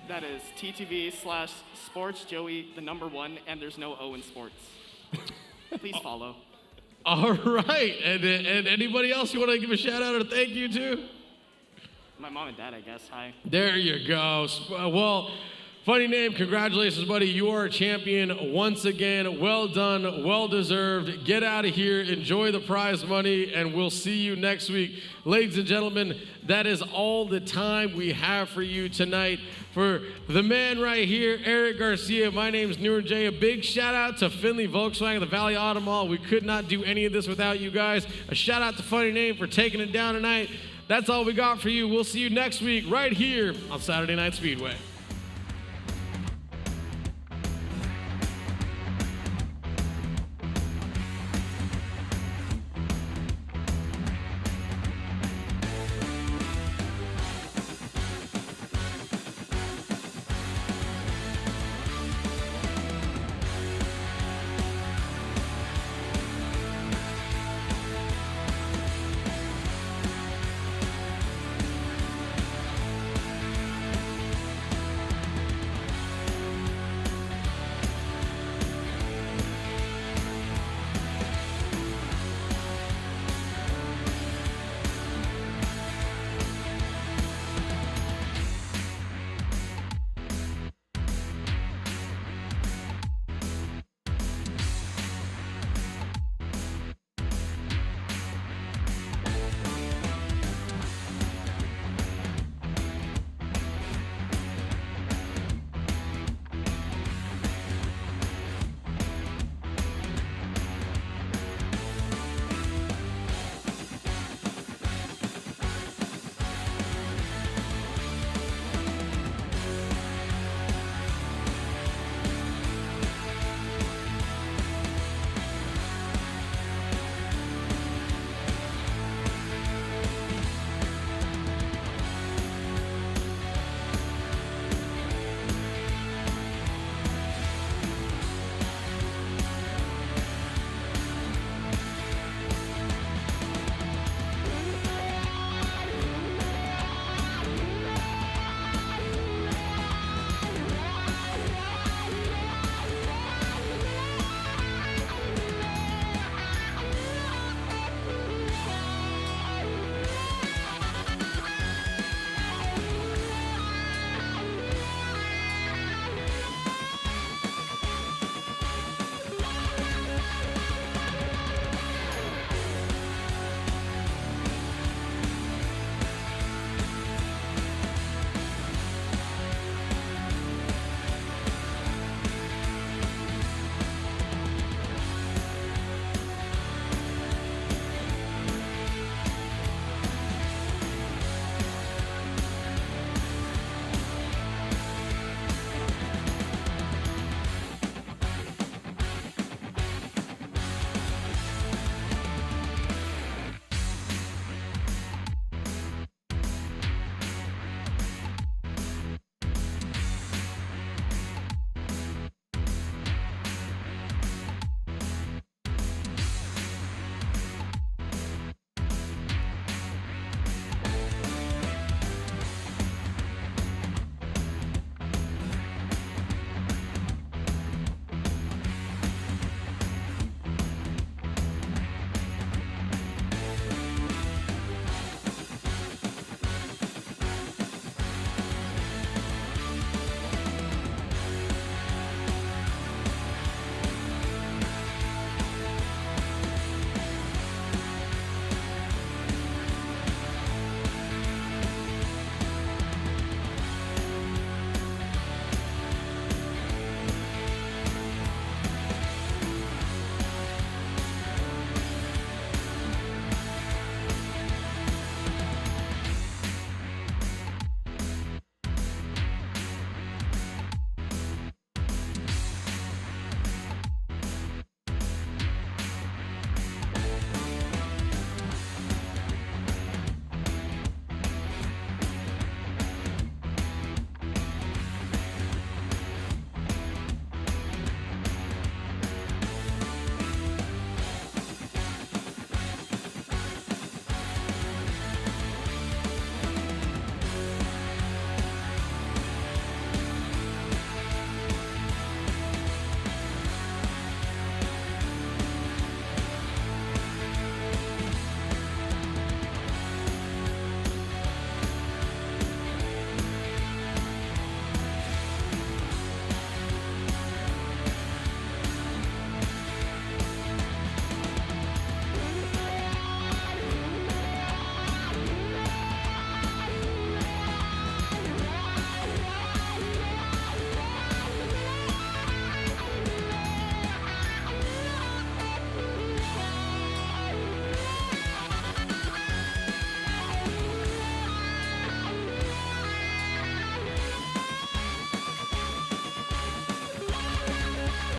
That is TTV/Sports Joey, the number 1, and there's no O in sports. Please follow. All right. And anybody else you want to give a shout out or thank you to? My mom and dad, I guess. Hi. There you go. Well, Funny Name, congratulations, buddy. You are a champion once again. Well done, well deserved. Get out of here, enjoy the prize money, and we'll see you next week. Ladies and gentlemen, that is all the time we have for you tonight. For the man right here, Eric Garcia, my name is Nuran Jay. A big shout out to Findlay Volkswagen, the Valley Auto Mall. We could not do any of this without you guys. A shout out to Funny Name for taking it down tonight. That's all we got for you. We'll see you next week right here on Saturday Night Speedway.